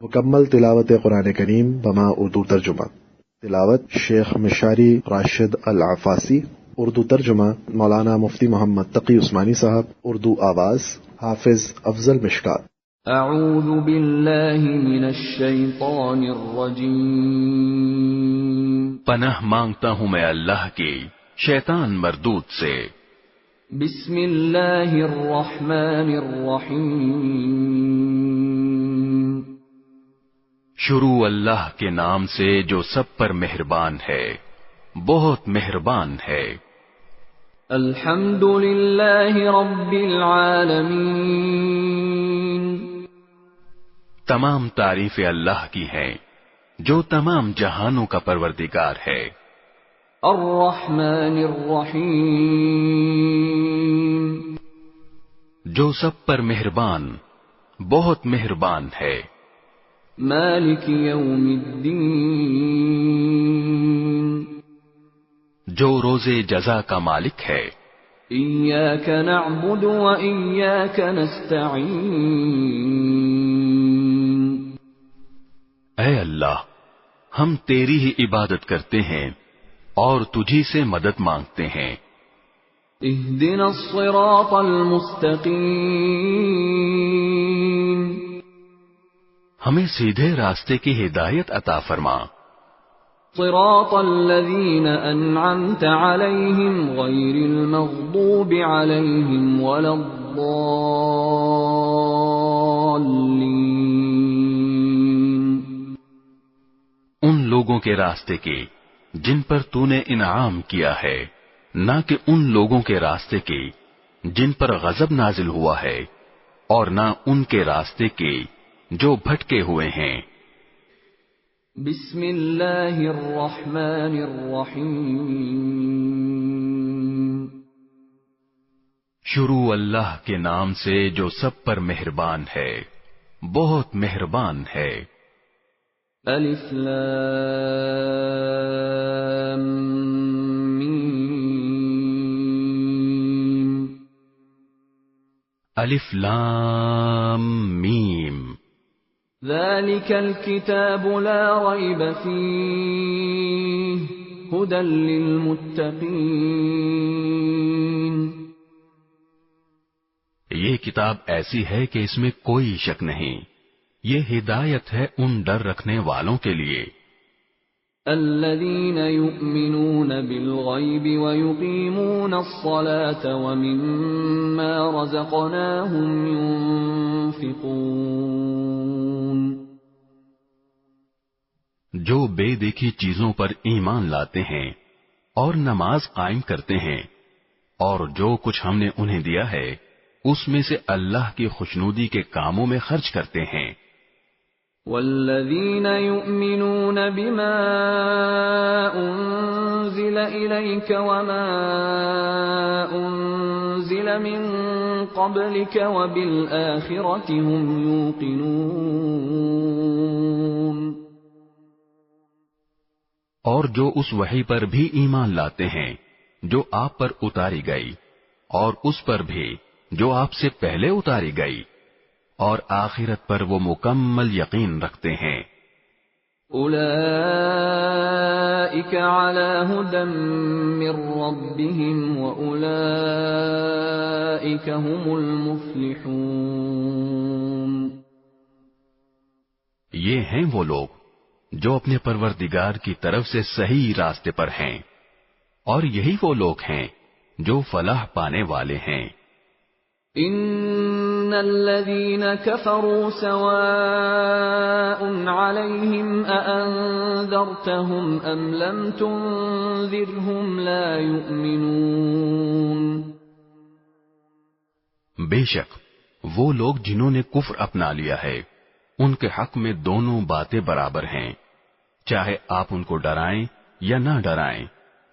مکمل تلاوت قرآن کریم بما اردو ترجمہ. تلاوت شیخ مشاری راشد العفاسی. اردو ترجمہ مولانا مفتی محمد تقی عثمانی صاحب. اردو آواز حافظ افضل مشکات. اعوذ باللہ من الشیطان الرجیم. پناہ مانگتا ہوں میں اللہ کی شیطان مردود سے. بسم اللہ الرحمن الرحیم. شروع اللہ کے نام سے جو سب پر مہربان ہے، بہت مہربان ہے. الحمد للہ رب العالمین. تمام تعریفیں اللہ کی ہیں جو تمام جہانوں کا پروردگار ہے. الرحمن الرحیم. جو سب پر مہربان، بہت مہربان ہے. مالک یوم الدین. جو روز جزا کا مالک ہے. ایاک نعبد و ایاک نستعین. اے اللہ، ہم تیری ہی عبادت کرتے ہیں اور تجھی سے مدد مانگتے ہیں. اہدنا الصراط المستقیم. ہمیں سیدھے راستے کی ہدایت عطا فرما. صراط الذین انعمت علیہم غیر المغضوب علیہم ولا الضالین. ان لوگوں کے راستے کی جن پر تو نے انعام کیا ہے، نہ کہ ان لوگوں کے راستے کی جن پر غضب نازل ہوا ہے، اور نہ ان کے راستے کی جو بھٹکے ہوئے ہیں. بسم اللہ الرحمن الرحیم. شروع اللہ کے نام سے جو سب پر مہربان ہے، بہت مہربان ہے. الف لام میم. الف لام میم. ذلك الكتاب لا ريب فيه هدى للمتقين. یہ کتاب ایسی ہے کہ اس میں کوئی شک نہیں، یہ ہدایت ہے ان ڈر رکھنے والوں کے لیے. الذين يؤمنون بالغيب ويقيمون الصلاة ومما رزقناهم ينفقون. جو بے دیکھی چیزوں پر ایمان لاتے ہیں اور نماز قائم کرتے ہیں، اور جو کچھ ہم نے انہیں دیا ہے اس میں سے اللہ کی خوشنودی کے کاموں میں خرچ کرتے ہیں. والذین یؤمنون بما انزل الیک وما انزل من قبلک وبالآخرة هم یوقنون. اور جو اس وحی پر بھی ایمان لاتے ہیں جو آپ پر اتاری گئی، اور اس پر بھی جو آپ سے پہلے اتاری گئی، اور آخرت پر وہ مکمل یقین رکھتے ہیں. اولئک علی ھدی من ربہم واولئک ھم المفلحون. یہ ہیں وہ لوگ جو اپنے پروردگار کی طرف سے صحیح راستے پر ہیں، اور یہی وہ لوگ ہیں جو فلاح پانے والے ہیں. ان الذين كفروا سواء عليهم أأنذرتهم ام لم تنذرهم لا يؤمنون. بے شک وہ لوگ جنہوں نے کفر اپنا لیا ہے، ان کے حق میں دونوں باتیں برابر ہیں، چاہے آپ ان کو ڈرائیں یا نہ ڈرائیں،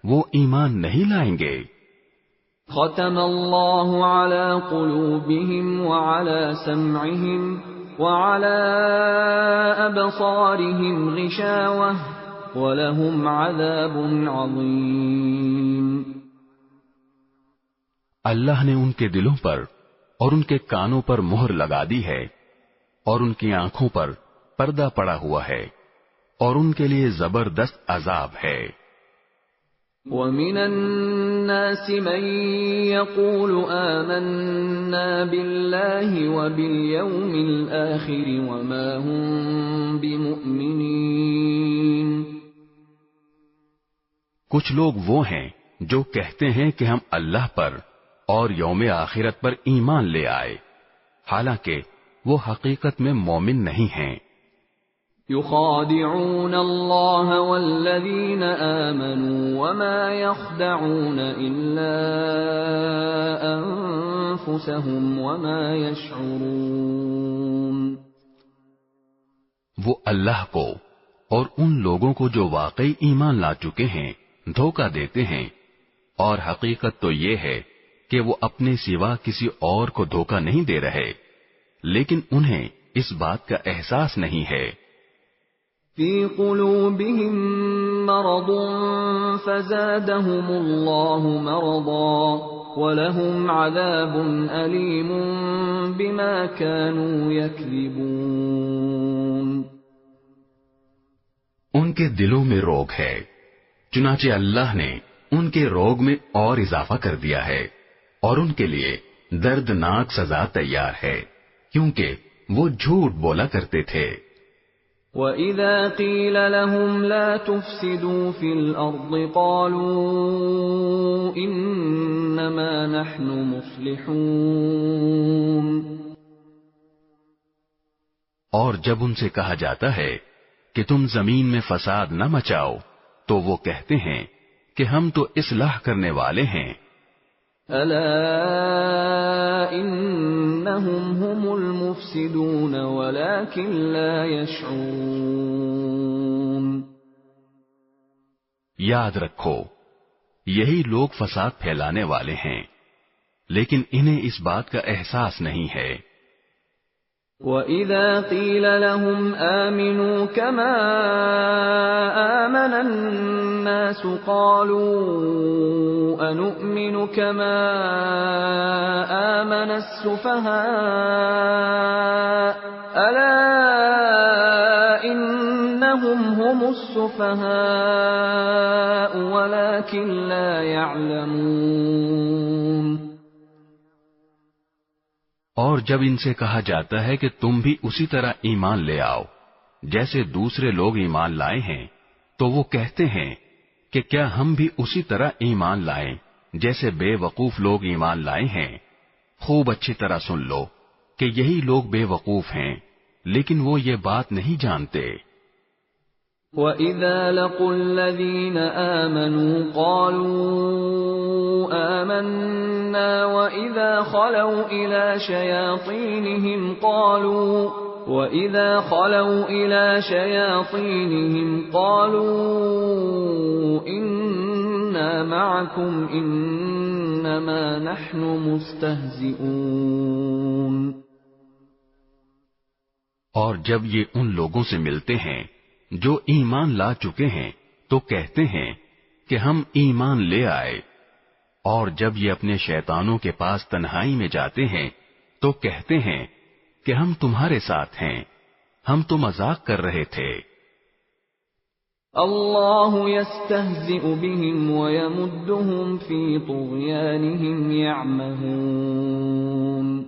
وہ ایمان نہیں لائیں گے. ختم اللہ علی قلوبہم وعلی سمعہم وعلی ابصارہم غشاوہ ولہم عذاب عظیم. اللہ نے ان کے دلوں پر اور ان کے کانوں پر مہر لگا دی ہے، اور ان کی آنکھوں پر پردہ پڑا ہوا ہے اور ان کے لیے زبردست عذاب ہے۔ وَمِنَ النَّاسِ مَن يَقُولُ آمَنَّا بِاللَّهِ وَبِالْيَوْمِ الْآخِرِ وَمَا هُمْ بِمُؤْمِنِينَ۔ کچھ لوگ وہ ہیں جو کہتے ہیں کہ ہم اللہ پر اور یوم آخرت پر ایمان لے آئے، حالانکہ وہ حقیقت میں مومن نہیں ہیں۔ يخادعون الله والذين آمنوا وما يخدعون إلا أنفسهم وما يشعرون۔ وہ اللہ کو اور ان لوگوں کو جو واقعی ایمان لا چکے ہیں دھوکہ دیتے ہیں، اور حقیقت تو یہ ہے کہ وہ اپنے سوا کسی اور کو دھوکہ نہیں دے رہے، لیکن انہیں اس بات کا احساس نہیں ہے۔ فی قلوبہم مرض فزادہم اللہ مرضا ولہم عذاب علیم بما كانوا یکذبون۔ ان کے دلوں میں روگ ہے، چنانچہ اللہ نے ان کے روگ میں اور اضافہ کر دیا ہے، اور ان کے لیے دردناک سزا تیار ہے، کیونکہ وہ جھوٹ بولا کرتے تھے۔ وَإِذَا قِيلَ لَهُمْ لَا تُفْسِدُوا فِي الْأَرْضِ قَالُوا إِنَّمَا نَحْنُ مُصْلِحُونَ۔ اور جب ان سے کہا جاتا ہے کہ تم زمین میں فساد نہ مچاؤ تو وہ کہتے ہیں کہ ہم تو اصلاح کرنے والے ہیں۔ أَلَا إِنَّهُمْ هُمُ الْمُفْسِدُونَ وَلَكِنْ لَا يَشْعُرُونَ۔ یاد رکھو، یہی لوگ فساد پھیلانے والے ہیں، لیکن انہیں اس بات کا احساس نہیں ہے۔ وَإِذَا قِيلَ لَهُمْ آمِنُوا كَمَا آمَنَ النَّاسُ قَالُوا أَنُؤْمِنُ كَمَا آمَنَ السُّفَهَاءُ أَلَا إِنَّهُمْ هُمُ السُّفَهَاءُ وَلَكِنْ لَا يَعْلَمُونَ۔ اور جب ان سے کہا جاتا ہے کہ تم بھی اسی طرح ایمان لے آؤ جیسے دوسرے لوگ ایمان لائے ہیں، تو وہ کہتے ہیں کہ کیا ہم بھی اسی طرح ایمان لائیں جیسے بے وقوف لوگ ایمان لائے ہیں۔ خوب اچھی طرح سن لو کہ یہی لوگ بے وقوف ہیں، لیکن وہ یہ بات نہیں جانتے۔ وَإِذَا لَقُوا الَّذِينَ آمَنُوا قَالُوا آمَنَّا وَإِذَا خَلَوْا إِلَى شَيَاطِينِهِمْ قَالُوا إِنَّا مَعَكُمْ إِنَّمَا نَحْنُ مُسْتَهْزِئُونَ۔ اور جب یہ ان لوگوں سے ملتے ہیں جو ایمان لا چکے ہیں تو کہتے ہیں کہ ہم ایمان لے آئے، اور جب یہ اپنے شیطانوں کے پاس تنہائی میں جاتے ہیں تو کہتے ہیں کہ ہم تمہارے ساتھ ہیں، ہم تو مذاق کر رہے تھے۔ اللہ یستہزئ بہم ویمدہم فی طغیانہم یعمہون۔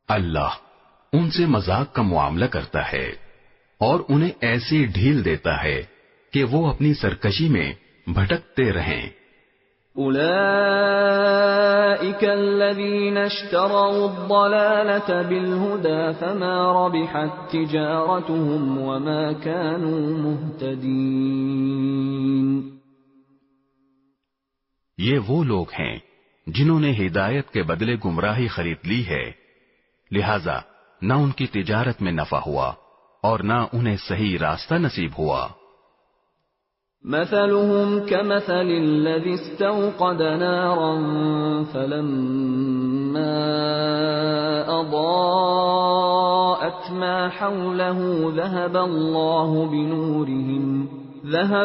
اللہ ان سے مذاق کا معاملہ کرتا ہے اور انہیں ایسی ڈھیل دیتا ہے کہ وہ اپنی سرکشی میں بھٹکتے رہیں۔ اولئک الذین اشتروا الضلالة بالہدى فما ربحت تجارتهم وما كانوا مہتدین۔ یہ وہ لوگ ہیں جنہوں نے ہدایت کے بدلے گمراہی خرید لی ہے، لہذا نہ ان کی تجارت میں نفع ہوا اور نہ انہیں صحیح راستہ نصیب ہوا۔ مثلهم كمثل الذي استوقد نارا فلما أضاءت ما حوله ذهب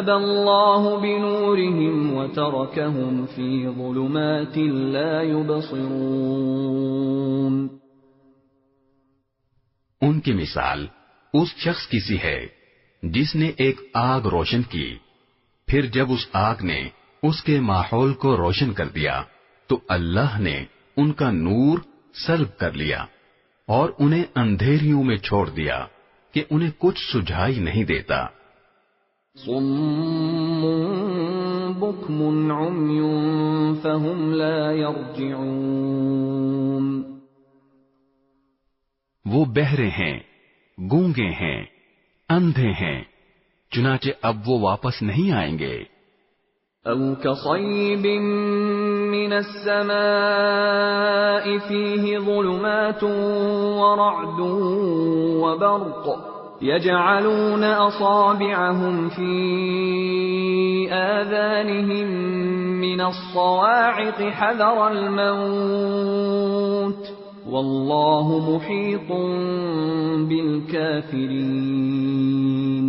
الله بنورهم وتركهم في ظلمات لا يبصرون۔ ان کی مثال اس شخص کی سی ہے جس نے ایک آگ روشن کی، پھر جب اس آگ نے اس کے ماحول کو روشن کر دیا تو اللہ نے ان کا نور سلب کر لیا اور انہیں اندھیریوں میں چھوڑ دیا کہ انہیں کچھ سجھائی نہیں دیتا۔ صم بکم عمی فهم لا يرجعون، وہ بہرے ہیں، گونگے ہیں، اندھے ہیں، چنانچہ اب وہ واپس نہیں آئیں گے۔ او كصيب من السماء فيه ظلمات ورعد وبرق يجعلون أصابعهم في آذانهم من الصواعق حذر الموت والله محيط بالكافرين۔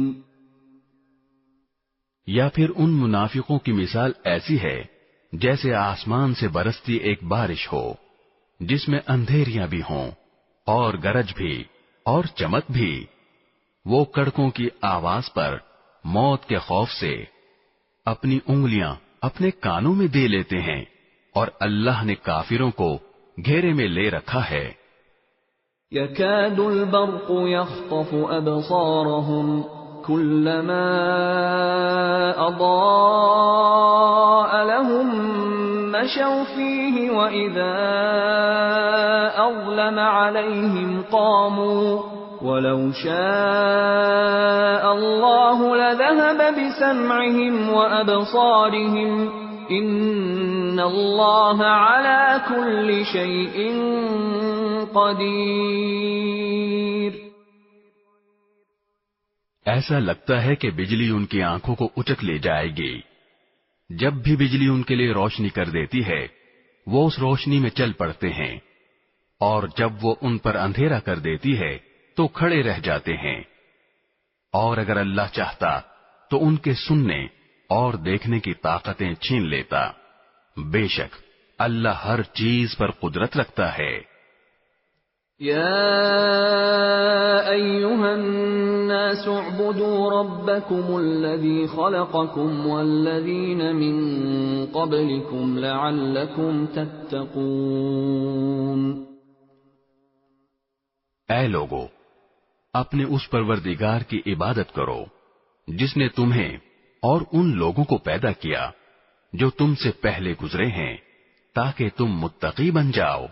یا پھر ان منافقوں کی مثال ایسی ہے جیسے آسمان سے برستی ایک بارش ہو جس میں اندھیریاں بھی ہوں اور گرج بھی اور چمک بھی، وہ کڑکوں کی آواز پر موت کے خوف سے اپنی انگلیاں اپنے کانوں میں دے لیتے ہیں، اور اللہ نے کافروں کو گھیرے میں لے رکھا ہے۔ يكاد البرق يخطف أبصارهم كلما أضاء لهم مشوا فيه وإذا أظلم عليهم قاموا ولو شاء الله لذهب بسمعهم وأبصارهم إن الله على كل شيء قدير۔ ایسا لگتا ہے کہ بجلی ان کی آنکھوں کو اچک لے جائے گی، جب بھی بجلی ان کے لیے روشنی کر دیتی ہے وہ اس روشنی میں چل پڑتے ہیں، اور جب وہ ان پر اندھیرا کر دیتی ہے تو کھڑے رہ جاتے ہیں، اور اگر اللہ چاہتا تو ان کے سننے اور دیکھنے کی طاقتیں چھین لیتا، بے شک اللہ ہر چیز پر قدرت رکھتا ہے۔ يا أيها الناس اعبدوا ربكم الذي خلقكم والذين من قبلكم لعلكم تتقون۔ اے لوگو، اپنے اس پروردگار کی عبادت کرو جس نے تمہیں اور ان لوگوں کو پیدا کیا جو تم سے پہلے گزرے ہیں تاکہ تم متقی بن جاؤ۔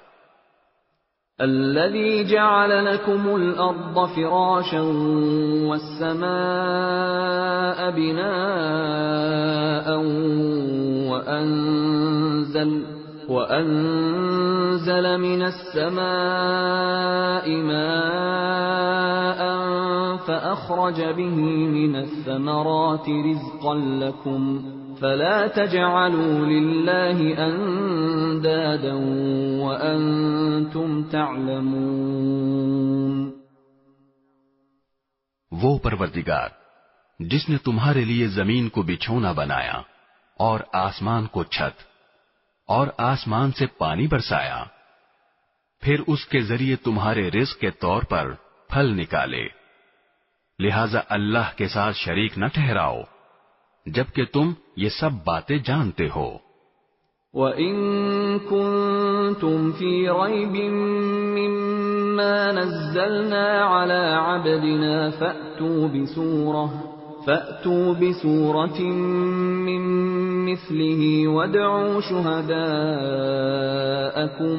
الذي جعل لكم الأرض فراشا والسماء بناء وأنزل من السماء ماء فأخرج به من الثمرات رزقا لكم فلا تجعلوا لله اندادا وانتم تعلمون۔ وہ پروردگار جس نے تمہارے لیے زمین کو بچھونا بنایا اور آسمان کو چھت اور آسمان سے پانی برسایا، پھر اس کے ذریعے تمہارے رزق کے طور پر پھل نکالے، لہذا اللہ کے ساتھ شریک نہ ٹھہراؤ جبکہ تم یہ سب باتیں جانتے ہو۔ وَإِن كُنتُمْ فِي رَيْبٍ مِّمَّا نَزَّلْنَا عَلَى عَبْدِنَا فَأْتُوا بِسُورَةٍ مِّن مِّثْلِهِ وَادْعُوا شُهَدَاءَكُم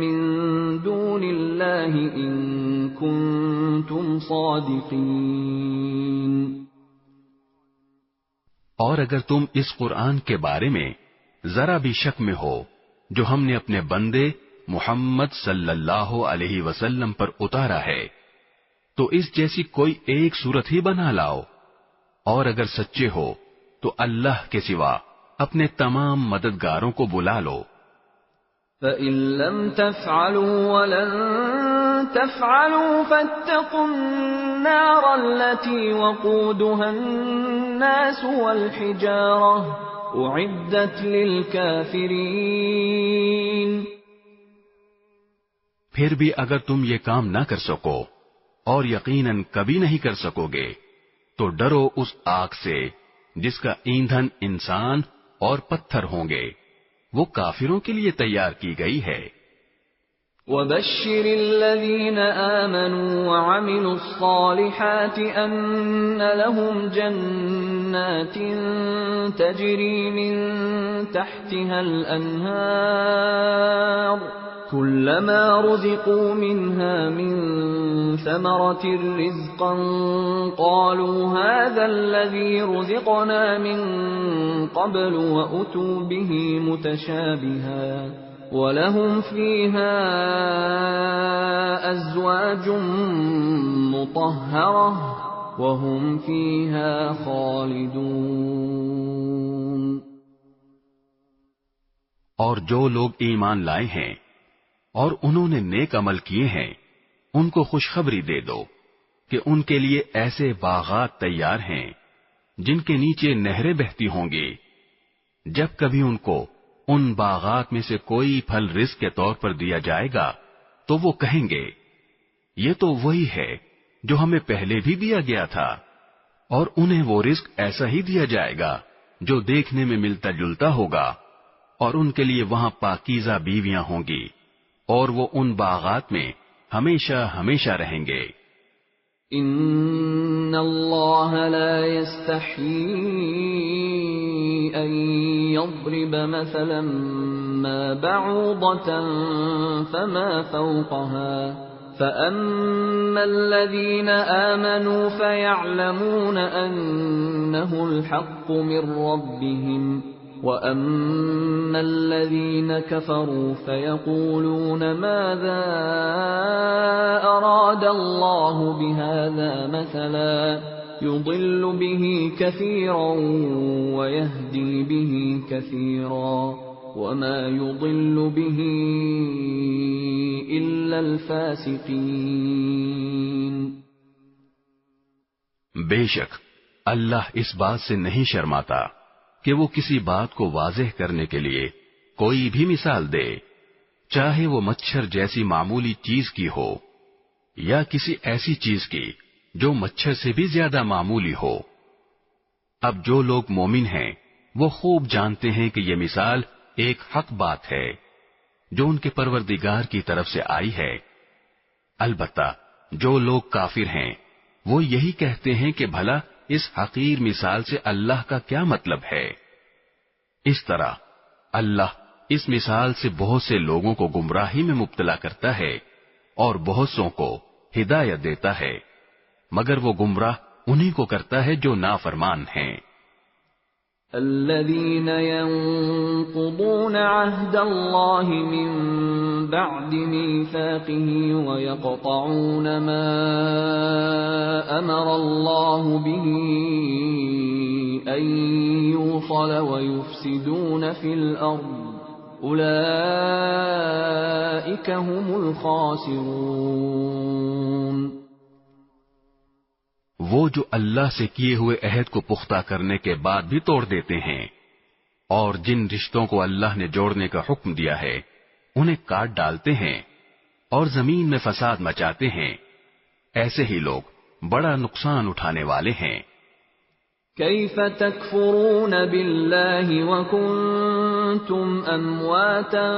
مِّن دُونِ اللَّهِ إِن كُنتُمْ صَادِقِينَ۔ اور اگر تم اس قرآن کے بارے میں ذرا بھی شک میں ہو جو ہم نے اپنے بندے محمد صلی اللہ علیہ وسلم پر اتارا ہے تو اس جیسی کوئی ایک صورت ہی بنا لاؤ، اور اگر سچے ہو تو اللہ کے سوا اپنے تمام مددگاروں کو بلا لو۔ فَإِن لَّمْ تَفْعَلُوا وَلَن تَفْعَلُوا فَاتَّقُوا النَّارَ الَّتِي وَقُودُهَا النَّاسُ وَالْحِجَارَةُ أُعِدَّتْ لِلْكَافِرِينَ۔ پھر بھی اگر تم یہ کام نہ کر سکو اور یقیناً کبھی نہیں کر سکو گے، تو ڈرو اس آگ سے جس کا ایندھن انسان اور پتھر ہوں گے، وہ کافروں کے لیے تیار کی گئی ہے۔ وَبَشِّرِ الَّذِينَ آمَنُوا وَعَمِلُوا الصَّالِحَاتِ أَنَّ لَهُمْ جَنَّاتٍ تَجْرِي مِن تَحْتِهَا الْأَنْهَارُ كُلَّمَا رُزِقُوا مِنْهَا مِن ثَمَرَةٍ رِزْقًا قَالُوا هَذَا الَّذِي رُزِقْنَا مِن قَبْلُ وَأُتُوا بِهِ مُتَشَابِهًا وَلَهُمْ فِيهَا أَزْوَاجٌ مُطَهَّرَةٌ وَهُمْ فِيهَا خَالِدُونَ۔ اور جو لوگ ایمان لائے ہیں اور انہوں نے نیک عمل کیے ہیں، ان کو خوشخبری دے دو کہ ان کے لیے ایسے باغات تیار ہیں جن کے نیچے نہریں بہتی ہوں گی۔ جب کبھی ان کو ان باغات میں سے کوئی پھل رزق کے طور پر دیا جائے گا تو وہ کہیں گے یہ تو وہی ہے جو ہمیں پہلے بھی دیا گیا تھا، اور انہیں وہ رزق ایسا ہی دیا جائے گا جو دیکھنے میں ملتا جلتا ہوگا، اور ان کے لیے وہاں پاکیزہ بیویاں ہوں گی، اور وہ ان باغات میں ہمیشہ ہمیشہ رہیں گے۔ ان اللہ لا يستحيي ان يضرب مثلا ما بعوضة فما فوقها فأما الذين آمنوا فيعلمون أنه الحق من ربهم وَأَمَّا الَّذِينَ كَفَرُوا فَيَقُولُونَ مَاذَا أَرَادَ اللَّهُ بِهَذَا مَثَلًا يُضِلُّ بِهِ كَثِيرًا وَيَهْدِي بِهِ كَثِيرًا وَمَا يُضِلُّ بِهِ إِلَّا الْفَاسِقِينَ۔ بے شک اللہ اس بات سے نہیں شرماتا کہ وہ کسی بات کو واضح کرنے کے لیے کوئی بھی مثال دے، چاہے وہ مچھر جیسی معمولی چیز کی ہو یا کسی ایسی چیز کی جو مچھر سے بھی زیادہ معمولی ہو۔ اب جو لوگ مومن ہیں وہ خوب جانتے ہیں کہ یہ مثال ایک حق بات ہے جو ان کے پروردگار کی طرف سے آئی ہے۔ البتہ جو لوگ کافر ہیں وہ یہی کہتے ہیں کہ بھلا اس حقیر مثال سے اللہ کا کیا مطلب ہے۔ اس طرح اللہ اس مثال سے بہت سے لوگوں کو گمراہی میں مبتلا کرتا ہے اور بہت سوں کو ہدایت دیتا ہے، مگر وہ گمراہ انہی کو کرتا ہے جو نافرمان ہیں۔ الذين ينقضون عهد الله من بعد ميثاقه ويقطعون ما أمر الله به أن يوصل ويفسدون في الأرض أولئك هم الخاسرون۔ وہ جو اللہ سے کیے ہوئے عہد کو پختہ کرنے کے بعد بھی توڑ دیتے ہیں اور جن رشتوں کو اللہ نے جوڑنے کا حکم دیا ہے انہیں کاٹ ڈالتے ہیں اور زمین میں فساد مچاتے ہیں، ایسے ہی لوگ بڑا نقصان اٹھانے والے ہیں۔ كيف تكفرون بالله وكنتم أمواتا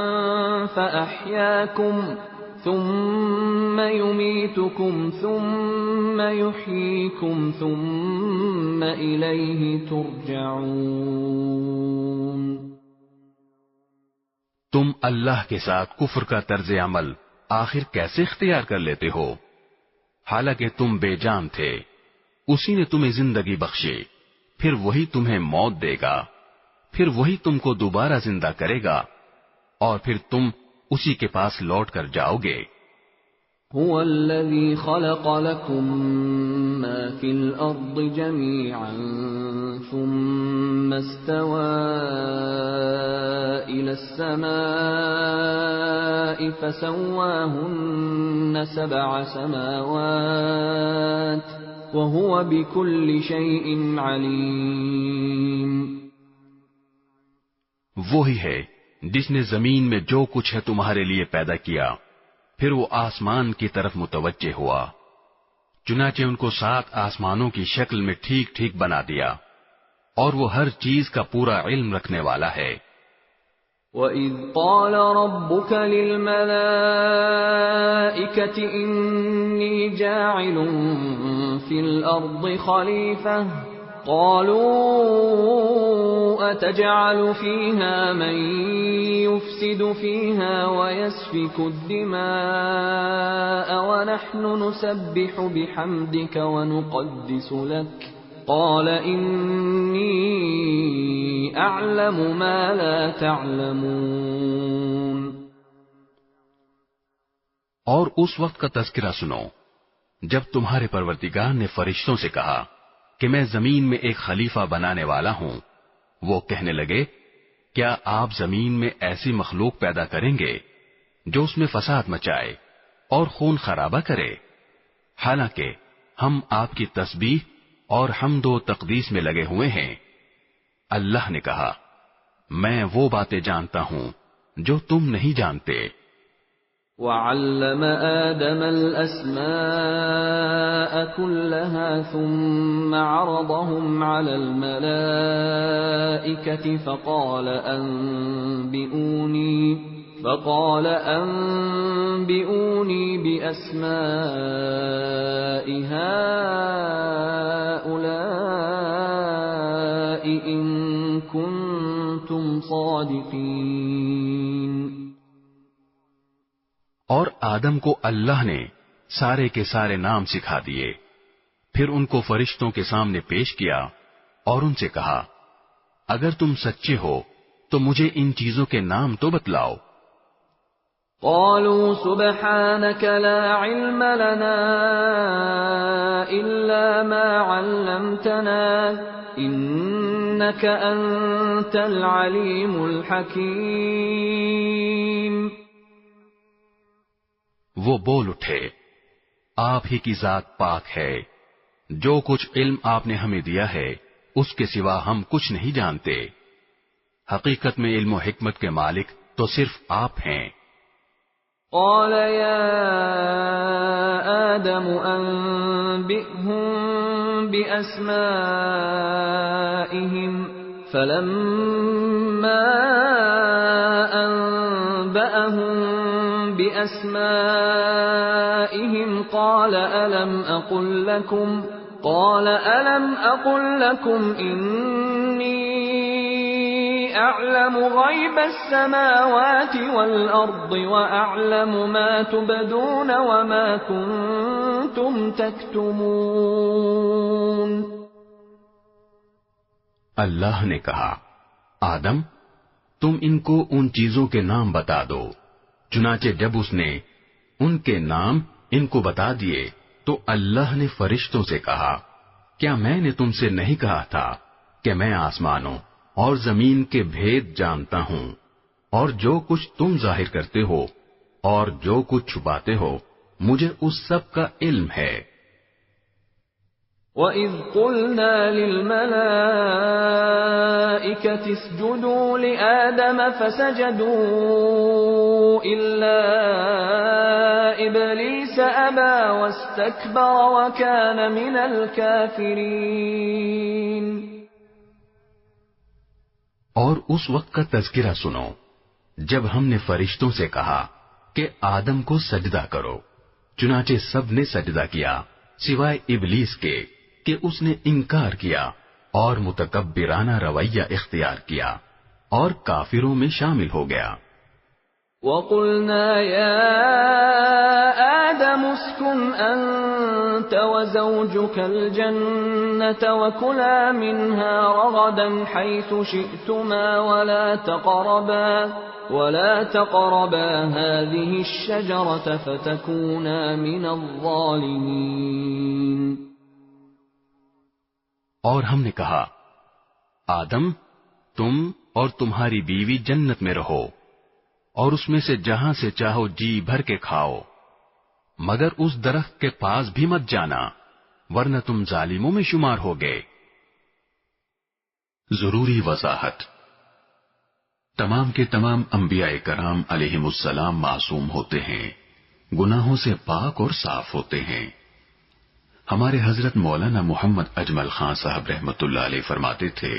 فأحياكم ثم يميتكم ثم يحييكم ثم إليه ترجعون۔ تم اللہ کے ساتھ کفر کا طرز عمل آخر کیسے اختیار کر لیتے ہو، حالانکہ تم بے جان تھے، اسی نے تمہیں زندگی بخشی، پھر وہی تمہیں موت دے گا، پھر وہی تم کو دوبارہ زندہ کرے گا، اور پھر تم اسی کے پاس لوٹ کر جاؤ گے۔ هو الذي خلق لكم ما في الأرض جميعا ثم استوى إلى السماء فسواهن 7 سماوات وهو بكل شيء عليم۔ وہی ہے جس نے زمین میں جو کچھ ہے تمہارے لیے پیدا کیا، پھر وہ آسمان کی طرف متوجہ ہوا، چنانچہ ان کو 7 آسمانوں کی شکل میں ٹھیک ٹھیک بنا دیا، اور وہ ہر چیز کا پورا علم رکھنے والا ہے۔ وَإِذْ قَالَ رَبُّكَ لِلْمَلَائِكَةِ إِنِّي جَاعِلٌ فِي الْأَرْضِ خَلِيفَةً قَالُوا أَتَجْعَلُ فِيهَا مَن يُفْسِدُ فِيهَا وَيَسْفِكُ الدِّمَاءَ وَنَحْنُ نُسَبِّحُ بِحَمْدِكَ وَنُقَدِّسُ لَكَ قال انی اعلم ما لا تعلمون۔ اور اس وقت کا تذکرہ سنو جب تمہارے پروردگار نے فرشتوں سے کہا کہ میں زمین میں ایک خلیفہ بنانے والا ہوں۔ وہ کہنے لگے کیا آپ زمین میں ایسی مخلوق پیدا کریں گے جو اس میں فساد مچائے اور خون خرابہ کرے؟ حالانکہ ہم آپ کی تسبیح اور حمد و تقدیس میں لگے ہوئے ہیں۔ اللہ نے کہا میں وہ باتیں جانتا ہوں جو تم نہیں جانتے۔ وَعَلَّمَ آدَمَ الْأَسْمَاءَ كُلَّهَا ثُمَّ عَرَضَهُمْ عَلَى الْمَلَائِكَةِ فقال أنبئوني بأسماء هؤلاء إن كنتم صادقين۔ اور آدم کو اللہ نے سارے کے سارے نام سکھا دیے، پھر ان کو فرشتوں کے سامنے پیش کیا اور ان سے کہا اگر تم سچے ہو تو مجھے ان چیزوں کے نام تو بتلاؤ۔ قالوا سبحانك لا علم لنا إلا ما علمتنا إنك أنت العليم الحكيم۔ وہ بول اٹھے آپ ہی کی ذات پاک ہے، جو کچھ علم آپ نے ہمیں دیا ہے اس کے سوا ہم کچھ نہیں جانتے۔ حقیقت میں علم و حکمت کے مالک تو صرف آپ ہیں۔ قال يا آدم أنبئهم بأسمائهم فلما أنبأهم بأسمائهم قال ألم أقل لكم إني أعلم غيب السماوات والأرض وأعلم ما تبدون وما كنتم تكتمون۔ اللہ نے کہا آدم تم ان کو ان چیزوں کے نام بتا دو۔ چنانچہ جب اس نے ان کے نام ان کو بتا دیے تو اللہ نے فرشتوں سے کہا کیا میں نے تم سے نہیں کہا تھا کہ میں آسمانوں اور زمین کے بھید جانتا ہوں، اور جو کچھ تم ظاہر کرتے ہو اور جو کچھ چھپاتے ہو مجھے اس سب کا علم ہے۔ وَإِذْ قُلْنَا لِلْمَلَائِكَةِ اسْجُدُوا لِآدَمَ فَسَجَدُوا إِلَّا إِبْلِيسَ أَبَى وَاسْتَكْبَرَ وَكَانَ مِنَ الْكَافِرِينَ۔ اور اس وقت کا تذکرہ سنو جب ہم نے فرشتوں سے کہا کہ آدم کو سجدہ کرو، چنانچہ سب نے سجدہ کیا سوائے ابلیس کے کہ اس نے انکار کیا اور متکبرانہ رویہ اختیار کیا اور کافروں میں شامل ہو گیا۔ وَقُلْنَا يَا آدَمُ اسْكُنْ أَنْتَ وَزَوْجُكَ الْجَنَّةَ وَكُلَا مِنْهَا رَغَدًا حَيْثُ شِئْتُمَا وَلَا تَقْرَبَا هَذِهِ الشَّجَرَةَ فَتَكُونَا مِنَ الظَّالِمِينَ۔ اور ہم نے کہا آدم تم اور تمہاری بیوی جنت میں رہو اور اس میں سے جہاں سے چاہو جی بھر کے کھاؤ، مگر اس درخت کے پاس بھی مت جانا ورنہ تم ظالموں میں شمار ہوگے۔ ضروری وضاحت، تمام کے تمام انبیاء کرام علیہم السلام معصوم ہوتے ہیں، گناہوں سے پاک اور صاف ہوتے ہیں۔ ہمارے حضرت مولانا محمد اجمل خان صاحب رحمت اللہ علیہ فرماتے تھے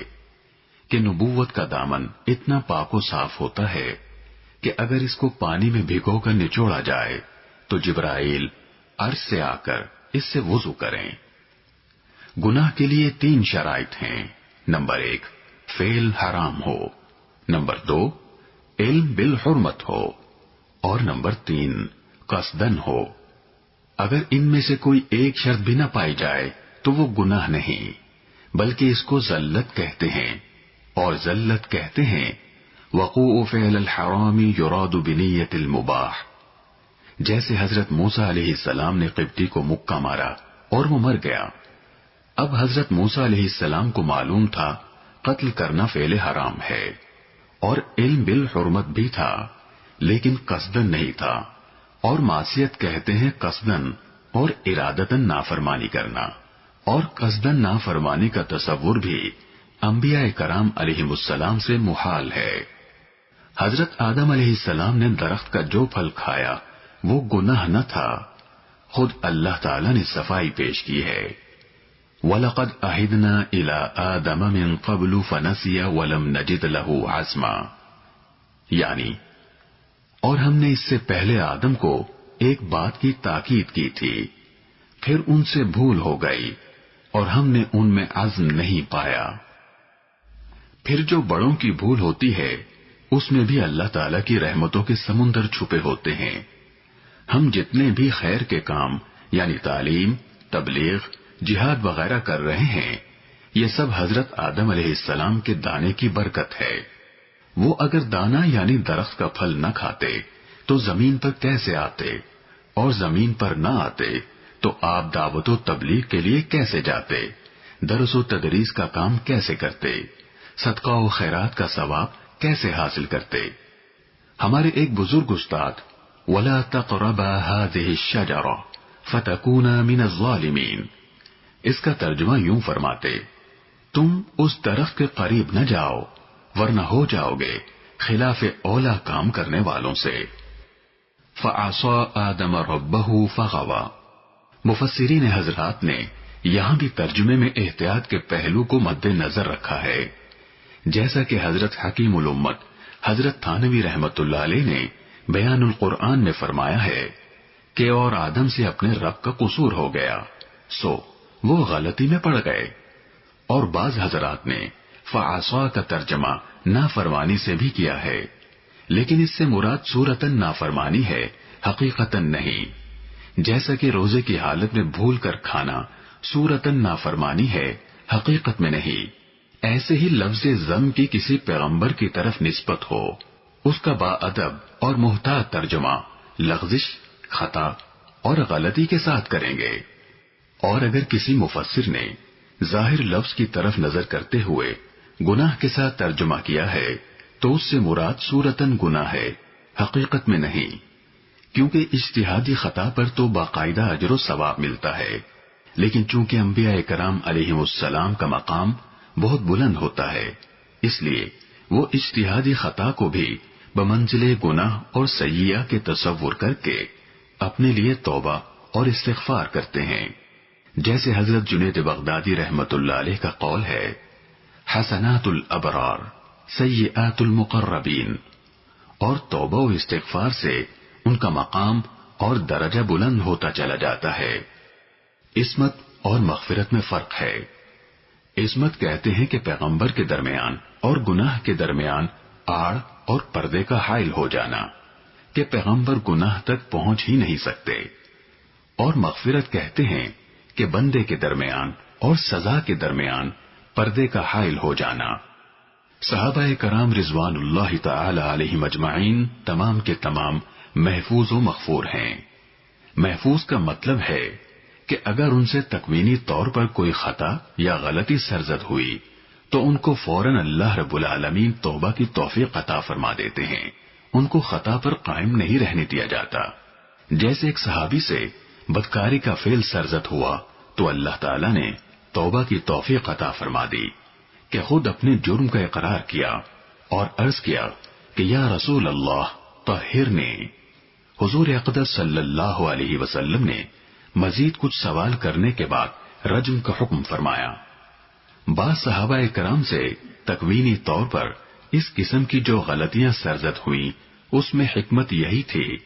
کہ نبوت کا دامن اتنا پاک و صاف ہوتا ہے کہ اگر اس کو پانی میں بھگو کر نچوڑا جائے تو جبرائیل عرش سے آ کر اس سے وضو کریں۔ گناہ کے لیے 3 شرائط ہیں۔ نمبر 1، فعل حرام ہو، نمبر 2، علم بالحرمت ہو، اور نمبر 3، قصدن ہو۔ اگر ان میں سے کوئی ایک شرط بھی نہ پائی جائے تو وہ گناہ نہیں، بلکہ اس کو ذلت کہتے ہیں، اور ذلت کہتے ہیں وقوع فعل الحرام یراد بنیت المباح۔ جیسے حضرت موسیٰ علیہ السلام نے قبطی کو مکہ مارا اور وہ مر گیا۔ اب حضرت موسیٰ علیہ السلام کو معلوم تھا قتل کرنا فعل حرام ہے، اور علم بالحرمت بھی تھا، لیکن قصدن نہیں تھا، اور معصیت کہتے ہیں قصدن اور ارادتن نافرمانی کرنا، اور قصدن نافرمانی کا تصور بھی انبیاء کرام علیہم السلام سے محال ہے۔ حضرت آدم علیہ السلام نے درخت کا جو پھل کھایا وہ گناہ نہ تھا، خود اللہ تعالی نے صفائی پیش کی ہے۔ وَلَقَدْ أَعِدْنَا إِلَىٰ آدَمَ مِن قَبْلُ فَنَسِيَ وَلَمْ نَجِدْ لَهُ عَزْمًا، یعنی اور ہم نے اس سے پہلے آدم کو ایک بات کی تاکید کی تھی، پھر ان سے بھول ہو گئی اور ہم نے ان میں عزم نہیں پایا۔ پھر جو بڑوں کی بھول ہوتی ہے اس میں بھی اللہ تعالی کی رحمتوں کے سمندر چھپے ہوتے ہیں۔ ہم جتنے بھی خیر کے کام یعنی تعلیم، تبلیغ، جہاد وغیرہ کر رہے ہیں، یہ سب حضرت آدم علیہ السلام کے دانے کی برکت ہے۔ وہ اگر دانا یعنی درخت کا پھل نہ کھاتے تو زمین پر کیسے آتے، اور زمین پر نہ آتے تو آپ دعوت و تبلیغ کے لیے کیسے جاتے، درس و تدریس کا کام کیسے کرتے، صدقہ و خیرات کا ثواب کیسے حاصل کرتے۔ ہمارے ایک بزرگ استاد وَلَا تَقْرَبَا هَٰذِهِ الشَّجَرَةَ فَتَكُونَا مِنَ الظَّالِمِينَ، اس کا ترجمہ یوں فرماتے، تم اس درخت کے قریب نہ جاؤ ورنہ ہو جاؤ گے خلاف اولا کام کرنے والوں سے۔ فَعَصَىٰ آدَمَ رَبَّهُ فَغَوَىٰ، مفسرین حضرات نے یہاں بھی ترجمے میں احتیاط کے پہلو کو مد نظر رکھا ہے، جیسا کہ حضرت حکیم الامت حضرت تھانوی رحمت اللہ علیہ نے بیان القرآن میں فرمایا ہے کہ اور آدم سے اپنے رب کا قصور ہو گیا، سو وہ غلطی میں پڑ گئے۔ اور بعض حضرات نے فعصا کا ترجمہ نافرمانی سے بھی کیا ہے، لیکن اس سے مراد صورتاً نافرمانی ہے، حقیقتاً نہیں۔ جیسا کہ روزے کی حالت میں بھول کر کھانا صورتاً نافرمانی ہے، حقیقت میں نہیں، ایسے ہی لفظ ذم کی کسی پیغمبر کی طرف نسبت ہو، اس کا با ادب اور محتاط ترجمہ لغزش، خطا اور غلطی کے ساتھ کریں گے۔ اور اگر کسی مفسر نے ظاہر لفظ کی طرف نظر کرتے ہوئے گناہ کے ساتھ ترجمہ کیا ہے تو اس سے مراد صورتاً گناہ ہے، حقیقت میں نہیں، کیونکہ اجتہادی خطا پر تو باقاعدہ اجر و ثواب ملتا ہے، لیکن چونکہ انبیاء کرام علیہم السلام کا مقام بہت بلند ہوتا ہے، اس لیے وہ اجتہادی خطا کو بھی بمنزلے گناہ اور سیئہ کے تصور کر کے اپنے لیے توبہ اور استغفار کرتے ہیں۔ جیسے حضرت جنید بغدادی رحمت اللہ علیہ کا قول ہے، حسنات الابرار سیئات المقربین، اور توبہ و استغفار سے ان کا مقام اور درجہ بلند ہوتا چلا جاتا ہے۔ عصمت اور مغفرت میں فرق ہے۔ عصمت کہتے ہیں کہ پیغمبر کے درمیان اور گناہ کے درمیان آڑ اور پردے کا حائل ہو جانا، کہ پیغمبر گناہ تک پہنچ ہی نہیں سکتے، اور مغفرت کہتے ہیں کہ بندے کے درمیان اور سزا کے درمیان پردے کا حائل ہو جانا۔ صحابہ کرام رضوان اللہ تعالی علیہم اجمعین تمام کے تمام محفوظ و مغفور ہیں۔ محفوظ کا مطلب ہے کہ اگر ان سے تکوینی طور پر کوئی خطا یا غلطی سرزد ہوئی تو ان کو فوراً اللہ رب العالمین توبہ کی توفیق عطا فرما دیتے ہیں، ان کو خطا پر قائم نہیں رہنے دیا جاتا۔ جیسے ایک صحابی سے بدکاری کا فعل سرزد ہوا تو اللہ تعالیٰ نے توبہ کی توفیق عطا فرما دی کہ خود اپنے جرم کا اقرار کیا اور عرض کیا کہ یا رسول اللہ طہرنی۔ حضور اقدس صلی اللہ علیہ وسلم نے مزید کچھ سوال کرنے کے بعد رجم کا حکم فرمایا۔ بعض صحابہ کرام سے تکوینی طور پر اس قسم کی جو غلطیاں سرزد ہوئی اس میں حکمت یہی تھی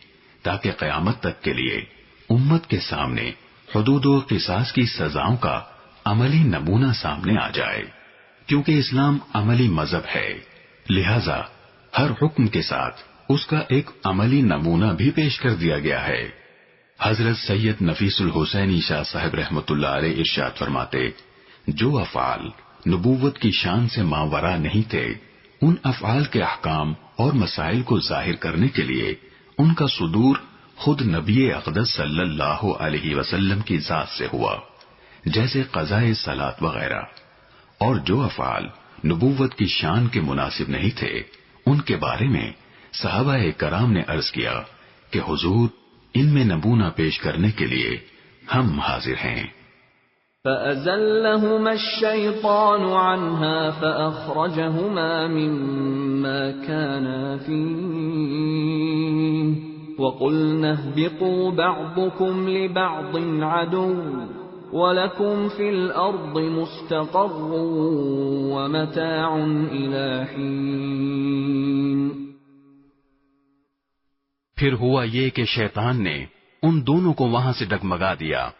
تاکہ قیامت تک کے لیے امت کے سامنے حدود و قصاص کی سزاؤں کا عملی نمونہ سامنے آ جائے، کیونکہ اسلام عملی مذہب ہے، لہذا ہر حکم کے ساتھ اس کا ایک عملی نمونہ بھی پیش کر دیا گیا ہے۔ حضرت سید نفیس الحسینی شاہ صاحب رحمۃ اللہ علیہ ارشاد فرماتے، جو افعال نبوت کی شان سے ماورا نہیں تھے، ان افعال کے احکام اور مسائل کو ظاہر کرنے کے لیے ان کا صدور خود نبی اقدس صلی اللہ علیہ وسلم کی ذات سے ہوا، جیسے قضاء صلاۃ وغیرہ۔ اور جو افعال نبوت کی شان کے مناسب نہیں تھے، ان کے بارے میں صحابہ کرام نے عرض کیا کہ حضور ان میں نمونہ پیش کرنے کے لیے ہم حاضر ہیں۔ فَأَزَلَّهُمَا الشَّيْطَانُ عَنْهَا فَأَخْرَجَهُمَا مِمَّا كَانَا فِيهِ وَقُلْنَا اهْبِطُوا بَعْضُكُمْ لِبَعْضٍ عَدُوٌّ وَلَكُمْ فِي الْأَرْضِ مُسْتَقَرٌّ وَمَتَاعٌ إِلَىٰ حِينٍ۔ پھر ہوا یہ کہ شیطان نے ان دونوں کو وہاں سے ڈگمگا دیا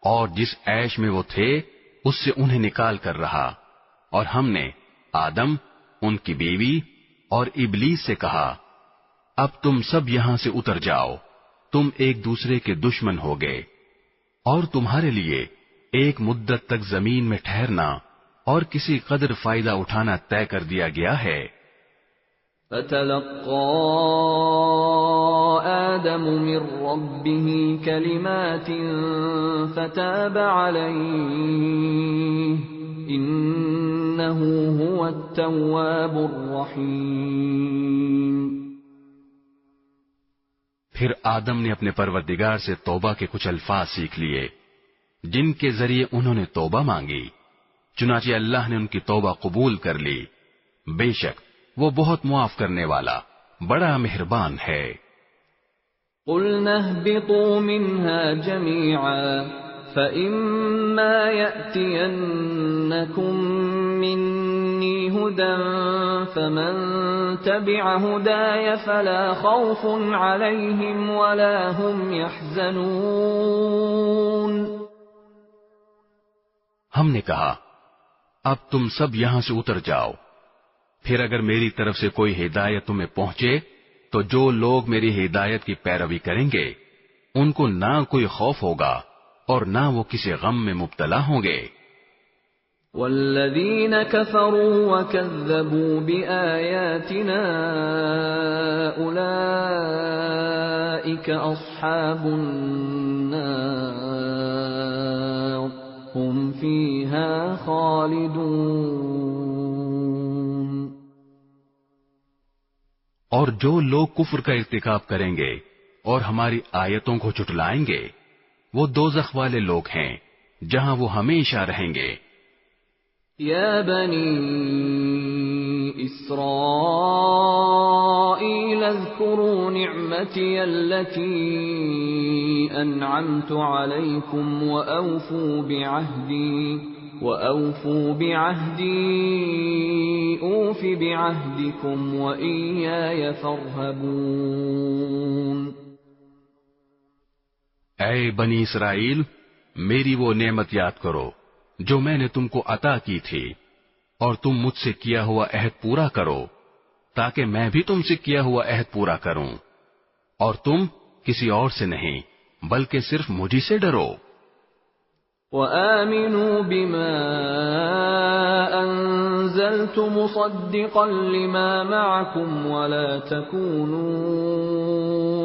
اور جس عیش میں وہ تھے اس سے انہیں نکال کر رہا، اور ہم نے آدم، ان کی بیوی اور ابلیس سے کہا، اب تم سب یہاں سے اتر جاؤ، تم ایک دوسرے کے دشمن ہو گئے، اور تمہارے لیے ایک مدت تک زمین میں ٹھہرنا اور کسی قدر فائدہ اٹھانا طے کر دیا گیا ہے۔ فَتَلَقَّى آدَمُ مِن رَّبِّهِ كَلِمَاتٍ فَتَابَ عَلَيْهِ إِنَّهُ هُوَ التَّوَّابُ الرَّحِيمُ۔ پھر آدم نے اپنے پروردگار سے توبہ کے کچھ الفاظ سیکھ لیے جن کے ذریعے انہوں نے توبہ مانگی، چنانچہ اللہ نے ان کی توبہ قبول کر لی، بے شک وہ بہت معاف کرنے والا بڑا مہربان ہے۔ قُلْنَا اهْبِطُوا مِنْهَا جَمِيعًا فَإِمَّا يَأْتِيَنَّكُم مِّنِّي هُدًى فَمَن تَبِعَ هُدَايَ فَلَا خَوْفٌ عَلَيْهِمْ وَلَا هُمْ يَحْزَنُونَ۔ ہم نے کہا اب تم سب یہاں سے اتر جاؤ، پھر اگر میری طرف سے کوئی ہدایت تمہیں پہنچے تو جو لوگ میری ہدایت کی پیروی کریں گے ان کو نہ کوئی خوف ہوگا اور نہ وہ کسی غم میں مبتلا ہوں گے۔ والذین کفروا وکذبوا بآیاتنا اولئک اصحاب النار هم فیہا خالدون۔ اور جو لوگ کفر کا ارتکاب کریں گے اور ہماری آیتوں کو جھٹلائیں گے وہ دوزخ والے لوگ ہیں جہاں وہ ہمیشہ رہیں گے۔ یا بنی اسرائیل اذکروا نعمتی التي انعمت علیکم وأوفوا بعهدي أوف بعهدكم وإياي فارهبون۔ اے بنی اسرائیل، میری وہ نعمت یاد کرو جو میں نے تم کو عطا کی تھی، اور تم مجھ سے کیا ہوا عہد پورا کرو تاکہ میں بھی تم سے کیا ہوا عہد پورا کروں، اور تم کسی اور سے نہیں بلکہ صرف مجھی سے ڈرو۔ وآمنوا بما أنزلت مصدقا لما معكم ولا تكونوا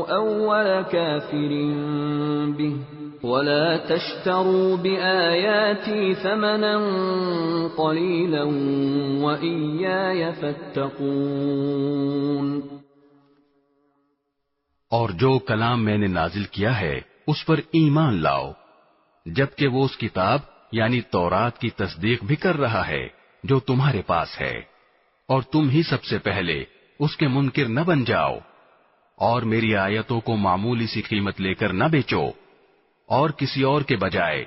أول كافر به ولا تشتروا بآياتي ثمنا قليلا وإياي فاتقون۔ اور جو کلام میں نے نازل کیا ہے اس پر ایمان لاؤ، جبکہ وہ اس کتاب یعنی تورات کی تصدیق بھی کر رہا ہے جو تمہارے پاس ہے، اور تم ہی سب سے پہلے اس کے منکر نہ بن جاؤ، اور میری آیتوں کو معمولی سی قیمت لے کر نہ بیچو۔ اور کسی اور کے بجائے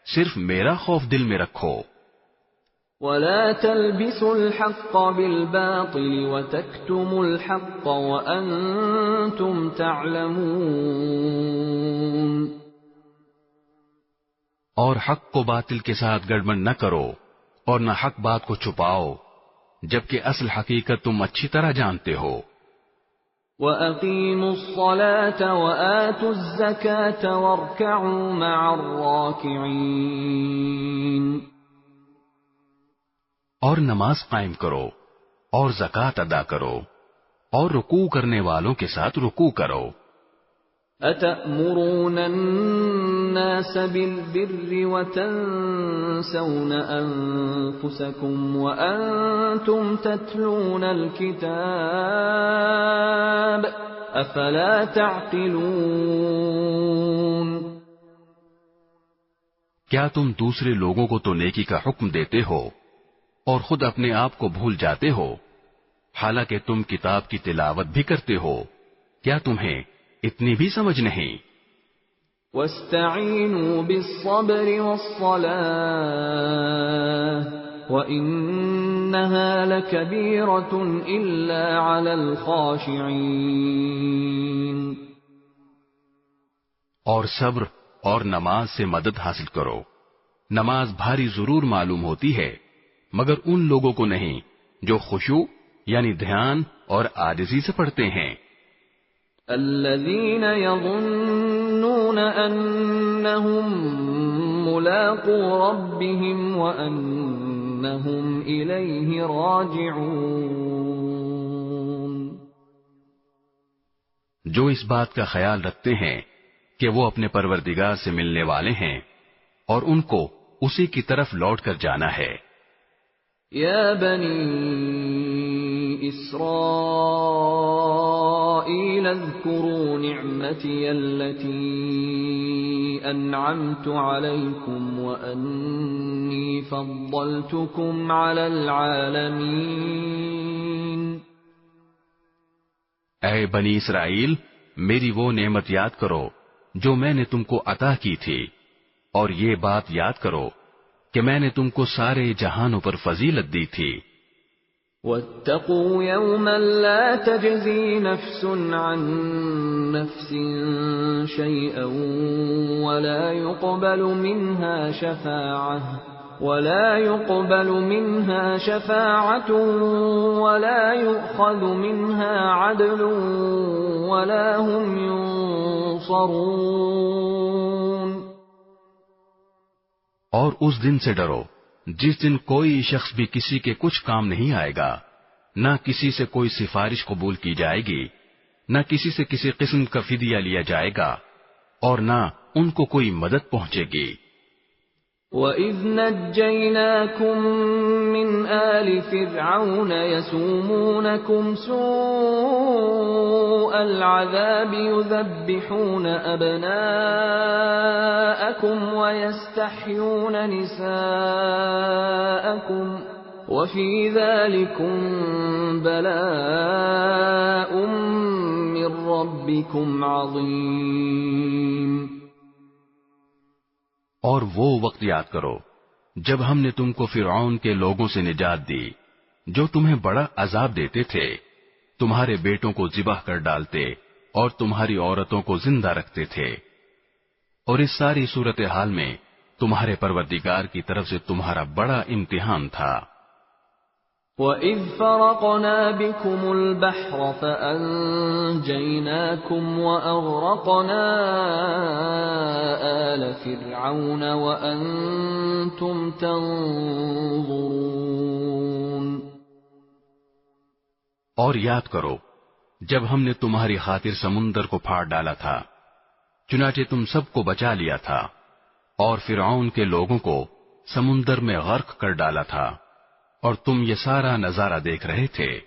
صرف میرا خوف دل میں رکھو. وَلَا تَلْبِسُوا الْحَقَّ بِالْبَاطِلِ وَتَكْتُمُوا الْحَقَّ وَأَنْتُمْ تَعْلَمُونَ. اور حق کو باطل کے ساتھ گڑبڑ نہ کرو اور نہ حق بات کو چھپاؤ جبکہ اصل حقیقت تم اچھی طرح جانتے ہو. وَأَقِيمُوا الصَّلَاةَ وَآتُوا الزَّكَاةَ وَارْكَعُوا مَعَ الرَّاكِعِينَ. اور نماز قائم کرو اور زکوٰۃ ادا کرو اور رکوع کرنے والوں کے ساتھ رکوع کرو. أَتَأْمُرُونَ النَّاسَ بِالْبِرِّ وَتَنْسَوْنَ أَنفُسَكُمْ وَأَنْتُمْ تَتْلُونَ الْكِتَابَ أَفَلَا تَعْقِلُونَ. کیا تم دوسرے لوگوں کو تو نیکی کا حکم دیتے ہو اور خود اپنے آپ کو بھول جاتے ہو حالانکہ تم کتاب کی تلاوت بھی کرتے ہو؟ کیا تمہیں اتنی بھی سمجھ نہیں؟ وَاسْتَعِينُوا بِالصَّبْرِ وَالصَّلَاةِ وَإِنَّهَا لَكَبِيرَةٌ إِلَّا عَلَى الْخَاشِعِينَ. اور صبر اور نماز سے مدد حاصل کرو. نماز بھاری ضرور معلوم ہوتی ہے مگر ان لوگوں کو نہیں جو خشوع یعنی دھیان اور عاجزی سے پڑھتے ہیں. الذين يظنون أنهم ملاقو ربهم وأنهم إليه راجعون. جو اس بات کا خیال رکھتے ہیں کہ وہ اپنے پروردگار سے ملنے والے ہیں اور ان کو اسی کی طرف لوٹ کر جانا ہے. يا بني إسرائيل اذكروا نعمتي التي أنعمت عليكم وأني فضلتكم على العالمين. اے بنی اسرائیل میری وہ نعمت یاد کرو جو میں نے تم کو عطا کی تھی اور یہ بات یاد کرو کہ میں نے تم کو سارے جہانوں پر فضیلت دی تھی. وَاتَّقُوا يَوْمًا لَا تَجْزِي نَفْسٌ عَن نَفْسٍ شَيْئًا وَلَا يُقْبَلُ مِنْهَا شَفَاعَةٌ وَلَا يُؤْخَذُ مِنْهَا عَدْلٌ وَلَا هُمْ يُنصَرُونَ. اور اس دن سے ڈرو جس دن کوئی شخص بھی کسی کے کچھ کام نہیں آئے گا، نہ کسی سے کوئی سفارش قبول کی جائے گی، نہ کسی سے کسی قسم کا فدیہ لیا جائے گا اور نہ ان کو کوئی مدد پہنچے گی. وَإِذْ نَجَّيْنَاكُمْ مِنْ آلِ فِرْعَوْنَ يَسُومُونَكُمْ سُوءَ الْعَذَابِ يُذَبِّحُونَ أَبْنَاءَكُمْ وَيَسْتَحْيُونَ نِسَاءَكُمْ وَفِي ذَلِكُمْ بَلَاءٌ مِّن رَّبِّكُمْ عَظِيمٌ. اور وہ وقت یاد کرو جب ہم نے تم کو فرعون کے لوگوں سے نجات دی جو تمہیں بڑا عذاب دیتے تھے، تمہارے بیٹوں کو ذبح کر ڈالتے اور تمہاری عورتوں کو زندہ رکھتے تھے، اور اس ساری صورتحال میں تمہارے پروردگار کی طرف سے تمہارا بڑا امتحان تھا. وَإِذْ فَرَقْنَا بِكُمُ الْبَحْرَ فَأَنْجَيْنَاكُمْ وَأَغْرَقْنَا آلَ فِرْعَوْنَ وَأَنْتُمْ تَنْظُرُونَ. اور یاد کرو جب ہم نے تمہاری خاطر سمندر کو پھاڑ ڈالا تھا، چنانچہ تم سب کو بچا لیا تھا اور فرعون کے لوگوں کو سمندر میں غرق کر ڈالا تھا اور تم یہ سارا نظارہ دیکھ رہے تھے.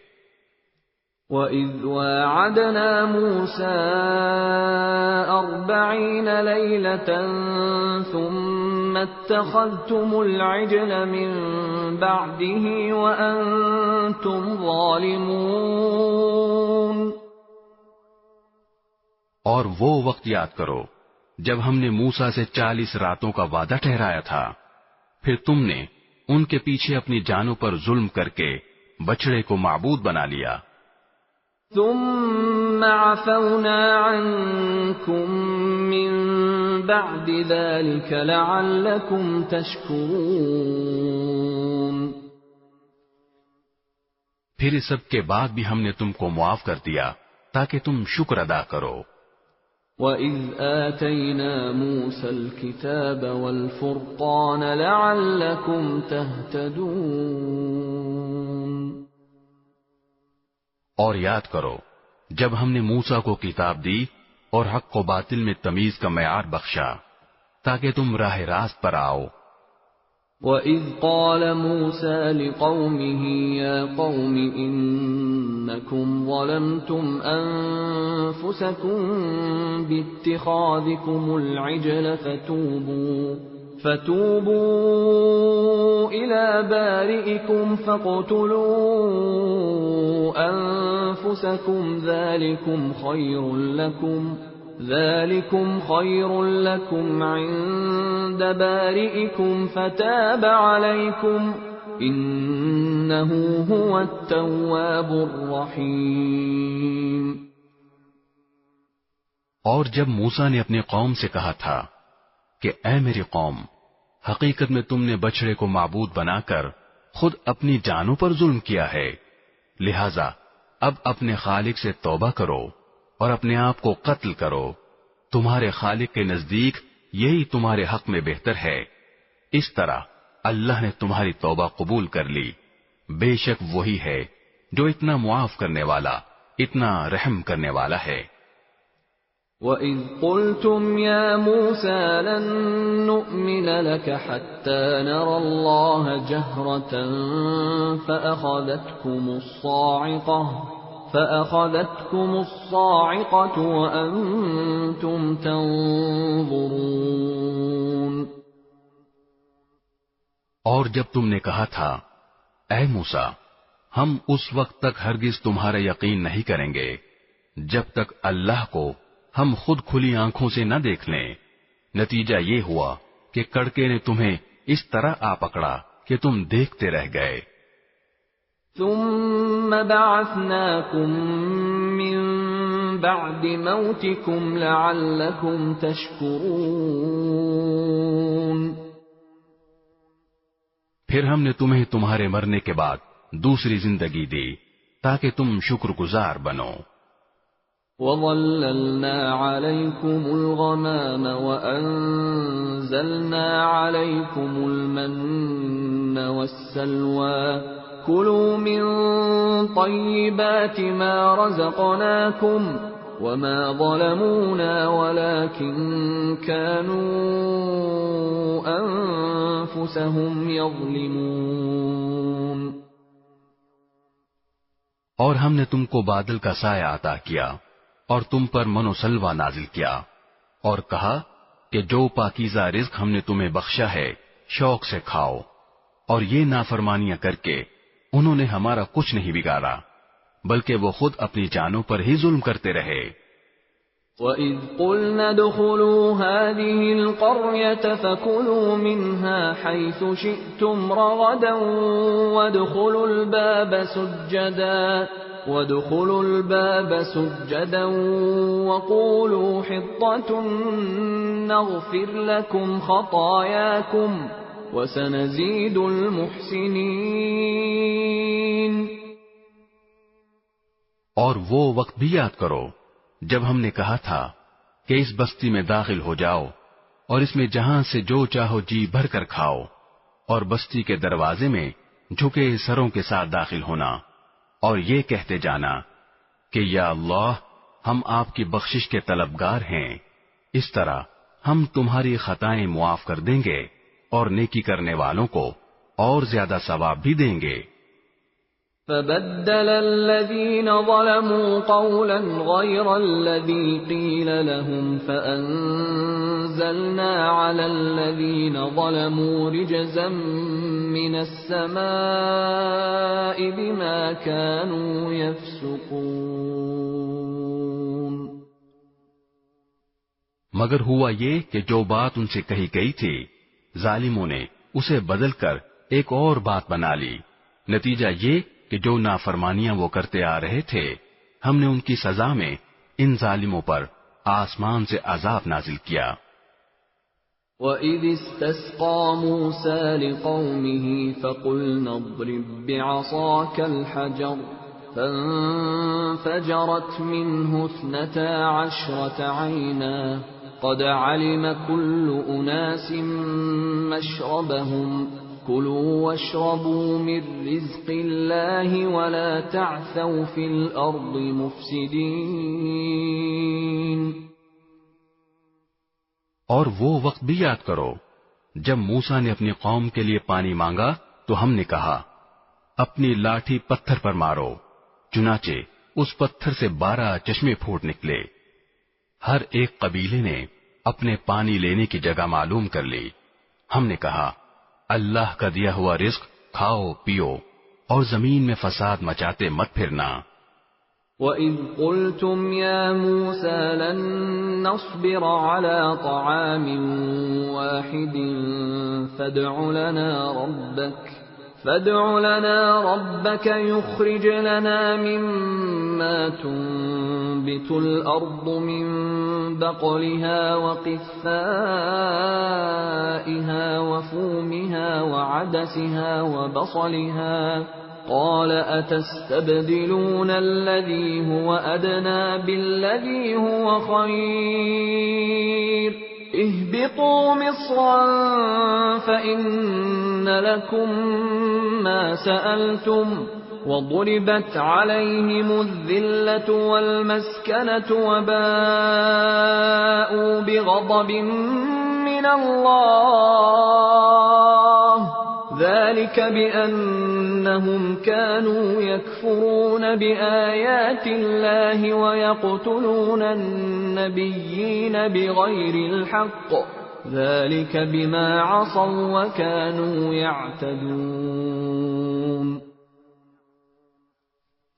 وَإِذْ وَاعَدْنَا مُوسَىٰ 40 لَيْلَةً ثُمَّ اتَّخَذْتُمُ الْعِجْلَ مِن بَعْدِهِ وَأَنْتُمْ ظَالِمُونَ. اور وہ وقت یاد کرو جب ہم نے موسیٰ سے 40 راتوں کا وعدہ ٹھہرایا تھا، پھر تم نے ان کے پیچھے اپنی جانوں پر ظلم کر کے بچڑے کو معبود بنا لیا۔ ثم عفونا عنكم من بعد ذلك لعلكم تشكرون۔ پھر اس سب کے بعد بھی ہم نے تم کو معاف کر دیا تاکہ تم شکر ادا کرو۔ وَإِذْ آتَيْنَا مُوسَى الْكِتَابَ وَالْفُرْقَانَ لَعَلَّكُمْ تَهْتَدُونَ۔ اور یاد کرو جب ہم نے موسیٰ کو کتاب دی اور حق و باطل میں تمیز کا معیار بخشا تاکہ تم راہ راست پر آؤ۔ وَإِذْ قَالَ مُوسَى لِقَوْمِهِ يَا قَوْمِ إِنَّكُمْ ظَلَمْتُمْ أَنفُسَكُمْ بِاتِّخَاذِكُمُ الْعِجْلَ فَتُوبُوا إِلَى بَارِئِكُمْ فَاقْتُلُوا أَنفُسَكُمْ ذَلِكُمْ خَيْرٌ لَكُمْ عِندَ بَارِئِكُمْ فَتَابَ عَلَيْكُمْ إِنَّهُ هُوَ التَّوَّابُ الرَّحِيمُ۔ اور جب موسیٰ نے اپنی قوم سے کہا تھا کہ اے میری قوم، حقیقت میں تم نے بچڑے کو معبود بنا کر خود اپنی جانوں پر ظلم کیا ہے، لہذا اب اپنے خالق سے توبہ کرو اور اپنے آپ کو قتل کرو، تمہارے خالق کے نزدیک یہی تمہارے حق میں بہتر ہے۔ اس طرح اللہ نے تمہاری توبہ قبول کر لی، بے شک وہی ہے جو اتنا معاف کرنے والا، اتنا رحم کرنے والا ہے۔ وَإِذْ قُلْتُمْ يَا مُوسَى لَن نُّؤْمِنَ لَكَ حَتَّى نَرَى اللَّهَ جَهْرَةً فَأَخَذَتْكُمُ الصَّاعِقَةُ وَأَنْتُمْ تَنظُرُونَ۔ اور جب تم نے کہا تھا اے موسیٰ، ہم اس وقت تک ہرگز تمہارا یقین نہیں کریں گے جب تک اللہ کو ہم خود کھلی آنکھوں سے نہ دیکھ لیں، نتیجہ یہ ہوا کہ کڑکے نے تمہیں اس طرح آ پکڑا کہ تم دیکھتے رہ گئے۔ ثم بعثناكم من بعد موتكم لعلكم تشكرون۔ پھر ہم نے تمہیں تمہارے مرنے کے بعد دوسری زندگی دی تاکہ تم شکر گزار بنو۔ وَظَلَّلْنَا عَلَيْكُمُ الْغَمَامَ وَأَنزَلْنَا عَلَيْكُمُ الْمَنَّ وَالسَّلْوَىٰ كُلُوا مِن طَيِّبَاتِ مَا رَزَقْنَاكُمْ وَمَا ظَلَمُونَا وَلَٰكِن كَانُوا أَنفُسَهُمْ يَظْلِمُونَ۔ اور ہم نے تم کو بادل کا سایہ عطا کیا اور تم پر من و سلوہ نازل کیا اور کہا کہ جو پاکیزہ رزق ہم نے تمہیں بخشا ہے شوق سے کھاؤ، اور یہ نافرمانیاں کر کے انہوں نے ہمارا کچھ نہیں بگاڑا بلکہ وہ خود اپنی جانوں پر ہی ظلم کرتے رہے۔ وَإِذْ قُلْنَا ادْخُلُوا هَٰذِهِ الْقَرْيَةَ فَكُلُوا مِنْهَا حَيْثُ شِئْتُمْ رَغَدًا وَادْخُلُوا الْبَابَ سُجَّدًا وَقُولُوا حِطَّةٌ نَّغْفِرْ لَكُمْ خَطَايَاكُمْ وَسَنَزِيدُ الْمُحْسِنِينَ۔ اور وہ وقت بھی یاد کرو جب ہم نے کہا تھا کہ اس بستی میں داخل ہو جاؤ اور اس میں جہاں سے جو چاہو جی بھر کر کھاؤ، اور بستی کے دروازے میں جھکے سروں کے ساتھ داخل ہونا اور یہ کہتے جانا کہ یا اللہ ہم آپ کی بخشش کے طلبگار ہیں، اس طرح ہم تمہاری خطائیں معاف کر دیں گے اور نیکی کرنے والوں کو اور زیادہ ثواب بھی دیں گے۔ فَبَدَّلَ الَّذِينَ ظَلَمُوا قَوْلًا غَيْرَ الَّذِي قِيلَ لَهُمْ فَأَنزَلْنَا عَلَى الَّذِينَ ظَلَمُوا رِجْزًا مِّنَ السَّمَاءِ بِمَا كَانُوا يَفْسُقُونَ۔ مگر ہوا یہ کہ جو بات ان سے کہی گئی تھی ظالموں نے اسے بدل کر ایک اور بات بنا لی. نتیجہ یہ کہ جو نافرمانیاں وہ کرتے آ رہے تھے ہم نے ان کی سزا میں ان ظالموں پر آسمان سے عذاب نازل کیا. وَإِذِ اسْتَسْقَىٰ مُوسَىٰ لِقَوْمِهِ فَقُلْنَا اضْرِب بِّعَصَاكَ الْحَجَرَ فَانفَجَرَتْ مِنْهُ 12 عَيْنًا قَدْ عَلِمَ كُلُّ أُنَاسٍ مَّشْرَبَهُمْ كُلُوا وَاشْرَبُوا مِن رِّزْقِ اللَّهِ وَلَا تَعْثَوْا فِي الْأَرْضِ مُفْسِدِينَ. اور وہ وقت بھی یاد کرو جب موسیٰ نے اپنی قوم کے لیے پانی مانگا تو ہم نے کہا اپنی لاٹھی پتھر پر مارو. چنانچہ اس پتھر سے 12 چشمے پھوٹ نکلے. ہر ایک قبیلے نے اپنے پانی لینے کی جگہ معلوم کر لی. ہم نے کہا اللہ کا دیا ہوا رزق کھاؤ پیو اور زمین میں فساد مچاتے مت پھرنا. وَإِذْ قُلْتُمْ يَا مُوسَىٰ لَن نَّصْبِرَ عَلَىٰ طَعَامٍ وَاحِدٍ فَادْعُ لَنَا رَبَّكَ يُخْرِجْ لَنَا مِمَّا تُنبِتُ الْأَرْضُ مِن بَقْلِهَا وَقِثَّائِهَا وَفُومِهَا وَعَدَسِهَا وَبَصَلِهَا قَالَ أَتَسْتَبْدِلُونَ الَّذِي هُوَ أَدْنَىٰ بِالَّذِي هُوَ خَيْرٌ اهْبِطُوا مِصْرًا فَإِنَّ لَكُم مَّا سَأَلْتُمْ وَضُرِبَتْ عَلَيْهِمُ الذِّلَّةُ وَالْمَسْكَنَةُ وَبَاءُوا بِغَضَبٍ مِّنَ اللَّهِ ذَلِكَ بِأَنَّهُمْ كَانُوا يَكْفُرُونَ بِآيَاتِ اللَّهِ وَيَقْتُلُونَ النَّبِيِّينَ بِغَيْرِ الْحَقِّ ذَلِكَ بِمَا عَصَوا وَكَانُوا يَعْتَدُونَ.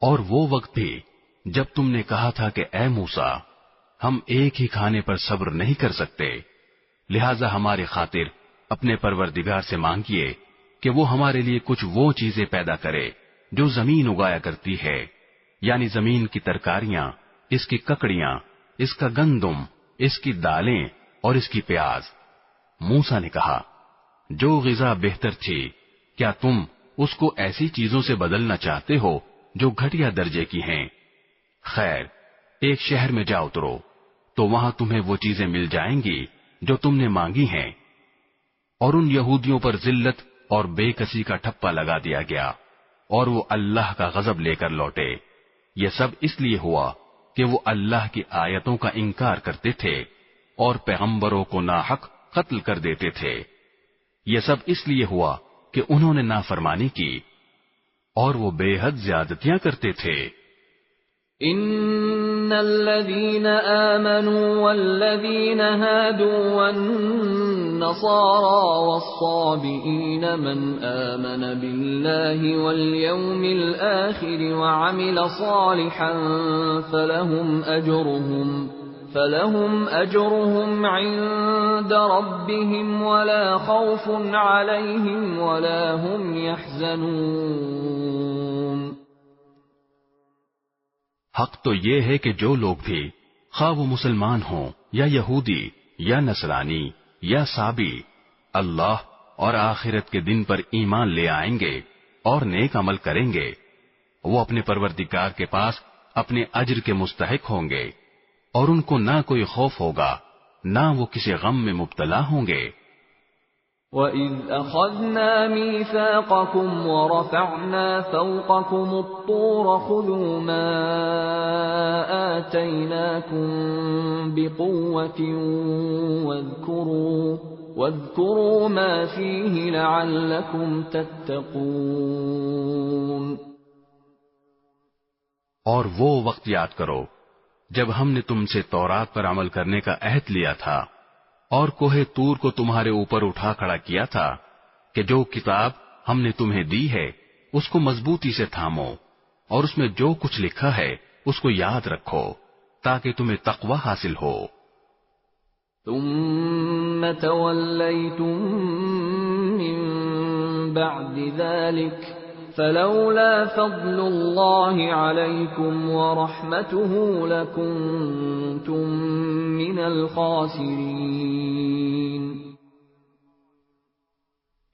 اور وہ وقت بھی جب تم نے کہا تھا کہ اے موسیٰ ہم ایک ہی کھانے پر صبر نہیں کر سکتے لہذا ہماری خاطر اپنے پروردگار سے مانگیے کہ وہ ہمارے لیے کچھ وہ چیزیں پیدا کرے جو زمین اگایا کرتی ہے یعنی زمین کی ترکاریاں اس کی ککڑیاں اس کا گندم اس کی دالیں اور اس کی پیاز. موسیٰ نے کہا جو غذا بہتر تھی کیا تم اس کو ایسی چیزوں سے بدلنا چاہتے ہو جو گھٹیا درجے کی ہیں؟ خیر ایک شہر میں جا اترو تو وہاں تمہیں وہ چیزیں مل جائیں گی جو تم نے مانگی ہیں. اور ان یہودیوں پر ذلت اور بے کسی کا ٹھپا لگا دیا گیا اور وہ اللہ کا غضب لے کر لوٹے. یہ سب اس لیے ہوا کہ وہ اللہ کی آیتوں کا انکار کرتے تھے اور پیغمبروں کو ناحق قتل کر دیتے تھے. یہ سب اس لیے ہوا کہ انہوں نے نافرمانی کی اور وہ بے حد زیادتیاں کرتے تھے. ان الذين آمنوا والذين هادوا والنصارى والصابئين من آمن بالله واليوم الآخر وعمل صالحا فلهم أجرهم عند ربهم ولا خوف عليهم ولا هم يحزنون. حق تو یہ ہے کہ جو لوگ بھی خواہ وہ مسلمان ہوں یا یہودی یا نصرانی یا صابی اللہ اور آخرت کے دن پر ایمان لے آئیں گے اور نیک عمل کریں گے وہ اپنے پروردگار کے پاس اپنے اجر کے مستحق ہوں گے اور ان کو نہ کوئی خوف ہوگا نہ وہ کسی غم میں مبتلا ہوں گے. وَإِذْ أَخَذْنَا مِيثَاقَكُمْ وَرَفَعْنَا فَوْقَكُمُ الطُّورَ خُذُوا مَا آتَيْنَاكُمْ بِقُوَّةٍ وَاذْكُرُوا مَا فِيهِ لَعَلَّكُمْ تَتَّقُونَ. اور وہ وقت یاد کرو جب ہم نے تم سے تورات پر عمل کرنے کا عہد لیا تھا اور کوہ طور کو تمہارے اوپر اٹھا کھڑا کیا تھا کہ جو کتاب ہم نے تمہیں دی ہے اس کو مضبوطی سے تھامو اور اس میں جو کچھ لکھا ہے اس کو یاد رکھو تاکہ تمہیں تقوی حاصل ہو. ثم توليتم من بعد ذلك فلولا فضل الله عليكم ورحمته لكنتم من الخاسرين۔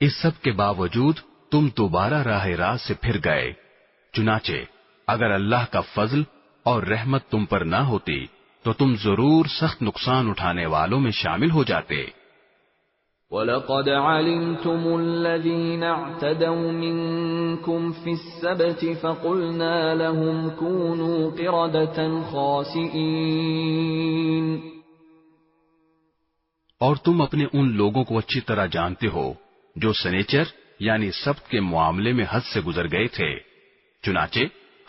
اس سب کے باوجود تم دوبارہ راہ راست سے پھر گئے، چنانچہ اگر اللہ کا فضل اور رحمت تم پر نہ ہوتی تو تم ضرور سخت نقصان اٹھانے والوں میں شامل ہو جاتے۔ وَلَقَدْ عَلِمْتُمُ الَّذِينَ اعْتَدَوْا مِنكُمْ فِي السَّبْتِ فَقُلْنَا لَهُمْ كُونُوا قِرَدَةً خَاسِئِينَ۔ اور تم اپنے ان لوگوں کو اچھی طرح جانتے ہو جو سنیچر یعنی سبت کے معاملے میں حد سے گزر گئے تھے، چنانچہ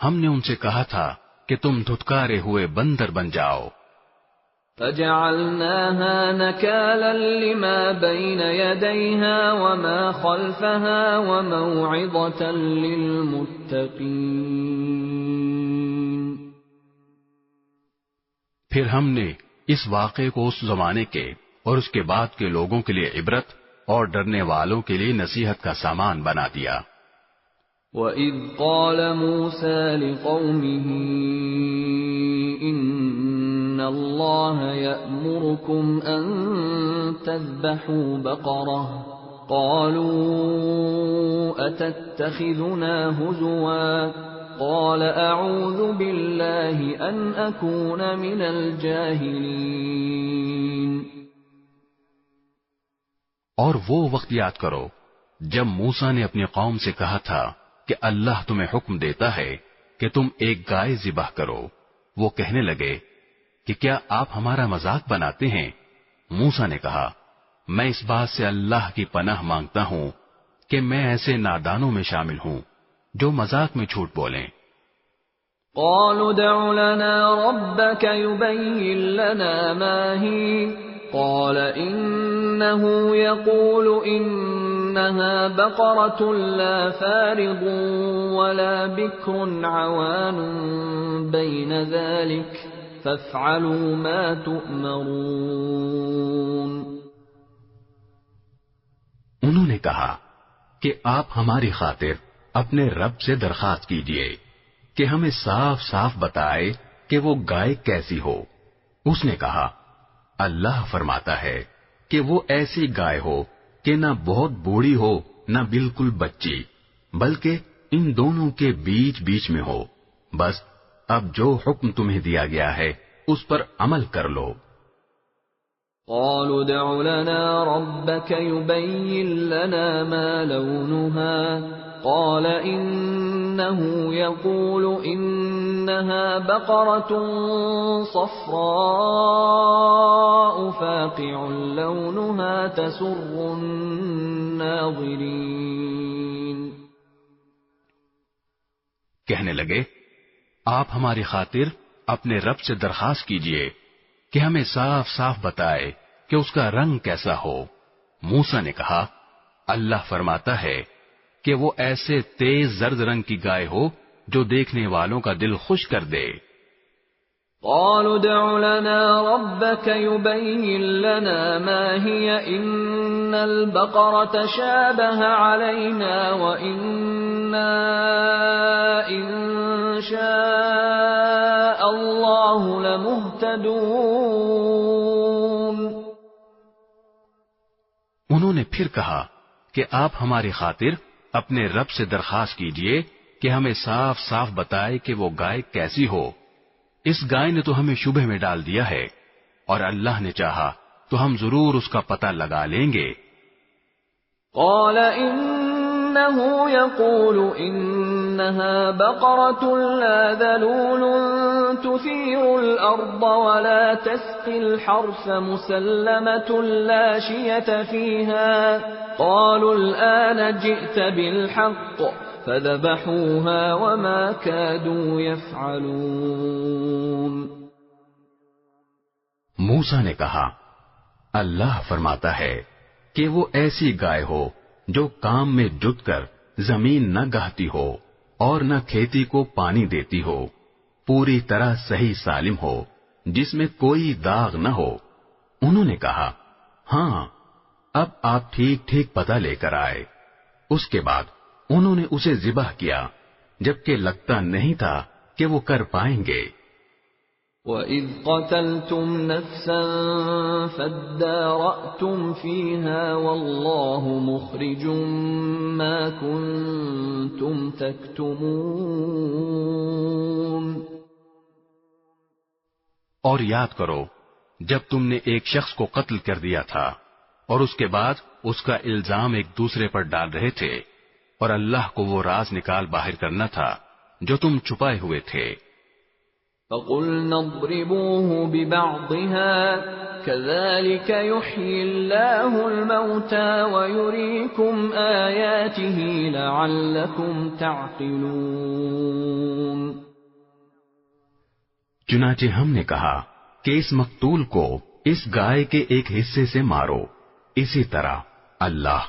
ہم نے ان سے کہا تھا کہ تم دھتکارے ہوئے بندر بن جاؤ۔ فَجَعَلْنَاهَا نَكَالًا لِمَا بَيْنَ يَدَيْهَا وَمَا خَلْفَهَا وَمَوْعِظَةً لِلْمُتَّقِينَ۔ پھر ہم نے اس واقعے کو اس زمانے کے اور اس کے بعد کے لوگوں کے لیے عبرت اور ڈرنے والوں کے لیے نصیحت کا سامان بنا دیا۔ وَإِذْ قَالَ مُوسَى لِقَوْمِهِ إِنَّ اللَّهَ يَأْمُرُكُمْ أَن تَذْبَحُوا بَقَرَةً قَالُوا أَتَتَّخِذُنَا هُزُوًا قَالَ أَعُوذُ بِاللَّهِ أَنْ أَكُونَ مِنَ الْجَاهِلِينَ۔ اور وہ وقت یاد کرو جب موسیٰ نے اپنی قوم سے کہا تھا کہ اللہ تمہیں حکم دیتا ہے کہ تم ایک گائے ذبح کرو۔ وہ کہنے لگے کہ کیا آپ ہمارا مذاق بناتے ہیں؟ موسیٰ نے کہا میں اس بات سے اللہ کی پناہ مانگتا ہوں کہ میں ایسے نادانوں میں شامل ہوں جو مذاق میں جھوٹ بولیں۔ قالوا ادع لنا ربك يبين لنا ما هي قال إنه يقول إنها بقرة لا فارض ولا بكر عوان بين ذلك فافعلوا ما تؤمرون۔ انہوں نے کہا کہ آپ ہماری خاطر اپنے رب سے درخواست کیجئے کہ ہمیں صاف صاف بتائے کہ وہ گائے کیسی ہو۔ اس نے کہا اللہ فرماتا ہے کہ وہ ایسی گائے ہو کہ نہ بہت بوڑھی ہو نہ بالکل بچی، بلکہ ان دونوں کے بیچ بیچ میں ہو۔ بس اب جو حکم تمہیں دیا گیا ہے اس پر عمل کر لو۔ قالوا ادع لنا ربك يبين لنا ما لونها قال إنه يقول إنها بقرة صفراء فاقع لونها تسر الناظرين۔ کہنے لگے آپ ہماری خاطر اپنے رب سے درخواست کیجئے کہ ہمیں صاف صاف بتائے کہ اس کا رنگ کیسا ہو۔ موسیٰ نے کہا اللہ فرماتا ہے کہ وہ ایسے تیز زرد رنگ کی گائے ہو جو دیکھنے والوں کا دل خوش کر دے۔ قالوا ادع لنا ربك يبين لنا ما هي إن البقرة شابه علينا وإنا إن شاء الله لمهتدون۔ انہوں نے پھر کہا کہ آپ ہماری خاطر اپنے رب سے درخواست کیجئے کہ ہمیں صاف صاف بتائے کہ وہ گائے کیسی ہو۔ اس گائے نے تو ہمیں شبہ میں ڈال دیا ہے، اور اللہ نے چاہا تو ہم ضرور اس کا پتہ لگا لیں گے۔ قال إنه يقول إنها بقرة لا ذلول تثير الأرض ولا تسقي الحرث مسلمة لا شية فيها قالوا الآن جئت بالحق فذبحوها وما كادوا يفعلون۔ موسیٰ نے کہا اللہ فرماتا ہے کہ وہ ایسی گائے ہو جو کام میں جت کر زمین نہ گہتی ہو اور نہ کھیتی کو پانی دیتی ہو، پوری طرح صحیح سالم ہو، جس میں کوئی داغ نہ ہو۔ انہوں نے کہا ہاں اب آپ ٹھیک ٹھیک پتہ لے کر آئے۔ اس کے بعد انہوں نے اسے ذبح کیا جبکہ لگتا نہیں تھا کہ وہ کر پائیں گے۔ وَإِذْ قَتَلْتُمْ نَفْسًا فَادَّارَأْتُمْ فِيهَا وَاللَّهُ مُخْرِجٌ مَا كُنتُمْ تَكْتُمُونَ۔ اور یاد کرو جب تم نے ایک شخص کو قتل کر دیا تھا اور اس کے بعد اس کا الزام ایک دوسرے پر ڈال رہے تھے، اور اللہ کو وہ راز نکال باہر کرنا تھا جو تم چھپائے ہوئے تھے۔ فَقُلْنَا اضْرِبُوهُ بِبَعْضِهَا كَذَلِكَ يُحْيِي اللَّهُ الْمَوْتَى وَيُرِيكُمْ آيَاتِهِ لَعَلَّكُمْ تَعْقِلُونَ۔ چنانچہ ہم نے کہا کہ اس مقتول کو اس گائے کے ایک حصے سے مارو، اسی طرح اللہ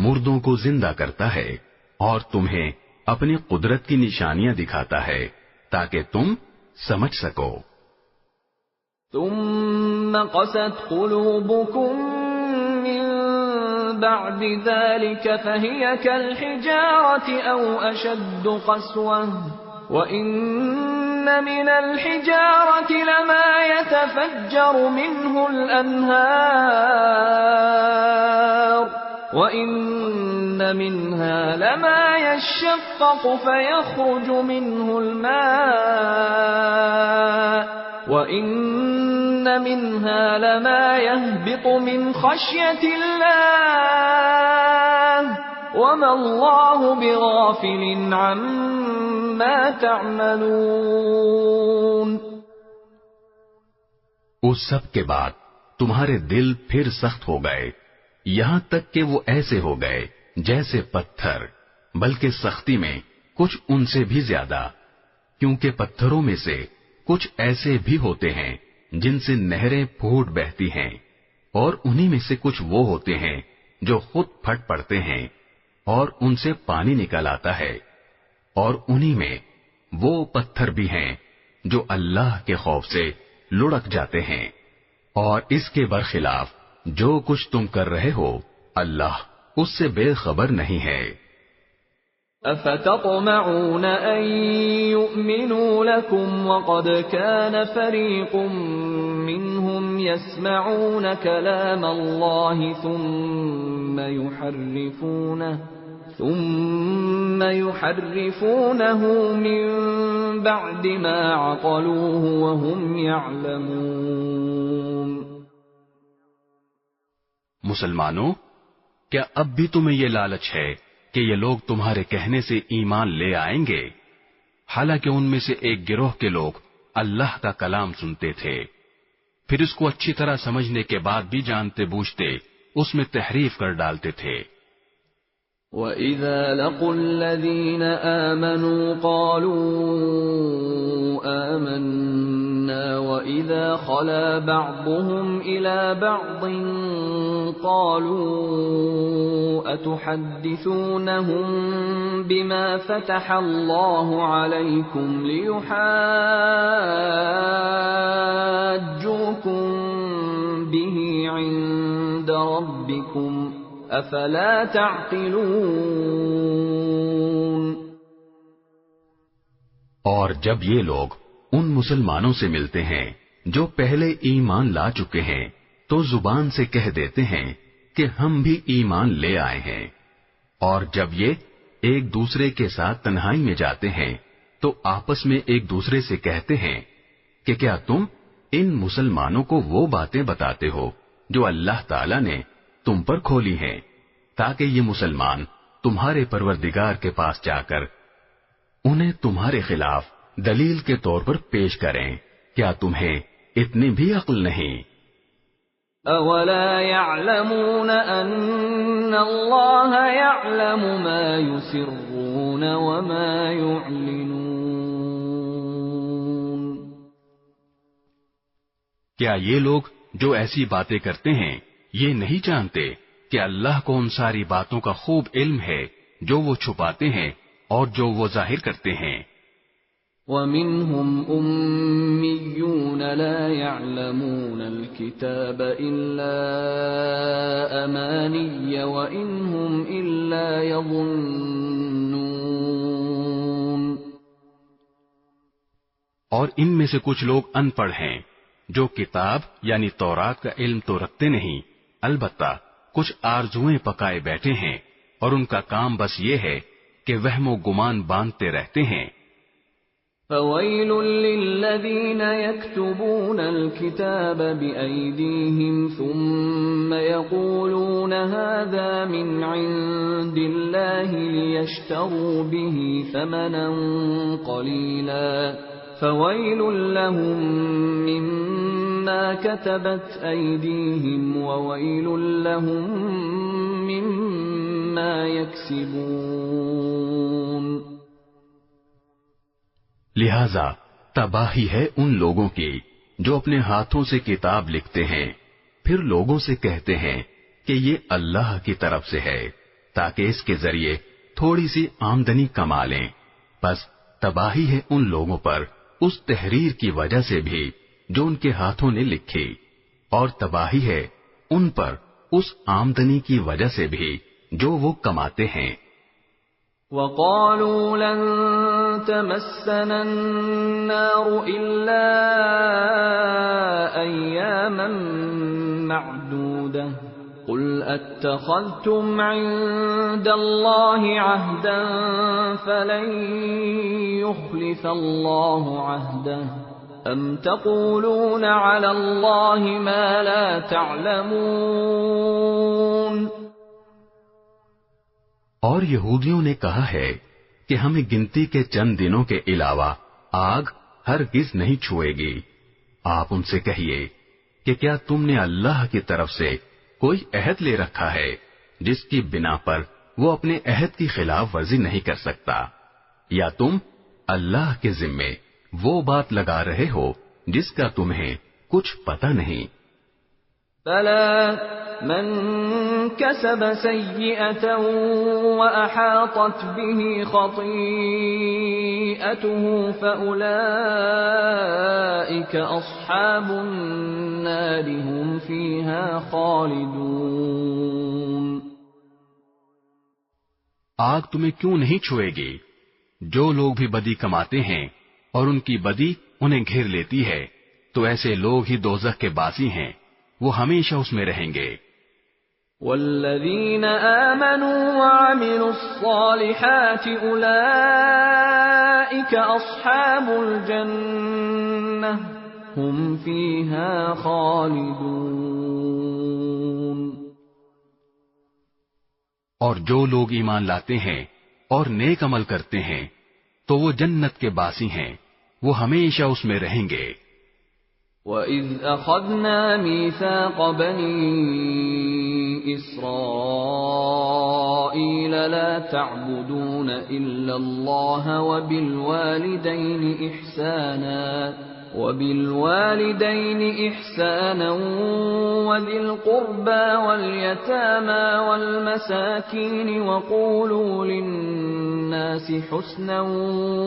مردوں کو زندہ کرتا ہے اور تمہیں اپنی قدرت کی نشانیاں دکھاتا ہے تاکہ تم سمجھ سکو۔ ثم قست قلوبكم من بعد ذلك فهي كالحجارة أو أشد قسوة وإن من الحجارة لما يتفجر منه الأنهار وَإِنَّ مِنْهَا لَمَا يَشَّقَّقُ فَيَخْرُجُ مِنْهُ الْمَاءُ وَإِنَّ مِنْهَا لَمَا يَهْبِطُ مِنْ خَشْيَةِ اللَّهِ وَمَا اللَّهُ بِغَافِلٍ عَمَّا تَعْمَلُونَ۔ اس سب کے بعد تمہارے دل پھر سخت ہو گئے، یہاں تک کہ وہ ایسے ہو گئے جیسے پتھر، بلکہ سختی میں کچھ ان سے بھی زیادہ، کیونکہ پتھروں میں سے کچھ ایسے بھی ہوتے ہیں جن سے نہریں پھوٹ بہتی ہیں، اور انہی میں سے کچھ وہ ہوتے ہیں جو خود پھٹ پڑتے ہیں اور ان سے پانی نکل آتا ہے، اور انہی میں وہ پتھر بھی ہیں جو اللہ کے خوف سے لڑک جاتے ہیں، اور اس کے برخلاف جو کچھ تم کر رہے ہو اللہ اس سے بے خبر نہیں ہے۔ افتطمعون ان يؤمنوا لكم وقد كان فريق منهم يسمعون كلام الله ثم يحرفونه من بعد ما عقلوه وهم يعلمون۔ مسلمانوں، کیا اب بھی تمہیں یہ لالچ ہے کہ یہ لوگ تمہارے کہنے سے ایمان لے آئیں گے، حالانکہ ان میں سے ایک گروہ کے لوگ اللہ کا کلام سنتے تھے، پھر اس کو اچھی طرح سمجھنے کے بعد بھی جانتے بوجھتے اس میں تحریف کر ڈالتے تھے۔ وَإِذَا لَقُوا الَّذِينَ آمَنُوا قَالُوا آمَنَّا وَإِذَا خَلَا بَعْضُهُمْ إِلَى بَعْضٍ قَالُوا أَتُحَدِّثُونَهُم بِمَا فَتَحَ اللَّهُ عَلَيْكُمْ لِيُحَاجُّوكُم بِهِ عِندَ رَبِّكُمْ افلا تعقلون۔ اور جب یہ لوگ ان مسلمانوں سے ملتے ہیں جو پہلے ایمان لا چکے ہیں تو زبان سے کہہ دیتے ہیں کہ ہم بھی ایمان لے آئے ہیں، اور جب یہ ایک دوسرے کے ساتھ تنہائی میں جاتے ہیں تو آپس میں ایک دوسرے سے کہتے ہیں کہ کیا تم ان مسلمانوں کو وہ باتیں بتاتے ہو جو اللہ تعالی نے تم پر کھولی ہیں، تاکہ یہ مسلمان تمہارے پروردگار کے پاس جا کر انہیں تمہارے خلاف دلیل کے طور پر پیش کریں۔ کیا تمہیں اتنی بھی عقل نہیں؟ اولا يعلمون ان اللہ يعلم ما يسرون وما يعلنون۔ کیا یہ لوگ جو ایسی باتیں کرتے ہیں یہ نہیں جانتے کہ اللہ کو ان ساری باتوں کا خوب علم ہے جو وہ چھپاتے ہیں اور جو وہ ظاہر کرتے ہیں؟ وَمِنْهُمْ أُمِّيُّونَ لَا يَعْلَمُونَ الْكِتَابَ إِلَّا أَمَانِيَّ وَإِنْ هُمْ إِلَّا يَظُنُّونَ۔ اور ان میں سے کچھ لوگ ان پڑھ ہیں جو کتاب یعنی تورات کا علم تو رکھتے نہیں، البتہ کچھ آرزوئیں پکائے بیٹھے ہیں اور ان کا کام بس یہ ہے کہ وہم و گمان باندھتے رہتے ہیں۔ فَوَيْلٌ لِّلَّذِينَ يَكْتُبُونَ الْكِتَابَ بِأَيْدِيهِمْ ثُمَّ يَقُولُونَ هَذَا مِنْ عِندِ اللَّهِ لِيَشْتَرُوا بِهِ ثَمَنًا قَلِيلًا فَوَيْلٌ لَّهُم مِّمَّا كَتَبَتْ أَيْدِيهِمْ وَوَيْلٌ لَّهُم مِّمَّا يَكْسِبُونَ۔ لہذا تباہی ہے ان لوگوں کی جو اپنے ہاتھوں سے کتاب لکھتے ہیں پھر لوگوں سے کہتے ہیں کہ یہ اللہ کی طرف سے ہے تاکہ اس کے ذریعے تھوڑی سی آمدنی کما لیں، بس تباہی ہے ان لوگوں پر اس تحریر کی وجہ سے بھی جو ان کے ہاتھوں نے لکھی، اور تباہی ہے ان پر اس آمدنی کی وجہ سے بھی جو وہ کماتے ہیں۔ وَقَالُوا لَن تَمَسَّنَا النَّارُ إِلَّا أَيَّامًا مَّعْدُودَةً قُلْ أَتَّخَذْتُمْ عِندَ اللَّهِ عَهْدًا فَلَن يُخْلِفَ اللَّهُ عَهْدَهُ أَمْ تَقُولُونَ عَلَى اللَّهِ مَا لَا تَعْلَمُونَ۔ اور یہودیوں نے کہا ہے کہ ہمیں گنتی کے چند دنوں کے علاوہ آگ ہرگز نہیں چھوئے گی۔ آپ ان سے کہیے کہ کیا تم نے اللہ کی طرف سے کوئی عہد لے رکھا ہے جس کی بنا پر وہ اپنے عہد کی خلاف ورزی نہیں کر سکتا، یا تم اللہ کے ذمے وہ بات لگا رہے ہو جس کا تمہیں کچھ پتہ نہیں۔ بَلَى مَنْ كَسَبَ سَيِّئَةً وَأَحَاطَتْ بِهِ خَطِيئَتُهُ فَأُولَئِكَ أَصْحَابُ النَّارِ هُمْ فِيهَا خَالِدُونَ۔ آگ تمہیں کیوں نہیں چھوئے گی؟ جو لوگ بھی بدی کماتے ہیں اور ان کی بدی انہیں گھیر لیتی ہے تو ایسے لوگ ہی دوزخ کے باسی ہیں، وہ ہمیشہ اس میں رہیں گے۔ والذین آمنوا وعملوا الصالحات اولئک اصحاب الجنہ هم فیہا خالدون۔ اور جو لوگ ایمان لاتے ہیں اور نیک عمل کرتے ہیں تو وہ جنت کے باسی ہیں، وہ ہمیشہ اس میں رہیں گے۔ وَإِذْ أَخَذْنَا مِيثَاقَ بَنِي إِسْرَائِيلَ لَا تَعْبُدُونَ إِلَّا اللَّهَ وَبِالْوَالِدَيْنِ إِحْسَانًا وَذِي الْقُرْبَى وَالْيَتَامَى وَالْمَسَاكِينِ وَقُولُوا لِلنَّاسِ حُسْنًا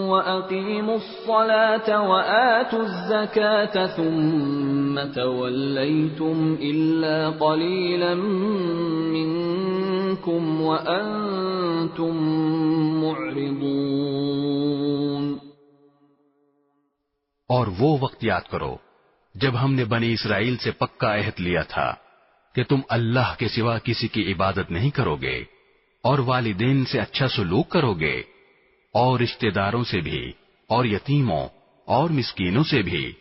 وَأَقِيمُوا الصَّلَاةَ وَآتُوا الزَّكَاةَ ثُمَّ تَوَلَّيْتُمْ إِلَّا قَلِيلًا مِّنكُمْ وَأَنتُمْ مُعْرِضُونَ۔ اور وہ وقت یاد کرو جب ہم نے بنی اسرائیل سے پکا عہد لیا تھا کہ تم اللہ کے سوا کسی کی عبادت نہیں کرو گے اور والدین سے اچھا سلوک کرو گے اور رشتہ داروں سے بھی اور یتیموں اور مسکینوں سے بھی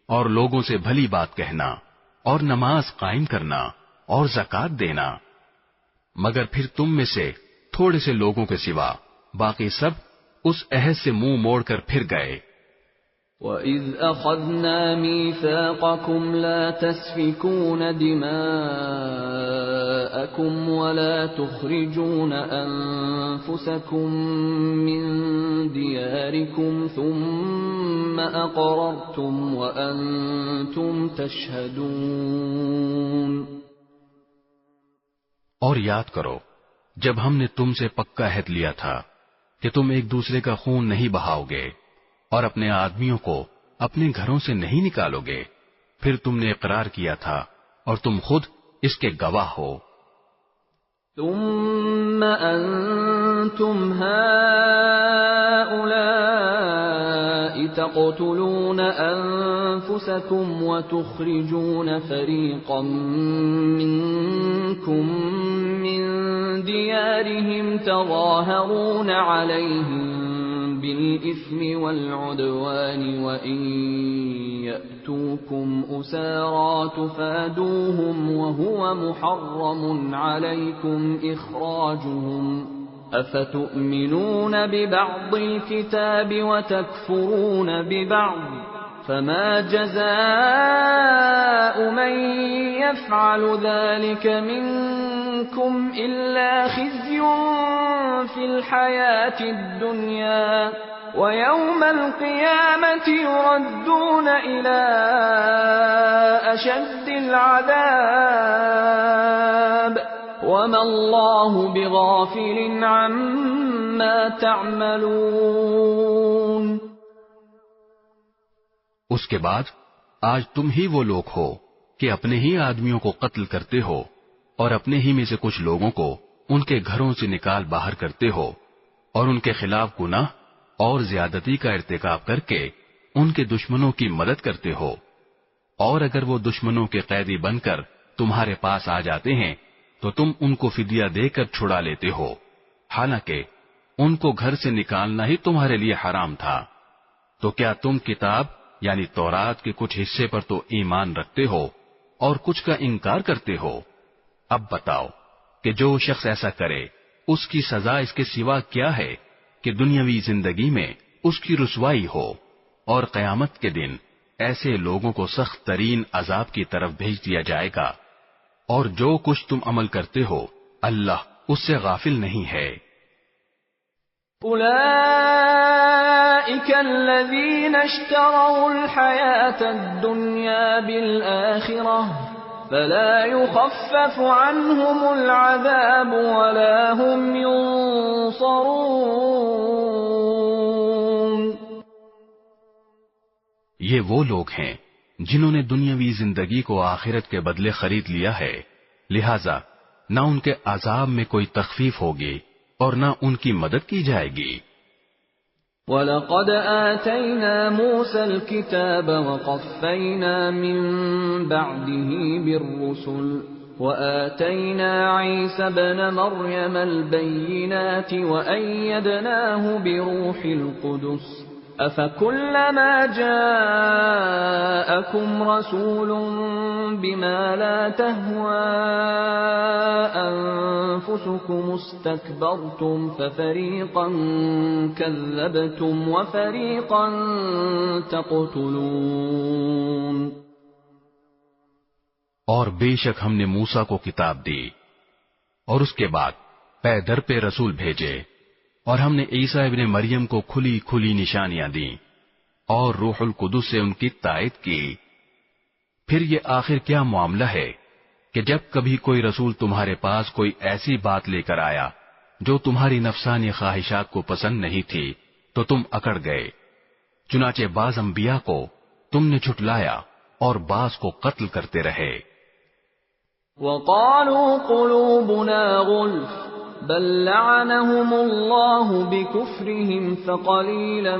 اور لوگوں سے بھلی بات کہنا اور نماز قائم کرنا اور زکوٰۃ دینا، مگر پھر تم میں سے تھوڑے سے لوگوں کے سوا باقی سب اس عہد سے منہ موڑ کر پھر گئے۔ وَإِذْ أَخَذْنَا مِيثَاقَكُمْ لَا تَسْفِكُونَ دِمَاءَكُمْ وَلَا تُخْرِجُونَ أَنفُسَكُمْ مِنْ دِيَارِكُمْ ثُمَّ أَقْرَرْتُمْ وَأَنْتُمْ تَشْهَدُونَ۔ اور یاد کرو جب ہم نے تم سے پکا عہد لیا تھا کہ تم ایک دوسرے کا خون نہیں بہاؤ گے اور اپنے آدمیوں کو اپنے گھروں سے نہیں نکالو گے، پھر تم نے اقرار کیا تھا اور تم خود اس کے گواہ ہو۔ ثم أنتم هؤلاء تقتلون أنفسكم وتخرجون فريقا منكم من ديارهم تظاهرون عليهم بالإثم والعدوان وإن يأتوكم أسارى تفادوهم وهو محرم عليكم إخراجهم أفتؤمنون ببعض الكتاب وتكفرون ببعض فما جزاء من يفعل ذلك منكم إلا خزي في الحياة الدنيا ويوم القيامة يردون إلى أشد العذاب وما الله بغافل عما تعملون۔ اس کے بعد آج تم ہی وہ لوگ ہو کہ اپنے ہی آدمیوں کو قتل کرتے ہو اور اپنے ہی میں سے کچھ لوگوں کو ان کے گھروں سے نکال باہر کرتے ہو اور ان کے خلاف گناہ اور زیادتی کا ارتکاب کر کے ان کے دشمنوں کی مدد کرتے ہو، اور اگر وہ دشمنوں کے قیدی بن کر تمہارے پاس آ جاتے ہیں تو تم ان کو فدیہ دے کر چھڑا لیتے ہو، حالانکہ ان کو گھر سے نکالنا ہی تمہارے لیے حرام تھا۔ تو کیا تم کتاب یعنی تورات کے کچھ حصے پر تو ایمان رکھتے ہو اور کچھ کا انکار کرتے ہو؟ اب بتاؤ کہ جو شخص ایسا کرے اس کی سزا اس کے سوا کیا ہے کہ دنیاوی زندگی میں اس کی رسوائی ہو، اور قیامت کے دن ایسے لوگوں کو سخت ترین عذاب کی طرف بھیج دیا جائے گا، اور جو کچھ تم عمل کرتے ہو اللہ اس سے غافل نہیں ہے۔ أولئك الذين اشتروا الحياة الدنيا بالآخرة فلا يخفف عنهم العذاب ولا هم ينصرون۔ یہ وہ لوگ ہیں جنہوں نے دنیاوی زندگی کو آخرت کے بدلے خرید لیا ہے، لہذا نہ ان کے عذاب میں کوئی تخفیف ہوگی اور نہ ان کی مدد کی جائے گی۔ وَلَقَدْ آتَيْنَا مُوسَى الْكِتَابَ وَقَفَّيْنَا مِن بَعْدِهِ بِالرُّسُلِ وَآتَيْنَا عِيسَى ابْنَ مَرْيَمَ الْبَيِّنَاتِ وَأَيَّدْنَاهُ بِرُوحِ الْقُدُسِ أَفَكُلَّمَا جَاءَكُمْ رَسُولٌ بِمَا لَا تَهْوَى أَنفُسُكُمُ اسْتَكْبَرْتُمْ فَفَرِيقًا كَذَّبْتُمْ وَفَرِيقًا تَقْتُلُونَ۔ اور بے شک ہم نے موسیٰ کو کتاب دی اور اس کے بعد پے در پہ رسول بھیجے، اور ہم نے عیسیٰ ابن مریم کو کھلی کھلی نشانیاں دیں اور روح القدس سے ان کی تائید کی۔ پھر یہ آخر کیا معاملہ ہے کہ جب کبھی کوئی رسول تمہارے پاس کوئی ایسی بات لے کر آیا جو تمہاری نفسانی خواہشات کو پسند نہیں تھی تو تم اکڑ گئے، چنانچہ بعض انبیاء کو تم نے جھٹلایا اور بعض کو قتل کرتے رہے۔ وَقَالُوا قُلُوبُنَا غُلْفٌ بل لعنهم اللہ بکفرهم فقلیلا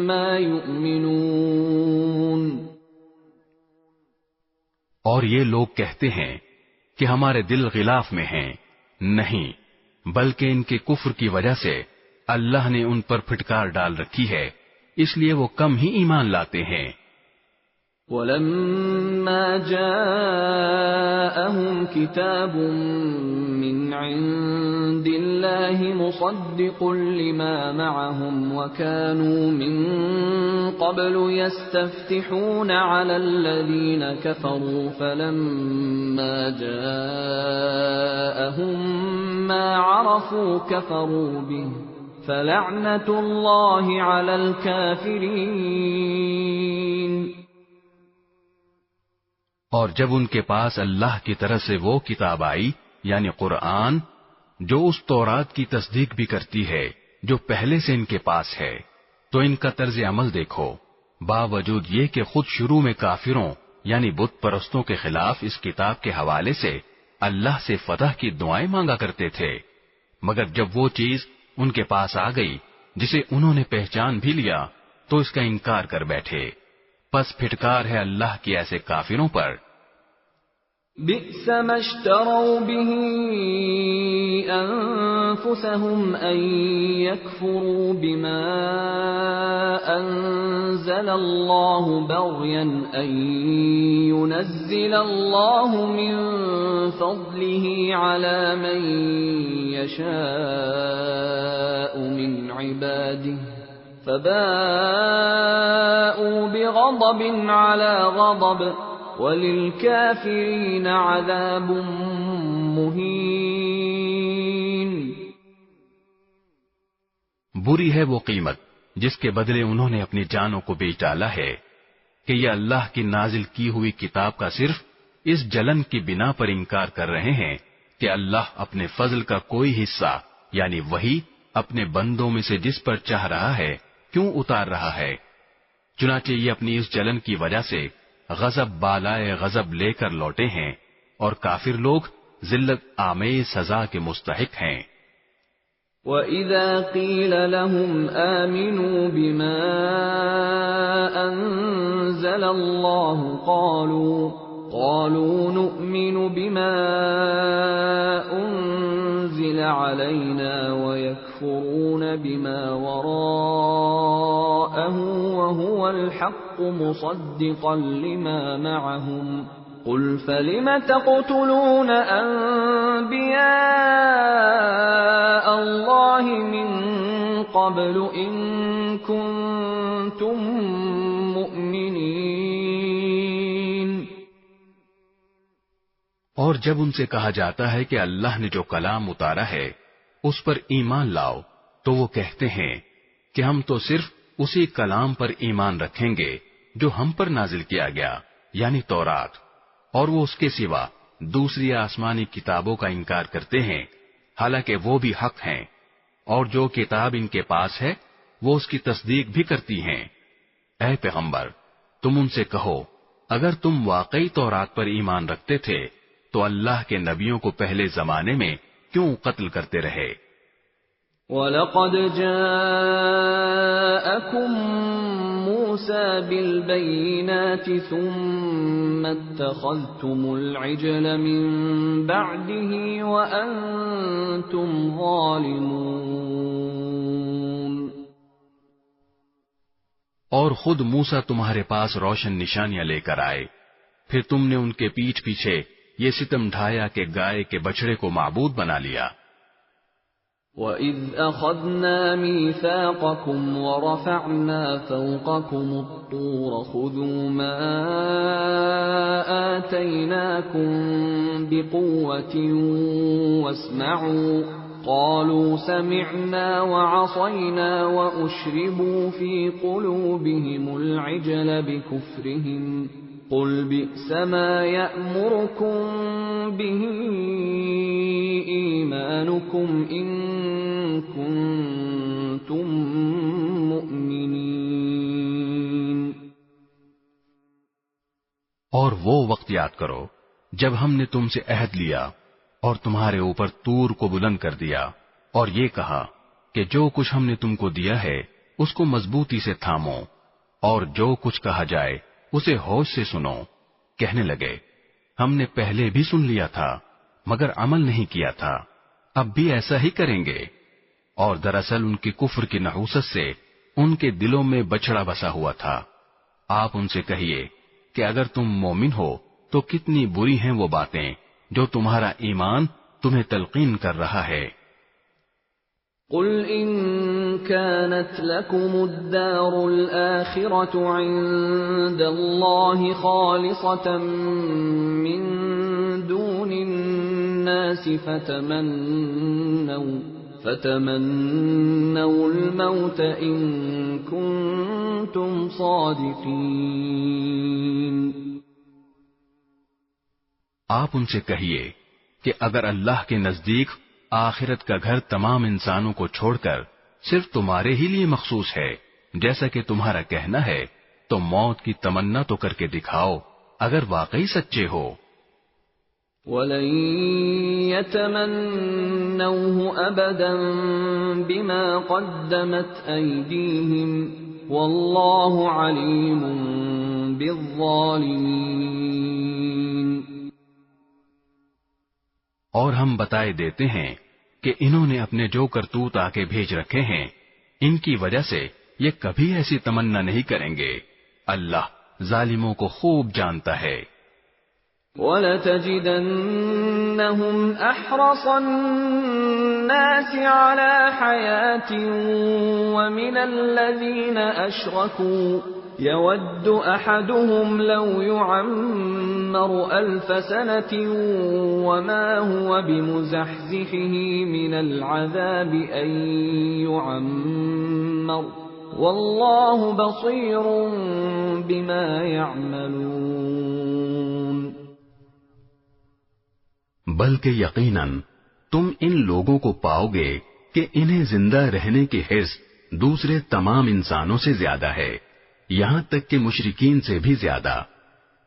ما یؤمنون۔ اور یہ لوگ کہتے ہیں کہ ہمارے دل غلاف میں ہیں، نہیں بلکہ ان کے کفر کی وجہ سے اللہ نے ان پر پھٹکار ڈال رکھی ہے، اس لیے وہ کم ہی ایمان لاتے ہیں۔ وَلَمَّا جَاءَهُمْ كِتَابٌ مِّنْ عِندِ اللَّهِ مُصَدِّقٌ لِّمَا مَعَهُمْ وَكَانُوا مِن قَبْلُ يَسْتَفْتِحُونَ عَلَى الَّذِينَ كَفَرُوا فَلَمَّا جَاءَهُم مَّا عَرَفُوا كَفَرُوا بِهِ فَلَعْنَةُ اللَّهِ عَلَى الْكَافِرِينَ۔ اور جب ان کے پاس اللہ کی طرف سے وہ کتاب آئی یعنی قرآن جو اس تورات کی تصدیق بھی کرتی ہے جو پہلے سے ان کے پاس ہے، تو ان کا طرز عمل دیکھو، باوجود یہ کہ خود شروع میں کافروں یعنی بت پرستوں کے خلاف اس کتاب کے حوالے سے اللہ سے فتح کی دعائیں مانگا کرتے تھے، مگر جب وہ چیز ان کے پاس آ گئی جسے انہوں نے پہچان بھی لیا تو اس کا انکار کر بیٹھے۔ پس پھٹکار ہے اللہ کی ایسے کافروں پر۔ بئس ما اشتروا به انفسهم ان يكفروا بما انزل الله بغيا ان ينزل الله من فضله على من يشاء من عباده فباءوا بغضب على غضب وَلِلْكَافِرِينَ عَذَابٌ مُّهِينٌ۔ بری ہے وہ قیمت جس کے بدلے انہوں نے اپنی جانوں کو بیچ ڈالا ہے کہ یہ اللہ کی نازل کی ہوئی کتاب کا صرف اس جلن کی بنا پر انکار کر رہے ہیں کہ اللہ اپنے فضل کا کوئی حصہ یعنی وہی اپنے بندوں میں سے جس پر چاہ رہا ہے کیوں اتار رہا ہے۔ چنانچہ یہ اپنی اس جلن کی وجہ سے غضب بالائے غضب لے کر لوٹے ہیں اور کافر لوگ ذلت آمیز سزا کے مستحق ہیں۔ وَإِذَا قِيلَ لَهُمْ آمِنُوا بِمَا أَنزَلَ اللَّهُ قَالُوا نُؤْمِنُ بِمَا أُنزِلَ عَلَيْنَا وَيَكْفُرُونَ بِمَا وَرَاءَهُ وَهُوَ الْحَقُّ مُصَدِّقًا لِمَا مَعَهُمْ قُلْ فَلِمَ تَقْتُلُونَ أَنبِيَاءَ اللَّهِ مِن قَبْلُ إِن كُنتُم مُّؤْمِنِينَ۔ اور جب ان سے کہا جاتا ہے کہ اللہ نے جو کلام اتارا ہے اس پر ایمان لاؤ تو وہ کہتے ہیں کہ ہم تو صرف اسی کلام پر ایمان رکھیں گے جو ہم پر نازل کیا گیا یعنی تورات، اور وہ اس کے سوا دوسری آسمانی کتابوں کا انکار کرتے ہیں حالانکہ وہ بھی حق ہیں، اور جو کتاب ان کے پاس ہے وہ اس کی تصدیق بھی کرتی ہیں۔ اے پیغمبر تم ان سے کہو اگر تم واقعی تورات پر ایمان رکھتے تھے تو اللہ کے نبیوں کو پہلے زمانے میں کیوں قتل کرتے رہے؟ وَلَقَدْ جَاءَكُم مُّوسَىٰ بِالْبَيِّنَاتِ ثُمَّ اتَّخَذْتُمُ الْعِجْلَ مِن بَعْدِهِ وَأَنتُمْ ظَالِمُونَ۔ اور خود موسیٰ تمہارے پاس روشن نشانیاں لے کر آئے، پھر تم نے ان کے پیٹھ پیچھے یہ ستم ڈھایا کہ گائے کے بچڑے کو معبود بنا لیا۔ وَإِذْ أَخَذْنَا مِيثَاقَكُمْ وَرَفَعْنَا فَوْقَكُمُ الطُّورَ خُذُوا مَا آتَيْنَاكُمْ بِقُوَّةٍ وَاسْمَعُوا قَالُوا سَمِعْنَا وَعَصَيْنَا وَأُشْرِبُوا فِي قُلُوبِهِمُ الْعِجْلَ بِكُفْرِهِمْ قُلْ بِئْسَ مَا يَأْمُرُكُمْ بِهِ إِيمَانُكُمْ إِن كُنتُم مُّؤْمِنِينَ۔ اور وہ وقت یاد کرو جب ہم نے تم سے عہد لیا اور تمہارے اوپر طور کو بلند کر دیا اور یہ کہا کہ جو کچھ ہم نے تم کو دیا ہے اس کو مضبوطی سے تھامو اور جو کچھ کہا جائے اسے ہوش سے سنو۔ کہنے لگے ہم نے پہلے بھی سن لیا تھا مگر عمل نہیں کیا تھا، اب بھی ایسا ہی کریں گے۔ اور دراصل ان کی کفر کی نحوست سے ان کے دلوں میں بچڑا بسا ہوا تھا۔ آپ ان سے کہیے کہ اگر تم مومن ہو تو کتنی بری ہیں وہ باتیں جو تمہارا ایمان تمہیں تلقین کر رہا ہے۔ قُلْ إِن كَانَتْ لَكُمُ الدَّارُ الْآخِرَةُ عِندَ اللَّهِ خَالِصَةً مِّن دُونِ النَّاسِ فَتَمَنَّوُا الْمَوْتَ إِن كُنتُمْ صَادِقِينَ۔ آپ ان سے کہیے کہ اگر اللہ کے نزدیک آخرت کا گھر تمام انسانوں کو چھوڑ کر صرف تمہارے ہی لیے مخصوص ہے جیسا کہ تمہارا کہنا ہے تو موت کی تمنا تو کر کے دکھاؤ اگر واقعی سچے ہو۔ وَلَن يَتَمَنَّوْهُ أَبَدًا بِمَا قَدَّمَتْ أَيْدِيهِمْ وَاللَّهُ عَلِيمٌ بِالظَّالِمِينَ۔ اور ہم بتائے دیتے ہیں کہ انہوں نے اپنے جو کرتوت آکے بھیج رکھے ہیں ان کی وجہ سے یہ کبھی ایسی تمنا نہیں کریں گے، اللہ ظالموں کو خوب جانتا ہے۔ وَلَتَجِدَنَّهُمْ أَحْرَصَ النَّاسِ عَلَى حَيَاةٍ وَمِنَ الَّذِينَ أَشْرَكُوا يَوَدُّ أَحَدُهُمْ لَوْ يُعَمَّرُ أَلْفَ سَنَةٍ وَمَا هُوَ بِمُزَحْزِحِهِ مِنَ الْعَذَابِ أَن يُعَمَّرَ وَاللَّهُ بَصِيرٌ بِمَا يَعْمَلُونَ۔ بلکہ یقیناً تم ان لوگوں کو پاؤ گے کہ انہیں زندہ رہنے کی حرص دوسرے تمام انسانوں سے زیادہ ہے، یہاں تک کہ مشرکین سے بھی زیادہ۔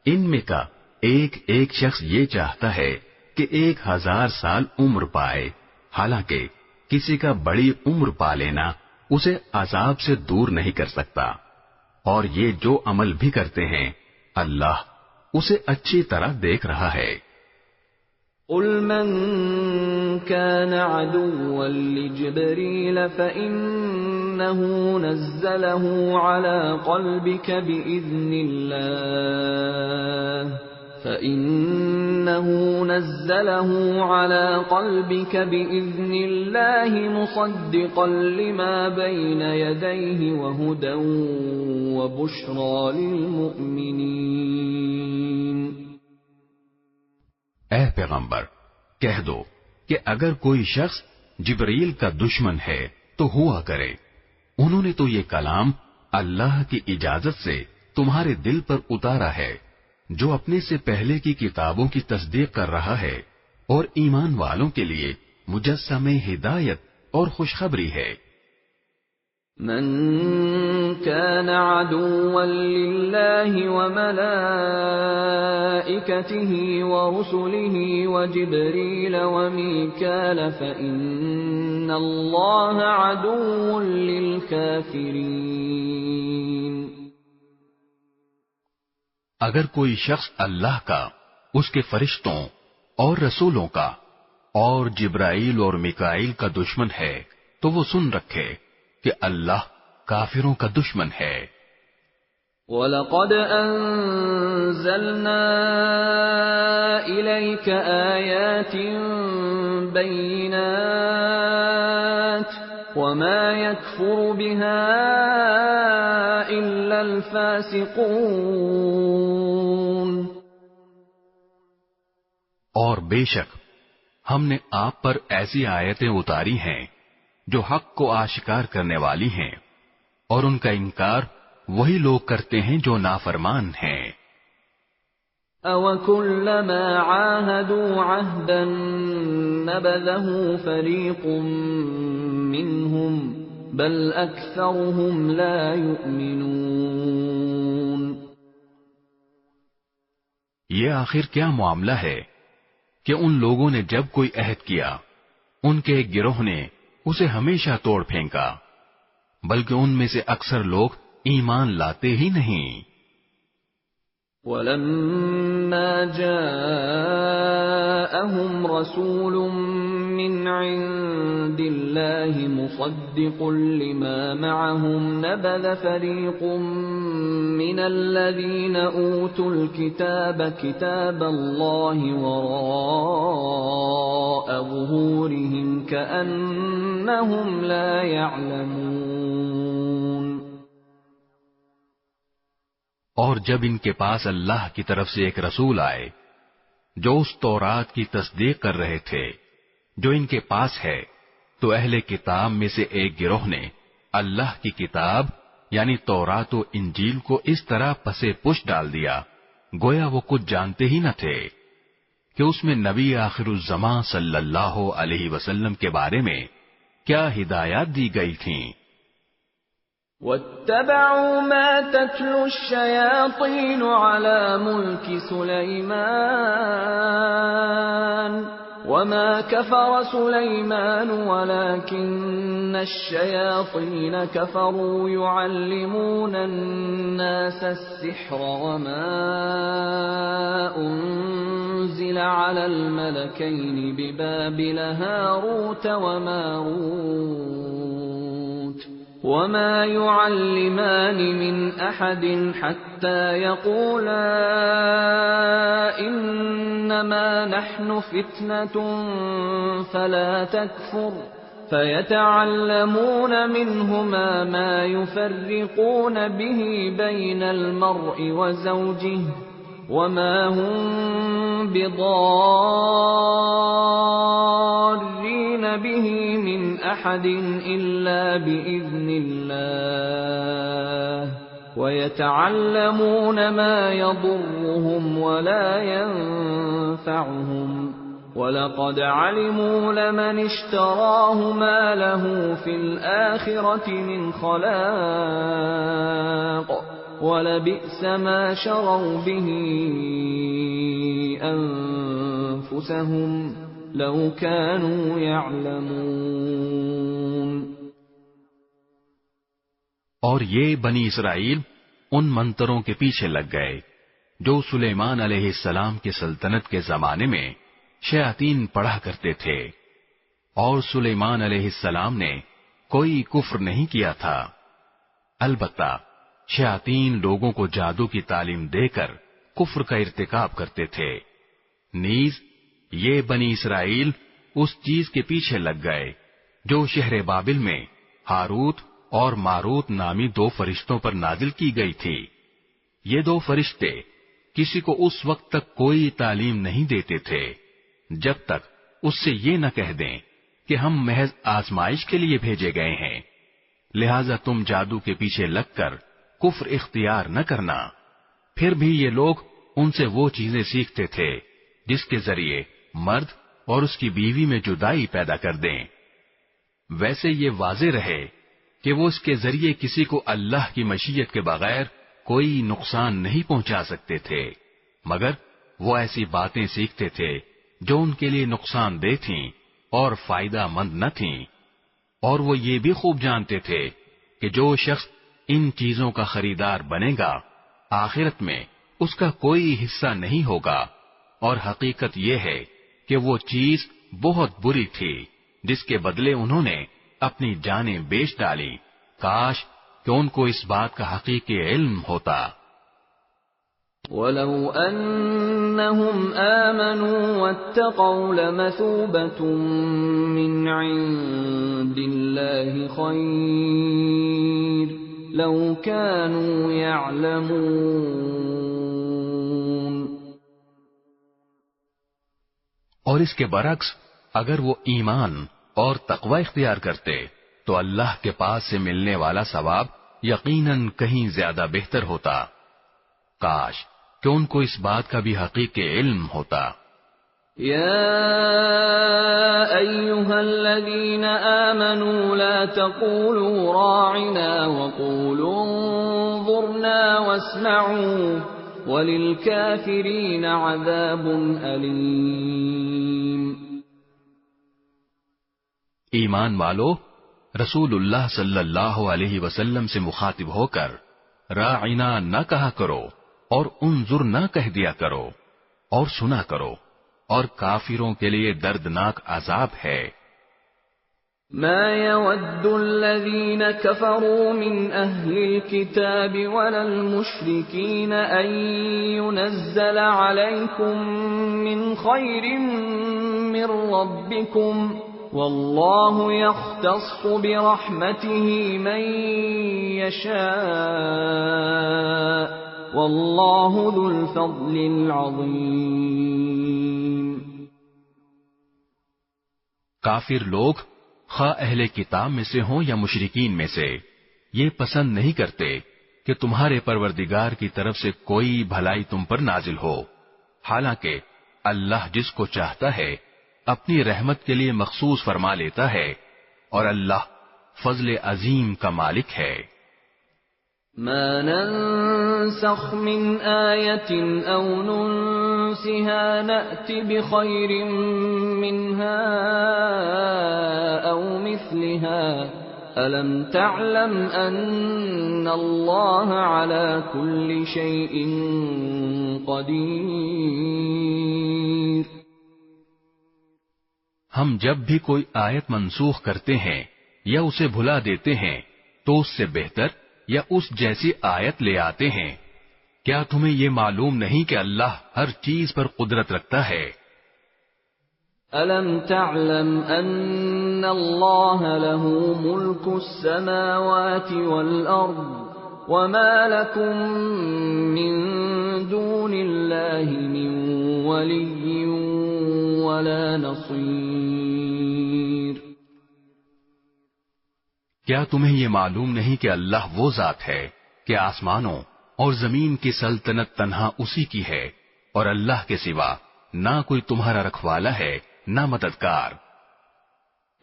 ان میں کا ایک ایک شخص یہ چاہتا ہے کہ 1000 سال عمر پائے، حالانکہ کسی کا بڑی عمر پا لینا اسے عذاب سے دور نہیں کر سکتا، اور یہ جو عمل بھی کرتے ہیں اللہ اسے اچھی طرح دیکھ رہا ہے۔ قُلْ مَنْ كَانَ عَدُوًّا لِجِبْرِيلَ فَإِنَّهُ نَزَّلَهُ عَلَى قَلْبِكَ بِإِذْنِ اللَّهِ مُصَدِّقًا لِمَا بَيْنَ يَدَيْهِ وَهُدًى وَبُشْرَى لِلْمُؤْمِنِينَ۔ اے پیغمبر کہہ دو کہ اگر کوئی شخص جبرائیل کا دشمن ہے تو ہوا کرے، انہوں نے تو یہ کلام اللہ کی اجازت سے تمہارے دل پر اتارا ہے، جو اپنے سے پہلے کی کتابوں کی تصدیق کر رہا ہے اور ایمان والوں کے لیے مجسم ہدایت اور خوشخبری ہے۔ من كان عدوا لله وملائكته ورسله وجبريل وميكال فإن الله عدو للكافرين۔ اگر کوئی شخص اللہ کا، اس کے فرشتوں اور رسولوں کا اور جبرائیل اور میکائیل کا دشمن ہے تو وہ سن رکھے کہ اللہ کافروں کا دشمن ہے۔ وَلَقَدْ أَنزَلْنَا إِلَيْكَ آيَاتٍ بَيِّنَاتٍ وَمَا يَكْفُرُ بِهَا إِلَّا الْفَاسِقُونَ۔ اور بے شک ہم نے آپ پر ایسی آیتیں اتاری ہیں جو حق کو آشکار کرنے والی ہیں، اور ان کا انکار وہی لوگ کرتے ہیں جو نافرمان ہیں۔ أَوَكُلَّمَا عَاهَدُوا عَهْدًا نَبَذَهُ فَرِيقٌ مِّنْهُمْ بَلْ أَكْثَرُهُمْ لَا يُؤْمِنُونَ۔ یہ آخر کیا معاملہ ہے کہ ان لوگوں نے جب کوئی عہد کیا ان کے ایک گروہ نے اسے ہمیشہ توڑ پھینکا، بلکہ ان میں سے اکثر لوگ ایمان لاتے ہی نہیں۔ وَلَمَّا جَاءَهُمْ رَسُولٌ مِّنْ عِندِ اللَّهِ مُصَدِّقٌ لِمَا مَعَهُمْ نَبَذَ فَرِيقٌ مِّنَ الَّذِينَ أُوتُوا الْكِتَابَ كِتَابَ اللَّهِ وَرَاءَ ظُهُورِهِمْ كَأَنَّهُمْ لَا يَعْلَمُونَ۔ اور جب ان کے پاس اللہ کی طرف سے ایک رسول آئے جو اس تورات کی تصدیق کر رہے تھے جو ان کے پاس ہے، تو اہل کتاب میں سے ایک گروہ نے اللہ کی کتاب یعنی تورات و انجیل کو اس طرح پسے پش ڈال دیا گویا وہ کچھ جانتے ہی نہ تھے کہ اس میں نبی آخر الزماں صلی اللہ علیہ وسلم کے بارے میں کیا ہدایات دی گئی تھیں۔ واتبعوا ما تتلو الشياطين على ملك سليمان وما كفر سليمان ولكن الشياطين كفروا يعلمون الناس السحر وما أنزل على الملكين ببابل هاروت وماروت وما يعلمان من أحد حتى يقولا إنما نحن فتنة فلا تكفر فيتعلمون منهما ما يفرقون به بين المرء وزوجه وما هم بضارين به من أحد إلا بإذن الله ويتعلمون ما يضرهم ولا ينفعهم وَلَقَدْ عَلِمُوا لَمَنِ اشْتَرَاهُ مَا لَهُ فِي الْآخِرَةِ مِنْ خَلَاقٍ وَلَبِئْسَ مَا شَرَوْا بِهِ أَنفُسَهُمْ لَوْ كَانُوا يَعْلَمُونَ۔ اور یہ بنی اسرائیل ان منتروں کے پیچھے لگ گئے جو سلیمان علیہ السلام کی سلطنت کے زمانے میں شیاطین پڑھا کرتے تھے، اور سلیمان علیہ السلام نے کوئی کفر نہیں کیا تھا، البتہ شیاطین لوگوں کو جادو کی تعلیم دے کر کفر کا ارتکاب کرتے تھے۔ نیز یہ بنی اسرائیل اس چیز کے پیچھے لگ گئے جو شہر بابل میں ہاروت اور ماروت نامی دو فرشتوں پر نازل کی گئی تھی۔ یہ دو فرشتے کسی کو اس وقت تک کوئی تعلیم نہیں دیتے تھے جب تک اس سے یہ نہ کہہ دیں کہ ہم محض آزمائش کے لیے بھیجے گئے ہیں، لہذا تم جادو کے پیچھے لگ کر کفر اختیار نہ کرنا۔ پھر بھی یہ لوگ ان سے وہ چیزیں سیکھتے تھے جس کے ذریعے مرد اور اس کی بیوی میں جدائی پیدا کر دیں۔ ویسے یہ واضح رہے کہ وہ اس کے ذریعے کسی کو اللہ کی مشیت کے بغیر کوئی نقصان نہیں پہنچا سکتے تھے، مگر وہ ایسی باتیں سیکھتے تھے جو ان کے لیے نقصان دہ تھیں اور فائدہ مند نہ تھیں، اور وہ یہ بھی خوب جانتے تھے کہ جو شخص ان چیزوں کا خریدار بنے گا آخرت میں اس کا کوئی حصہ نہیں ہوگا، اور حقیقت یہ ہے کہ وہ چیز بہت بری تھی جس کے بدلے انہوں نے اپنی جانیں بیچ ڈالی۔ کاش کہ ان کو اس بات کا حقیقی علم ہوتا۔ وَلَوْ أَنَّهُمْ آمَنُوا وَاتَّقَوْا لَمَثُوبَةٌ مِّنْ عِندِ اللَّهِ خَيْرٌ لَوْ كَانُوا يَعْلَمُونَ۔ اور اس کے برعکس اگر وہ ایمان اور تقوی اختیار کرتے تو اللہ کے پاس سے ملنے والا ثواب یقیناً کہیں زیادہ بہتر ہوتا۔ کاش کہ ان کو اس بات کا بھی حقیقی علم ہوتا۔ یا ایھا الذین آمنوا لا تقولوا راعنا وقولوا انظرنا واسمعوا وللکافرین عذاب علیم۔ ایمان والو، رسول اللہ صلی اللہ علیہ وسلم سے مخاطب ہو کر راعنا نہ کہا کرو اور انظر نہ کہہ دیا کرو، اور سنا کرو، اور کافروں کے لیے دردناک عذاب ہے۔ ما يود الذين كفروا من أهل الكتاب ولا المشركين أن ينزل عليكم من خير من ربكم والله يختص برحمته من يشاء والله ذو الفضل العظيم۔ کافر لوگ خواہ اہل کتاب میں سے ہوں یا مشرکین میں سے یہ پسند نہیں کرتے کہ تمہارے پروردگار کی طرف سے کوئی بھلائی تم پر نازل ہو، حالانکہ اللہ جس کو چاہتا ہے اپنی رحمت کے لیے مخصوص فرما لیتا ہے، اور اللہ فضل عظیم کا مالک ہے۔ ما ننسخ من آية أو ننسها نأت بخير منها أو مثلها ألم تعلم أن الله على كل شيء قدير۔ ہم جب بھی کوئی آیت منسوخ کرتے ہیں یا اسے بھلا دیتے ہیں تو اس سے بہتر یا اس جیسی آیت لے آتے ہیں۔ کیا تمہیں یہ معلوم نہیں کہ اللہ ہر چیز پر قدرت رکھتا ہے؟ أَلَمْ تَعْلَمْ أَنَّ اللَّهَ لَهُ مُلْكُ السَّمَاوَاتِ وَالْأَرْضِ وَمَا لَكُمْ مِنْ دُونِ اللَّهِ مِنْ وَلِيٍّ وَلَا نَصِيرٍ۔ کیا تمہیں یہ معلوم نہیں کہ اللہ وہ ذات ہے کہ آسمانوں اور زمین کی سلطنت تنہا اسی کی ہے اور اللہ کے سوا نہ کوئی تمہارا رکھوالا ہے نہ مددگار۔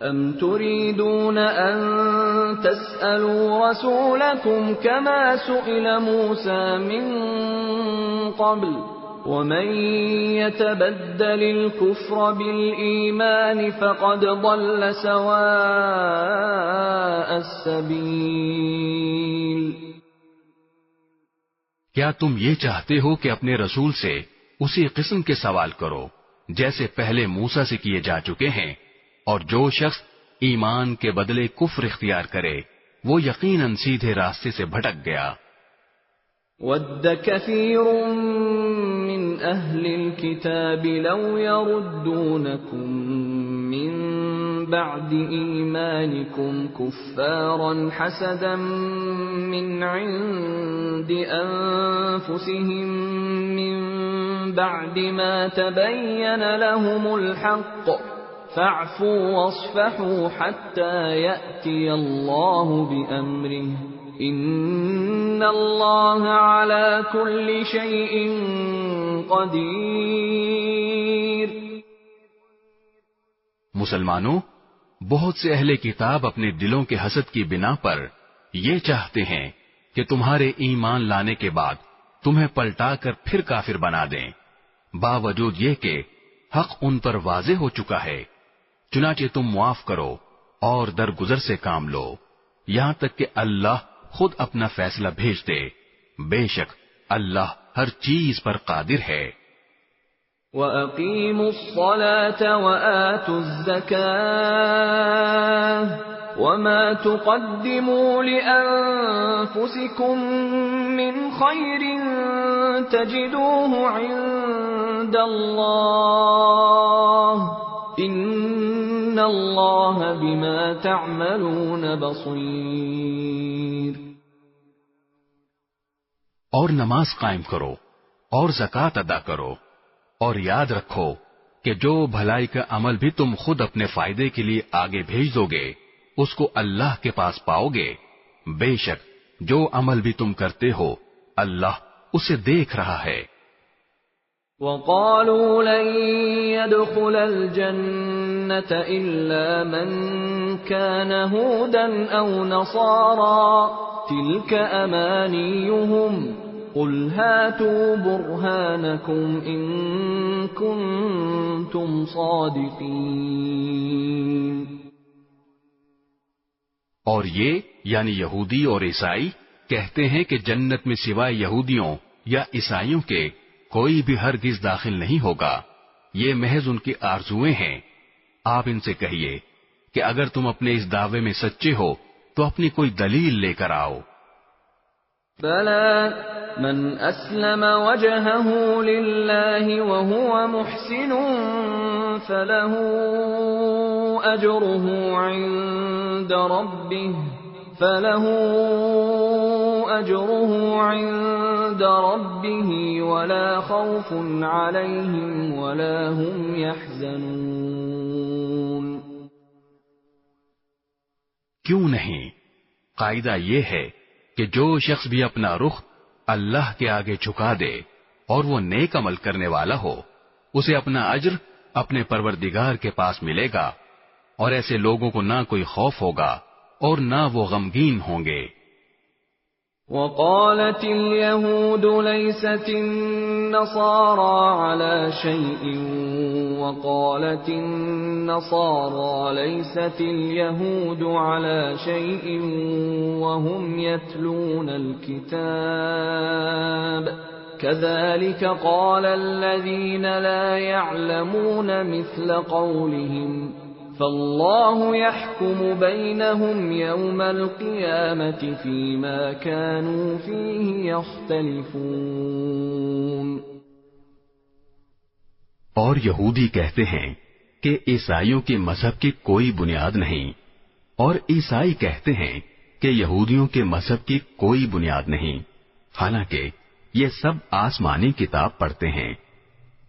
أَمْ تُرِيدُونَ أَن تَسْأَلُوا رَسُولَكُمْ كَمَا سُئِلَ مُوسَى مِن قَبْلُ وَمَن يَتَبَدَّلِ الْكُفْرَ بِالْإِيمَانِ فَقَدْ ضَلَّ سَوَاءَ السَّبِيلِ۔ کیا تم یہ چاہتے ہو کہ اپنے رسول سے اسی قسم کے سوال کرو جیسے پہلے موسیٰ سے کیے جا چکے ہیں، اور جو شخص ایمان کے بدلے کفر اختیار کرے وہ یقیناً سیدھے راستے سے بھٹک گیا۔ وَدَّ كَثِيرٌ مِّنْ أَهْلِ الْكِتَابِ لَوْ يَرُدُّونَكُمْ مِّن بَعْدِ إِيمَانِكُمْ كُفَّارًا حَسَدًا مِّنْ عِندِ أَنفُسِهِم مِّن بَعْدِ مَا تَبَيَّنَ لَهُمُ الْحَقُّ فَاعْفُوا وَاصْفَحُوا حَتَّى يَأْتِيَ اللَّهُ بِأَمْرِهِ إِنَّ اللَّهَ عَلَى كُلِّ شَيْءٍ قَدِيرٌ۔ مسلمانوں، بہت سے اہل کتاب اپنے دلوں کے حسد کی بنا پر یہ چاہتے ہیں کہ تمہارے ایمان لانے کے بعد تمہیں پلٹا کر پھر کافر بنا دیں، باوجود یہ کہ حق ان پر واضح ہو چکا ہے۔ چنانچہ تم معاف کرو اور درگزر سے کام لو یہاں تک کہ اللہ خود اپنا فیصلہ بھیج دے، بے شک اللہ ہر چیز پر قادر ہے۔ وَأَقِيمُوا الصَّلَاةَ وَآتُوا الزَّكَاةَ وَمَا تُقَدِّمُوا لِأَنفُسِكُم مِّنْ خَيْرٍ تَجِدُوهُ عِندَ اللَّهِ إِنَّ اللَّهَ بِمَا تَعْمَلُونَ بَصِيرٌ۔ اور نماز قائم کرو اور زکوٰۃ ادا کرو، اور یاد رکھو کہ جو بھلائی کا عمل بھی تم خود اپنے فائدے کے لیے آگے بھیج دو گے اس کو اللہ کے پاس پاؤ گے، بے شک جو عمل بھی تم کرتے ہو اللہ اسے دیکھ رہا ہے۔ وَقَالُوا لَن يَدْخُلَ الْجَنَّةَ إِلَّا مَن كَانَ هُودًا أَوْ نَصَارَىٰ تِلْكَ أَمَانِيُّهُمْ قُلْ هَاتُوا بُرْهَانَكُمْ إِن كُنتُمْ صَادِقِينَ۔ اور یہ یعنی یہودی اور عیسائی کہتے ہیں کہ جنت میں سوائے یہودیوں یا عیسائیوں کے کوئی بھی ہرگز داخل نہیں ہوگا، یہ محض ان کی آرزویں ہیں۔ آپ ان سے کہیے کہ اگر تم اپنے اس دعوے میں سچے ہو تو اپنی کوئی دلیل لے کر آؤ۔ بَلَى مَنْ أَسْلَمَ وَجْهَهُ لِلَّهِ وَهُوَ مُحْسِنٌ فَلَهُ أَجْرُهُ عِندَ رَبِّهِ وَلَا خَوْفٌ عَلَيْهِمْ وَلَا هُمْ يَحْزَنُونَ۔ کیوں نہیں؟ قاعدہ یہ ہے کہ جو شخص بھی اپنا رخ اللہ کے آگے جھکا دے اور وہ نیک عمل کرنے والا ہو اسے اپنا اجر اپنے پروردگار کے پاس ملے گا، اور ایسے لوگوں کو نہ کوئی خوف ہوگا اور نہ وہ غمگین ہوں گے۔ وقالت اليهود ليست النصارى على شيء وقالت النصارى ليست اليهود على شيء وهم يتلون الكتاب كذلك قال الذين لا يعلمون مثل قولهم فالله يحكم بينهم يوم القيامة فيما كانوا فيه يختلفون۔ اور یہودی کہتے ہیں کہ عیسائیوں کے مذہب کی کوئی بنیاد نہیں، اور عیسائی کہتے ہیں کہ یہودیوں کے مذہب کی کوئی بنیاد نہیں، حالانکہ یہ سب آسمانی کتاب پڑھتے ہیں۔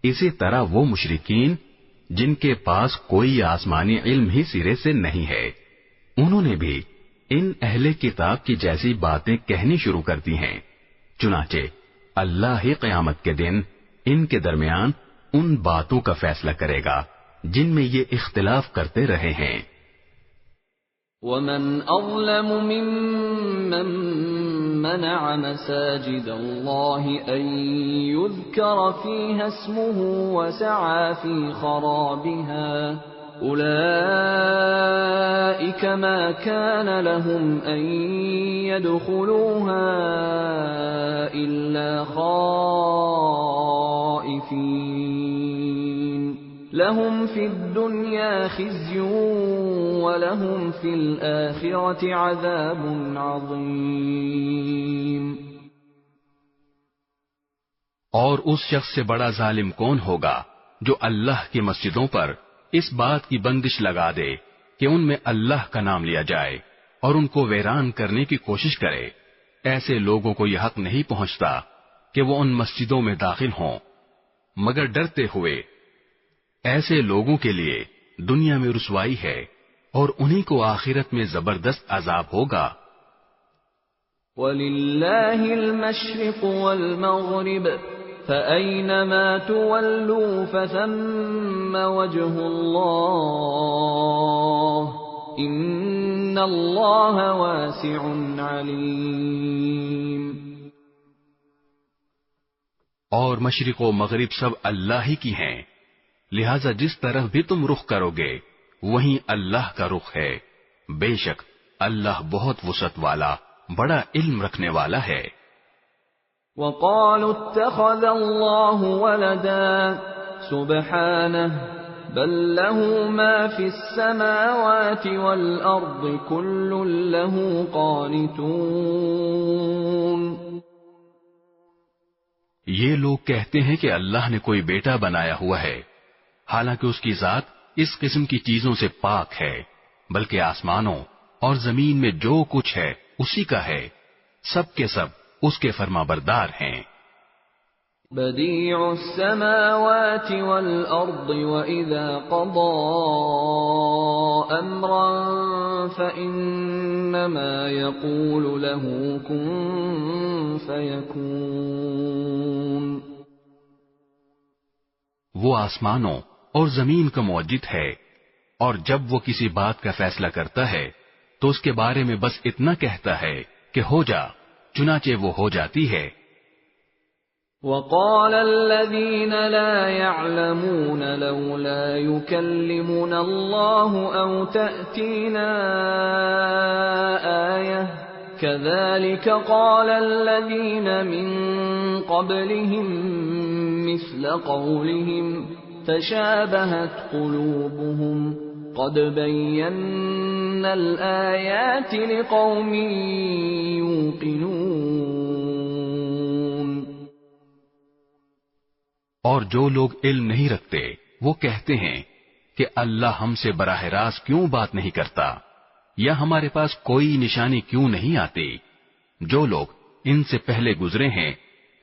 اسی طرح وہ مشرکین جن کے پاس کوئی آسمانی علم ہی سرے سے نہیں ہے، انہوں نے بھی ان اہل کتاب کی جیسی باتیں کہنی شروع کر دی ہیں۔ چنانچہ اللہ ہی قیامت کے دن ان کے درمیان ان باتوں کا فیصلہ کرے گا جن میں یہ اختلاف کرتے رہے ہیں۔ وَمَنْ أَظْلَمُ مِمَّن مَّنَعَ مَسَاجِدَ اللَّهِ أَن يُذْكَرَ فِيهَا اسْمُهُ وَسَعَى فِي خَرَابِهَا أُولَئِكَ مَا كَانَ لَهُمْ أَن يَدْخُلُوهَا إِلَّا خَائِفِينَ لَهُمْ فِي الدُّنْيَا خِزْيٌ وَلَهُمْ فِي الْآخِرَةِ عَذَابٌ عَظِيمٌ۔ اور اس شخص سے بڑا ظالم کون ہوگا جو اللہ کی مسجدوں پر اس بات کی بندش لگا دے کہ ان میں اللہ کا نام لیا جائے اور ان کو ویران کرنے کی کوشش کرے۔ ایسے لوگوں کو یہ حق نہیں پہنچتا کہ وہ ان مسجدوں میں داخل ہوں مگر ڈرتے ہوئے۔ ایسے لوگوں کے لیے دنیا میں رسوائی ہے اور انہی کو آخرت میں زبردست عذاب ہوگا۔ وَلِلَّهِ الْمَشْرِقُ وَالْمَغْرِبُ فَأَيْنَمَا تُوَلُّوا فَثَمَّ وَجْهُ اللَّهِ إِنَّ اللَّهَ وَاسِعٌ عَلِيمٌ۔ اور مشرق و مغرب سب اللہ ہی کی ہیں، لہذا جس طرف بھی تم رخ کرو گے وہیں اللہ کا رخ ہے، بے شک اللہ بہت وسعت والا بڑا علم رکھنے والا ہے۔ وَقَالُوا اتَّخَذَ اللَّهُ وَلَدًا سُبْحَانَهُ بَل لَّهُ مَا فِي السَّمَاوَاتِ وَالْأَرْضِ كُلٌّ لَّهُ قَانِتُونَ۔ یہ لوگ کہتے ہیں کہ اللہ نے کوئی بیٹا بنایا ہوا ہے، حالانکہ اس کی ذات اس قسم کی چیزوں سے پاک ہے، بلکہ آسمانوں اور زمین میں جو کچھ ہے اسی کا ہے، سب کے سب اس کے فرما بردار ہیں۔ بدیع السماوات والارض واذا قضى امرا فانما يقول له كن فيكون۔ وہ آسمانوں اور زمین کا موجد ہے، اور جب وہ کسی بات کا فیصلہ کرتا ہے تو اس کے بارے میں بس اتنا کہتا ہے کہ ہو جا، چنانچہ وہ ہو جاتی ہے۔ وقال الذين لا يعلمون لولا يكلمنا الله أو تأتينا آية كذلك قال الذين من قبلهم مثل قولهم تشابهت قلوبهم قد بينا الآيات لقوم يوقنون۔ اور جو لوگ علم نہیں رکھتے وہ کہتے ہیں کہ اللہ ہم سے براہ راست کیوں بات نہیں کرتا، یا ہمارے پاس کوئی نشانی کیوں نہیں آتی۔ جو لوگ ان سے پہلے گزرے ہیں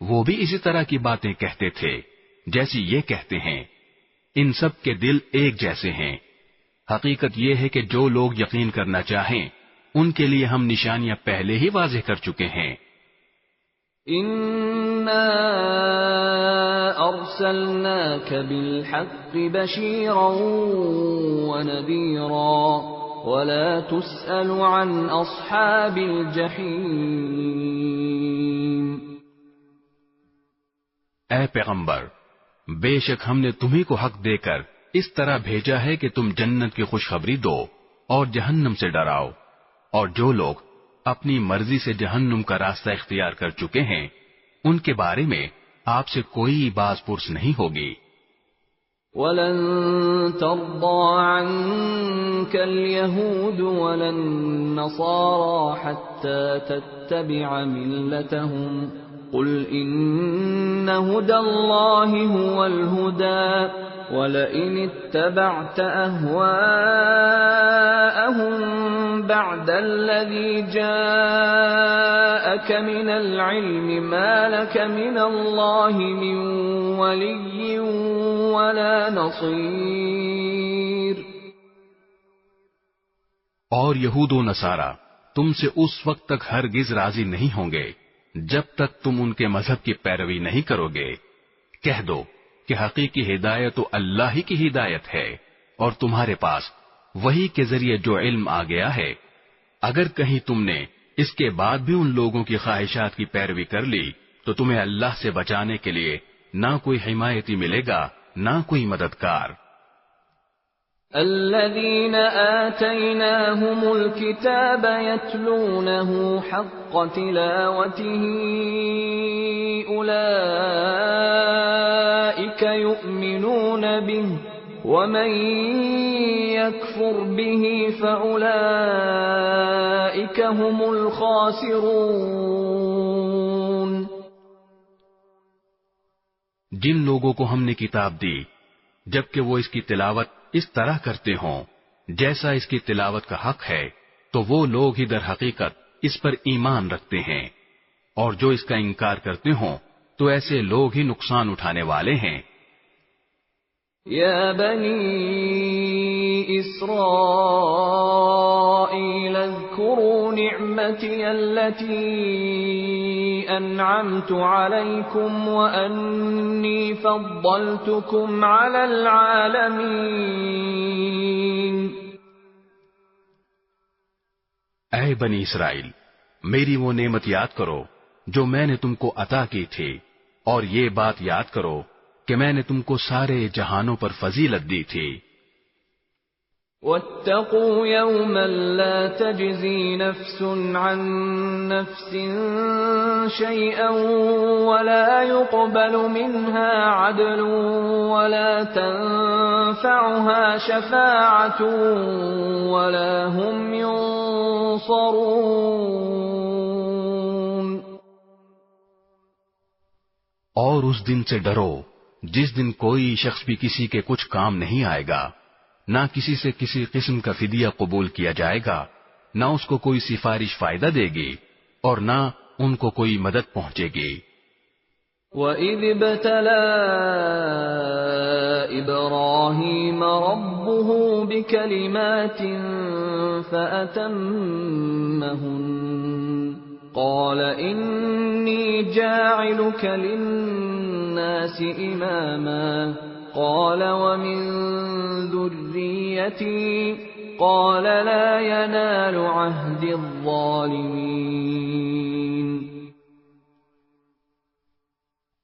وہ بھی اسی طرح کی باتیں کہتے تھے جیسی یہ کہتے ہیں، ان سب کے دل ایک جیسے ہیں۔ حقیقت یہ ہے کہ جو لوگ یقین کرنا چاہیں ان کے لیے ہم نشانیاں پہلے ہی واضح کر چکے ہیں۔ إِنَّا أَرْسَلْنَاكَ بِالْحَقِّ بَشِيرًا وَنَذِيرًا ولا تسأل عن أصحاب الجحيم. اے پیغمبر، بے شک ہم نے تمہیں کو حق دے کر اس طرح بھیجا ہے کہ تم جنت کی خوشخبری دو اور جہنم سے ڈراؤ، اور جو لوگ اپنی مرضی سے جہنم کا راستہ اختیار کر چکے ہیں ان کے بارے میں آپ سے کوئی باز پرس نہیں ہوگی. وَلَن تَرْضَىٰ عَنكَ الْيَهُودُ وَلَا النَّصَارَىٰ حَتَّىٰ تَتَّبِعَ مِلَّتَهُمْ قُلْ إِنَّ هُدَى اللَّهِ هُوَ الْهُدَىٰ وَلَئِنِ اتَّبَعْتَ أَهْوَاءَهُم بَعْدَ الَّذِي جَاءَكَ مِنَ الْعِلْمِ مَا لَكَ مِنَ اللَّهِ مِن وَلِيٍّ وَلَا نَصِيرٍ. اور یہود و نصارہ تم سے اس وقت تک ہرگز راضی نہیں ہوں گے جب تک تم ان کے مذہب کی پیروی نہیں کرو گے. کہہ دو کہ حقیقی ہدایت تو اللہ ہی کی ہدایت ہے اور تمہارے پاس وہی کے ذریعے جو علم آ گیا ہے. اگر کہیں تم نے اس کے بعد بھی ان لوگوں کی خواہشات کی پیروی کر لی تو تمہیں اللہ سے بچانے کے لیے نہ کوئی حمایتی ملے گا نہ کوئی مددگار. الذين آتيناهم الكتاب يتلونه حق تلاوته أولئك يؤمنون به ومن يكفر به فأولئك هم الخاسرون. جن لوگوں کو ہم نے کتاب دی جبکہ وہ اس کی تلاوت اس طرح کرتے ہوں جیسا اس کی تلاوت کا حق ہے تو وہ لوگ ہی در حقیقت اس پر ایمان رکھتے ہیں، اور جو اس کا انکار کرتے ہوں تو ایسے لوگ ہی نقصان اٹھانے والے ہیں. یا بنی اسرائیل اذکروا نعمتی التي انعمت علیکم وانی فضلتکم علی العالمین. اے بنی اسرائیل، میری وہ نعمت یاد کرو جو میں نے تم کو عطا کی تھی، اور یہ بات یاد کرو کہ میں نے تم کو سارے جہانوں پر فضیلت دی تھی. واتقوا يوما لا تجزي نفس عن نفس شيئا ولا يقبل منها عدل ولا تنفعها شفاعة ولا هم ينصرون. اور اس دن سے ڈرو جس دن کوئی شخص بھی کسی کے کچھ کام نہیں آئے گا، نہ کسی سے کسی قسم کا فدیہ قبول کیا جائے گا، نہ اس کو کوئی سفارش فائدہ دے گی اور نہ ان کو کوئی مدد پہنچے گی. وَإِذِ ابْتَلَى إِبْرَاهِيمَ رَبُّهُ بِكَلِمَاتٍ فَأَتَمَّهُنَّ قال إني جاعلك للناس إماما قال ومن ذريتي قال لا ينال عهد الظالمين.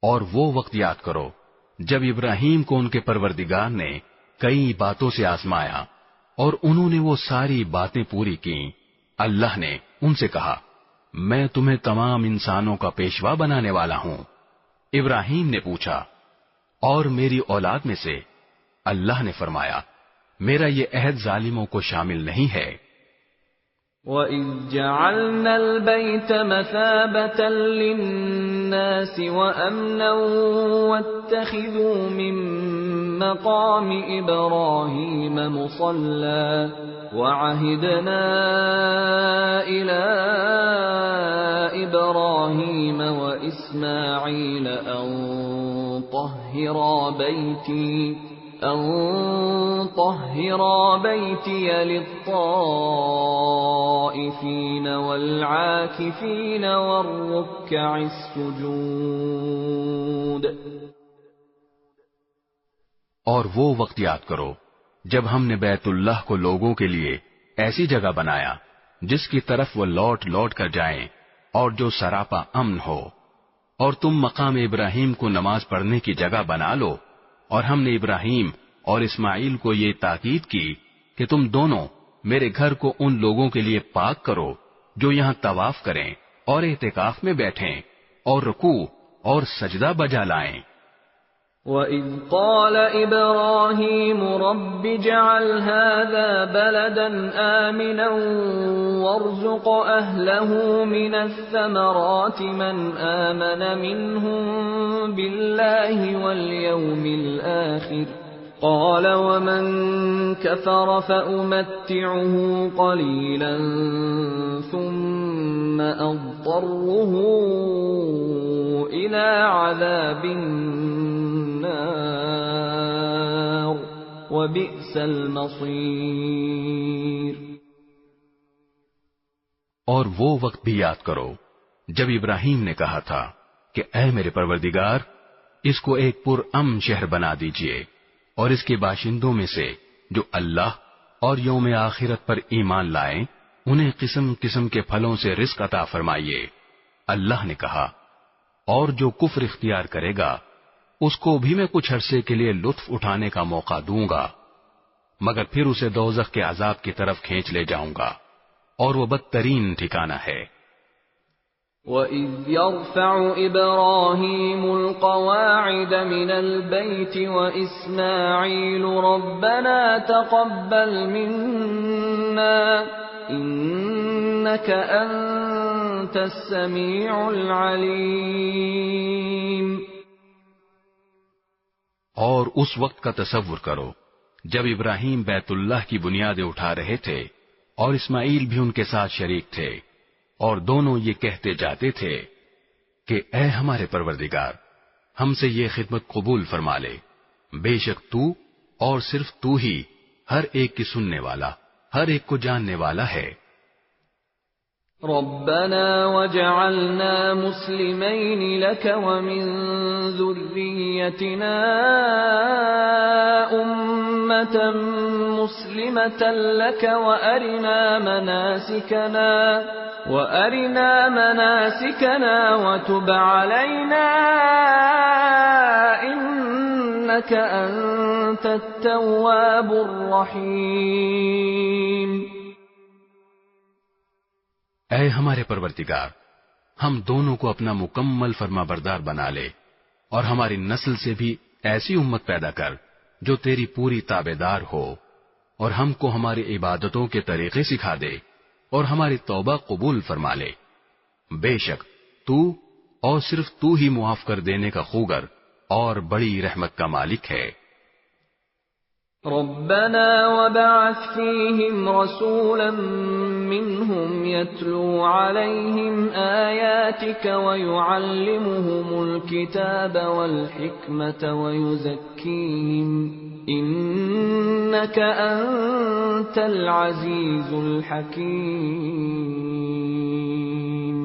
اور وہ وقت یاد کرو جب ابراہیم کو ان کے پروردگار نے کئی باتوں سے آزمایا اور انہوں نے وہ ساری باتیں پوری کی. اللہ نے ان سے کہا میں تمہیں تمام انسانوں کا پیشوا بنانے والا ہوں. ابراہیم نے پوچھا اور میری اولاد میں سے؟ اللہ نے فرمایا میرا یہ عہد ظالموں کو شامل نہیں ہے. وَإِذْ جَعَلْنَا الْبَيْتَ مَثَابَةً لِلنَّاسِ وَأَمْنًا وَاتَّخِذُوا مِن مَّقَامِ إِبْرَاهِيمَ مُصَلًّى وَعَهِدْنَا إِلَىٰ إِبْرَاهِيمَ وَإِسْمَاعِيلَ أَن طَهِّرَا بَيْتِيَ لِلطَّائِفِينَ وَالْعَاكِفِينَ وَالرُّكَّعِ السُّجُودِ. اور وہ وقت یاد کرو جب ہم نے بیت اللہ کو لوگوں کے لیے ایسی جگہ بنایا جس کی طرف وہ لوٹ لوٹ کر جائیں اور جو سراپا امن ہو، اور تم مقام ابراہیم کو نماز پڑھنے کی جگہ بنا لو، اور ہم نے ابراہیم اور اسماعیل کو یہ تاکید کی کہ تم دونوں میرے گھر کو ان لوگوں کے لیے پاک کرو جو یہاں طواف کریں اور اعتکاف میں بیٹھیں اور رکوع اور سجدہ بجا لائیں۔ وَإِذْ قَالَ إِبْرَاهِيمُ رَبِّ اجْعَلْ هَذَا بَلَدًا آمِنًا وَارْزُقْ أَهْلَهُ مِنَ الثَّمَرَاتِ مَنْ آمَنَ مِنْهُمْ بِاللَّهِ وَالْيَوْمِ الْآخِرِ قَالَ وَمَنْ كَفَرَ فَأُمَتِّعُهُ قَلِيلًا ثُمَّ أَضْطَرُّهُ إِلَى عَذَابِ النَّارِ وَبِئْسَ الْمَصِيرُ۔ اور وہ وقت بھی یاد کرو جب ابراہیم نے کہا تھا کہ اے میرے پروردگار، اس کو ایک پرامن شہر بنا دیجئے اور اس کے باشندوں میں سے جو اللہ اور یوم آخرت پر ایمان لائیں انہیں قسم قسم کے پھلوں سے رزق عطا فرمائیے۔ اللہ نے کہا، اور جو کفر اختیار کرے گا اس کو بھی میں کچھ عرصے کے لیے لطف اٹھانے کا موقع دوں گا، مگر پھر اسے دوزخ کے عذاب کی طرف کھینچ لے جاؤں گا، اور وہ بدترین ٹھکانہ ہے۔ وَإِذْ يَرْفَعُ إِبْرَاهِيمُ الْقَوَاعِدَ مِنَ الْبَيْتِ وَإِسْمَاعِيلُ رَبَّنَا تَقَبَّلْ مِنَّا إِنَّكَ أَنْتَ السَّمِيعُ الْعَلِيمُ۔ اور اس وقت کا تصور کرو جب ابراہیم بیت اللہ کی بنیادیں اٹھا رہے تھے اور اسماعیل بھی ان کے ساتھ شریک تھے، اور دونوں یہ کہتے جاتے تھے کہ اے ہمارے پروردگار، ہم سے یہ خدمت قبول فرما لے، بے شک تو اور صرف تو ہی ہر ایک کی سننے والا، ہر ایک کو جاننے والا ہے۔ ربنا وجعلنا مسلمين لك ومن ذريتنا أمة مسلمة لك وأرنا مناسكنا وتب علينا إنك أنت التواب الرحيم۔ اے ہمارے پروردگار، ہم دونوں کو اپنا مکمل فرما بردار بنا لے، اور ہماری نسل سے بھی ایسی امت پیدا کر جو تیری پوری تابعدار ہو، اور ہم کو ہماری عبادتوں کے طریقے سکھا دے اور ہماری توبہ قبول فرما لے، بے شک تو اور صرف تو ہی معاف کر دینے کا خوگر اور بڑی رحمت کا مالک ہے۔ ربنا وبعث فيهم رسولا منهم يتلو عليهم آياتك ويعلمهم الكتاب والحكمة ويزكيهم إنك أنت العزيز الحكيم۔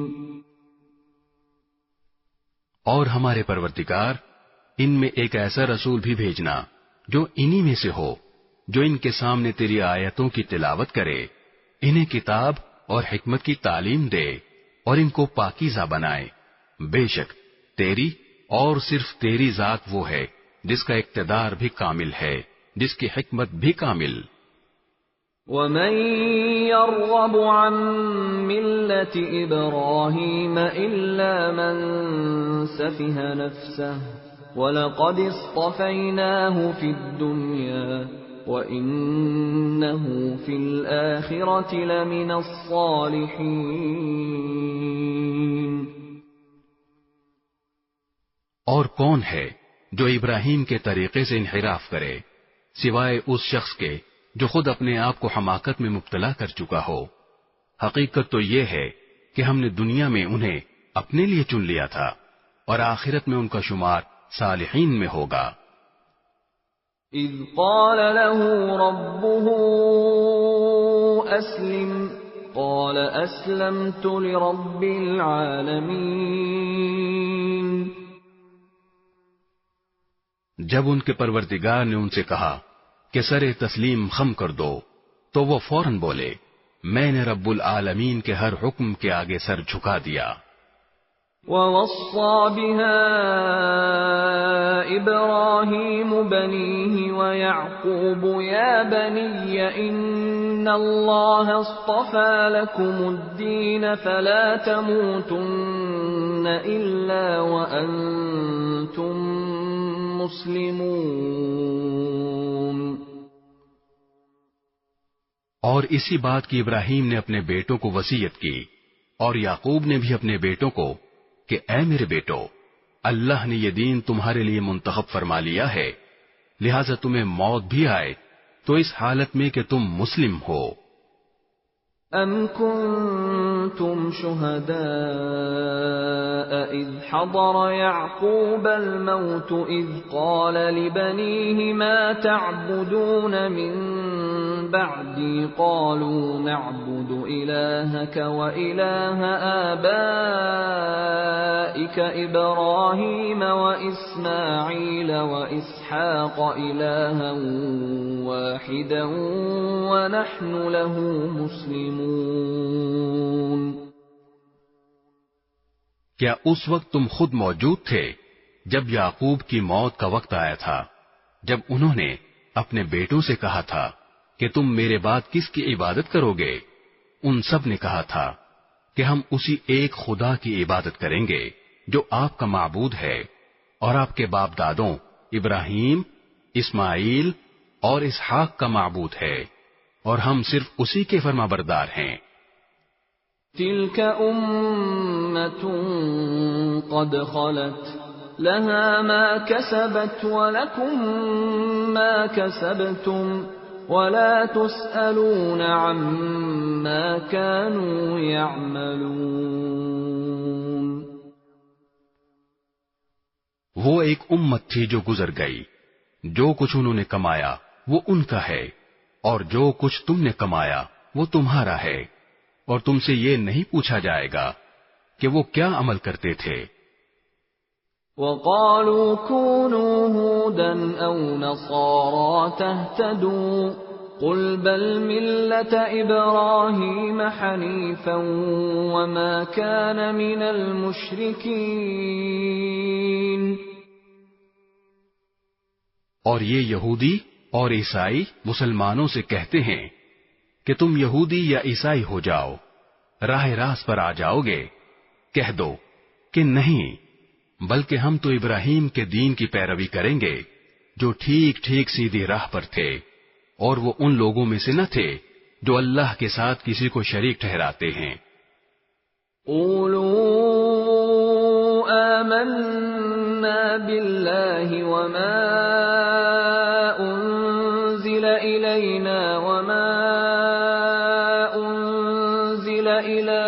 اور ہمارے پروردگار، ان میں ایک ایسا رسول بھی بھیجنا جو انہی میں سے ہو، جو ان کے سامنے تیری آیتوں کی تلاوت کرے، انہیں کتاب اور حکمت کی تعلیم دے اور ان کو پاکیزہ بنائے، بے شک تیری اور صرف تیری ذات وہ ہے جس کا اقتدار بھی کامل ہے، جس کی حکمت بھی کامل۔ وَمَن يَرْغَبُ عَن مِّلَّةِ إِبْرَاهِيمَ إِلَّا مَن سَفِهَ نَفْسَهُ وَلَقَدِ اصْطَفَيْنَاهُ فِي الدُّنْيَا وَإِنَّهُ فِي الْآخِرَةِ لَمِنَ الصَّالِحِينَ۔ اور کون ہے جو ابراہیم کے طریقے سے انحراف کرے سوائے اس شخص کے جو خود اپنے آپ کو حماقت میں مبتلا کر چکا ہو؟ حقیقت تو یہ ہے کہ ہم نے دنیا میں انہیں اپنے لیے چن لیا تھا اور آخرت میں ان کا شمار صالحین میں ہوگا۔ اذ قال له ربه اسلم قال اسلمت لرب العالمین۔ جب ان کے پروردگار نے ان سے کہا کہ سر تسلیم خم کر دو، تو وہ فوراً بولے میں نے رب العالمین کے ہر حکم کے آگے سر جھکا دیا۔ وَوَصَّى بِهَا إِبْرَاهِيمُ بَنِيهِ وَيَعْقُوبُ يَا بَنِيَّ إِنَّ اللَّهَ اصْطَفَى لَكُمُ الدِّينَ فَلَا تَمُوتُنَّ إِلَّا وَأَنْتُمْ مُسْلِمُونَ۔ اور اسی بات کی ابراہیم نے اپنے بیٹوں کو وصیت کی، اور یعقوب نے بھی اپنے بیٹوں کو کہ اے میرے بیٹو، اللہ نے یہ دین تمہارے لیے منتخب فرما لیا ہے، لہذا تمہیں موت بھی آئے تو اس حالت میں کہ تم مسلم ہو۔ أَمْ كُنْتُمْ شُهَدَاءَ إِذْ حَضَرَ يَعْقُوبَ الْمَوْتُ إِذْ قَالَ لِبَنِيهِ مَا تَعْبُدُونَ مِنْ بَعْدِي قَالُوا نَعْبُدُ إِلَٰهَكَ وَإِلَٰهَ آبَائِكَ إِبْرَاهِيمَ وَإِسْمَاعِيلَ وَإِسْحَاقَ إِلَٰهًا وَاحِدًا وَنَحْنُ لَهُ مُسْلِمُونَ۔ کیا اس وقت تم خود موجود تھے جب یعقوب کی موت کا وقت آیا تھا، جب انہوں نے اپنے بیٹوں سے کہا تھا کہ تم میرے بعد کس کی عبادت کرو گے؟ ان سب نے کہا تھا کہ ہم اسی ایک خدا کی عبادت کریں گے جو آپ کا معبود ہے اور آپ کے باپ دادوں ابراہیم، اسماعیل اور اسحاق کا معبود ہے، اور ہم صرف اسی کے فرما بردار ہیں۔ تِلْكَ أُمَّةٌ قَدْ خَلَتْ لَهَا مَا كَسَبَتْ وَلَكُمْ مَا كَسَبْتُمْ وَلَا تُسْأَلُونَ عَمَّا كَانُوا يَعْمَلُونَ۔ وہ ایک امت تھی جو گزر گئی، جو کچھ انہوں نے کمایا وہ ان کا ہے، اور جو کچھ تم نے کمایا وہ تمہارا ہے، اور تم سے یہ نہیں پوچھا جائے گا کہ وہ کیا عمل کرتے تھے۔ وَقَالُوا كُونُوا هُودًا أَوْ نَصَارَىٰ تَهْتَدُوا قُلْ بَلْ مِلَّةَ إِبْرَاهِيمَ حَنِيفًا وَمَا كَانَ مِنَ الْمُشْرِكِينَ۔ اور یہ یہودی اور عیسائی مسلمانوں سے کہتے ہیں کہ تم یہودی یا عیسائی ہو جاؤ، راہ راست پر آ جاؤ گے۔ کہہ دو کہ نہیں، بلکہ ہم تو ابراہیم کے دین کی پیروی کریں گے جو ٹھیک ٹھیک سیدھی راہ پر تھے، اور وہ ان لوگوں میں سے نہ تھے جو اللہ کے ساتھ کسی کو شریک ٹھہراتے ہیں۔ قولوا آمنا باللہ وما انزل الینا وما انزل الی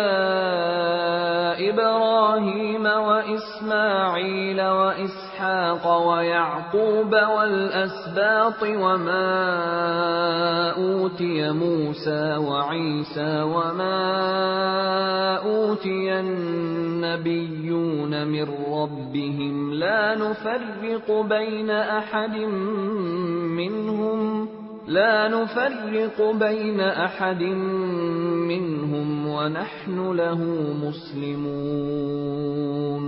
ابراہیم واسماعیل واسحاق ویعقوب والاسباط وما اوتی موسى وعیسى وما اوتی النبیون من ربهم لا نفرق بین احد منهم ونحن له مسلمون۔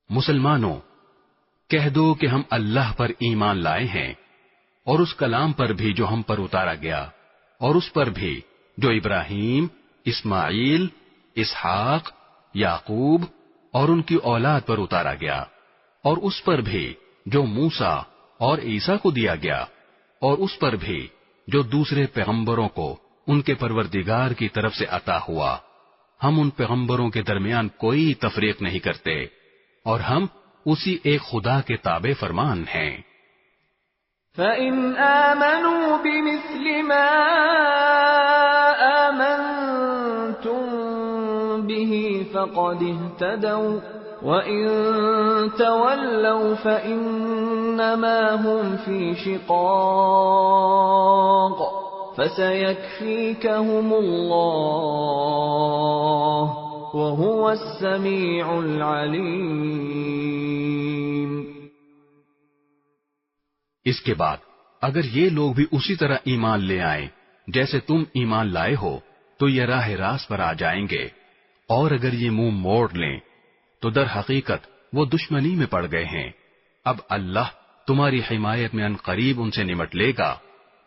مسلمانوں، کہہ دو کہ ہم اللہ پر ایمان لائے ہیں، اور اس کلام پر بھی جو ہم پر اتارا گیا، اور اس پر بھی جو ابراہیم، اسماعیل، اسحاق، یعقوب اور ان کی اولاد پر اتارا گیا، اور اس پر بھی جو موسیٰ اور عیسیٰ کو دیا گیا، اور اس پر بھی جو دوسرے پیغمبروں کو ان کے پروردگار کی طرف سے عطا ہوا۔ ہم ان پیغمبروں کے درمیان کوئی تفریق نہیں کرتے، اور ہم اسی ایک خدا کے تابع فرمان ہیں۔ فَإِنْ آمَنُوا بِمِثْلِ مَا آمَنْتُمْ بِهِ فَقَدِ اهْتَدَوْا وَإِنْ تَوَلَّوْا فَإِنَّمَا هُمْ فِي شِقَاقٍ فَسَيَكْفِيكَهُمُ اللَّهُ وَهُوَ السَّمِيعُ الْعَلِيمُ۔ اس کے بعد اگر یہ لوگ بھی اسی طرح ایمان لے آئیں جیسے تم ایمان لائے ہو تو یہ راہ راست پر آ جائیں گے، اور اگر یہ منہ موڑ لیں تو در حقیقت وہ دشمنی میں پڑ گئے ہیں۔ اب اللہ تمہاری حمایت میں ان قریب ان سے نمٹ لے گا،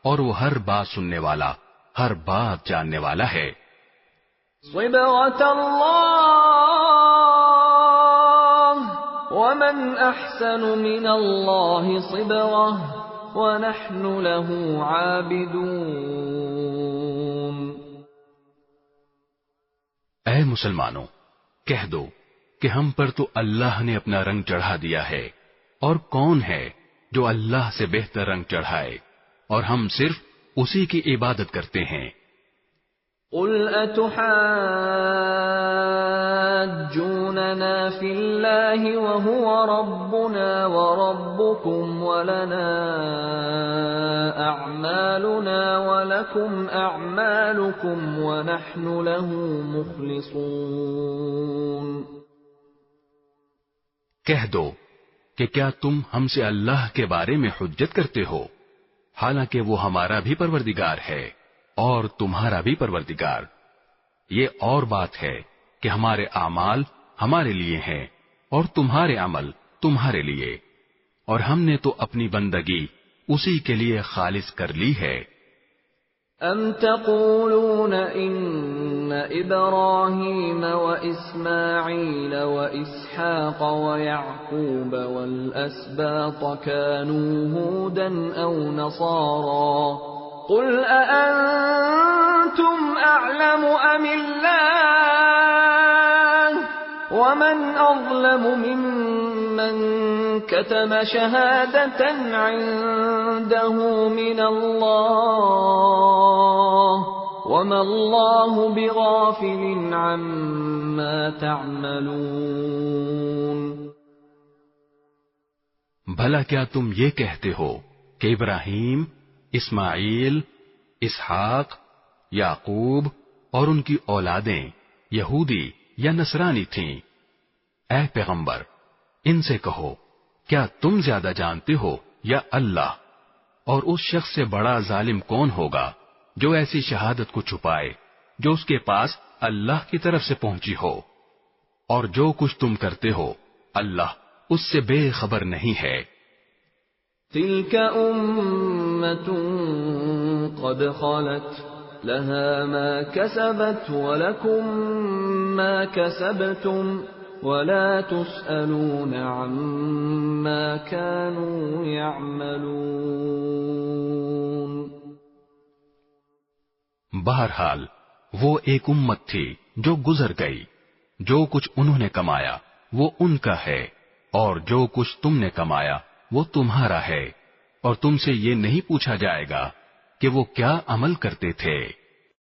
اور وہ ہر بات سننے والا، ہر بات جاننے والا ہے۔ صبغة الله ومن أحسن من الله صبغة ونحن له عابدون۔ اے مسلمانوں، کہہ دو کہ ہم پر تو اللہ نے اپنا رنگ چڑھا دیا ہے، اور کون ہے جو اللہ سے بہتر رنگ چڑھائے، اور ہم صرف اسی کی عبادت کرتے ہیں۔ قل أتحاجوننا في الله وهو ربنا وربكم ولنا أعمالنا ولكم أعمالكم ونحن له مخلصون۔ کہہ دو کہ کیا تم ہم سے اللہ کے بارے میں حجت کرتے ہو، حالانکہ وہ ہمارا بھی پروردگار ہے اور تمہارا بھی پروردگار۔ یہ اور بات ہے کہ ہمارے اعمال ہمارے لیے ہیں اور تمہارے عمل تمہارے لیے، اور ہم نے تو اپنی بندگی اسی کے لیے خالص کر لی ہے۔ أَمْ تَقُولُونَ إِنَّ إِبْرَاهِيمَ وَإِسْمَاعِيلَ وَإِسْحَاقَ وَيَعْقُوبَ وَالْأَسْبَاطَ كَانُوا هُودًا أَوْ نَصَارَى قُلْ أَأَنْتُمْ أَعْلَمُ أَمِ اللَّهُ وَمَنْ أَظْلَمُ مِمَّنْ كَتَمَ شَهَادَةً عِنْدَهُ مِنَ اللَّهِ وَمَا اللَّهُ بِغَافِلٍ عَمَّا تَعْمَلُونَ۔ بھلا کیا تم یہ کہتے ہو کہ ابراہیم، اسماعیل، اسحاق، یعقوب اور ان کی اولادیں یہودی یا نصرانی تھیں؟ اے پیغمبر، ان سے کہو کیا تم زیادہ جانتے ہو یا اللہ؟ اور اس شخص سے بڑا ظالم کون ہوگا جو ایسی شہادت کو چھپائے جو اس کے پاس اللہ کی طرف سے پہنچی ہو؟ اور جو کچھ تم کرتے ہو اللہ اس سے بے خبر نہیں ہے۔ تلك أمة قد خلت لها ما كسبت ولكم ما كسبتم ولا تسألون عما كانوا يعملون۔ بہرحال وہ ایک امت تھی جو گزر گئی، جو کچھ انہوں نے کمایا وہ ان کا ہے، اور جو کچھ تم نے کمایا وہ تمہارا ہے، اور تم سے یہ نہیں پوچھا جائے گا کہ وہ کیا عمل کرتے تھے۔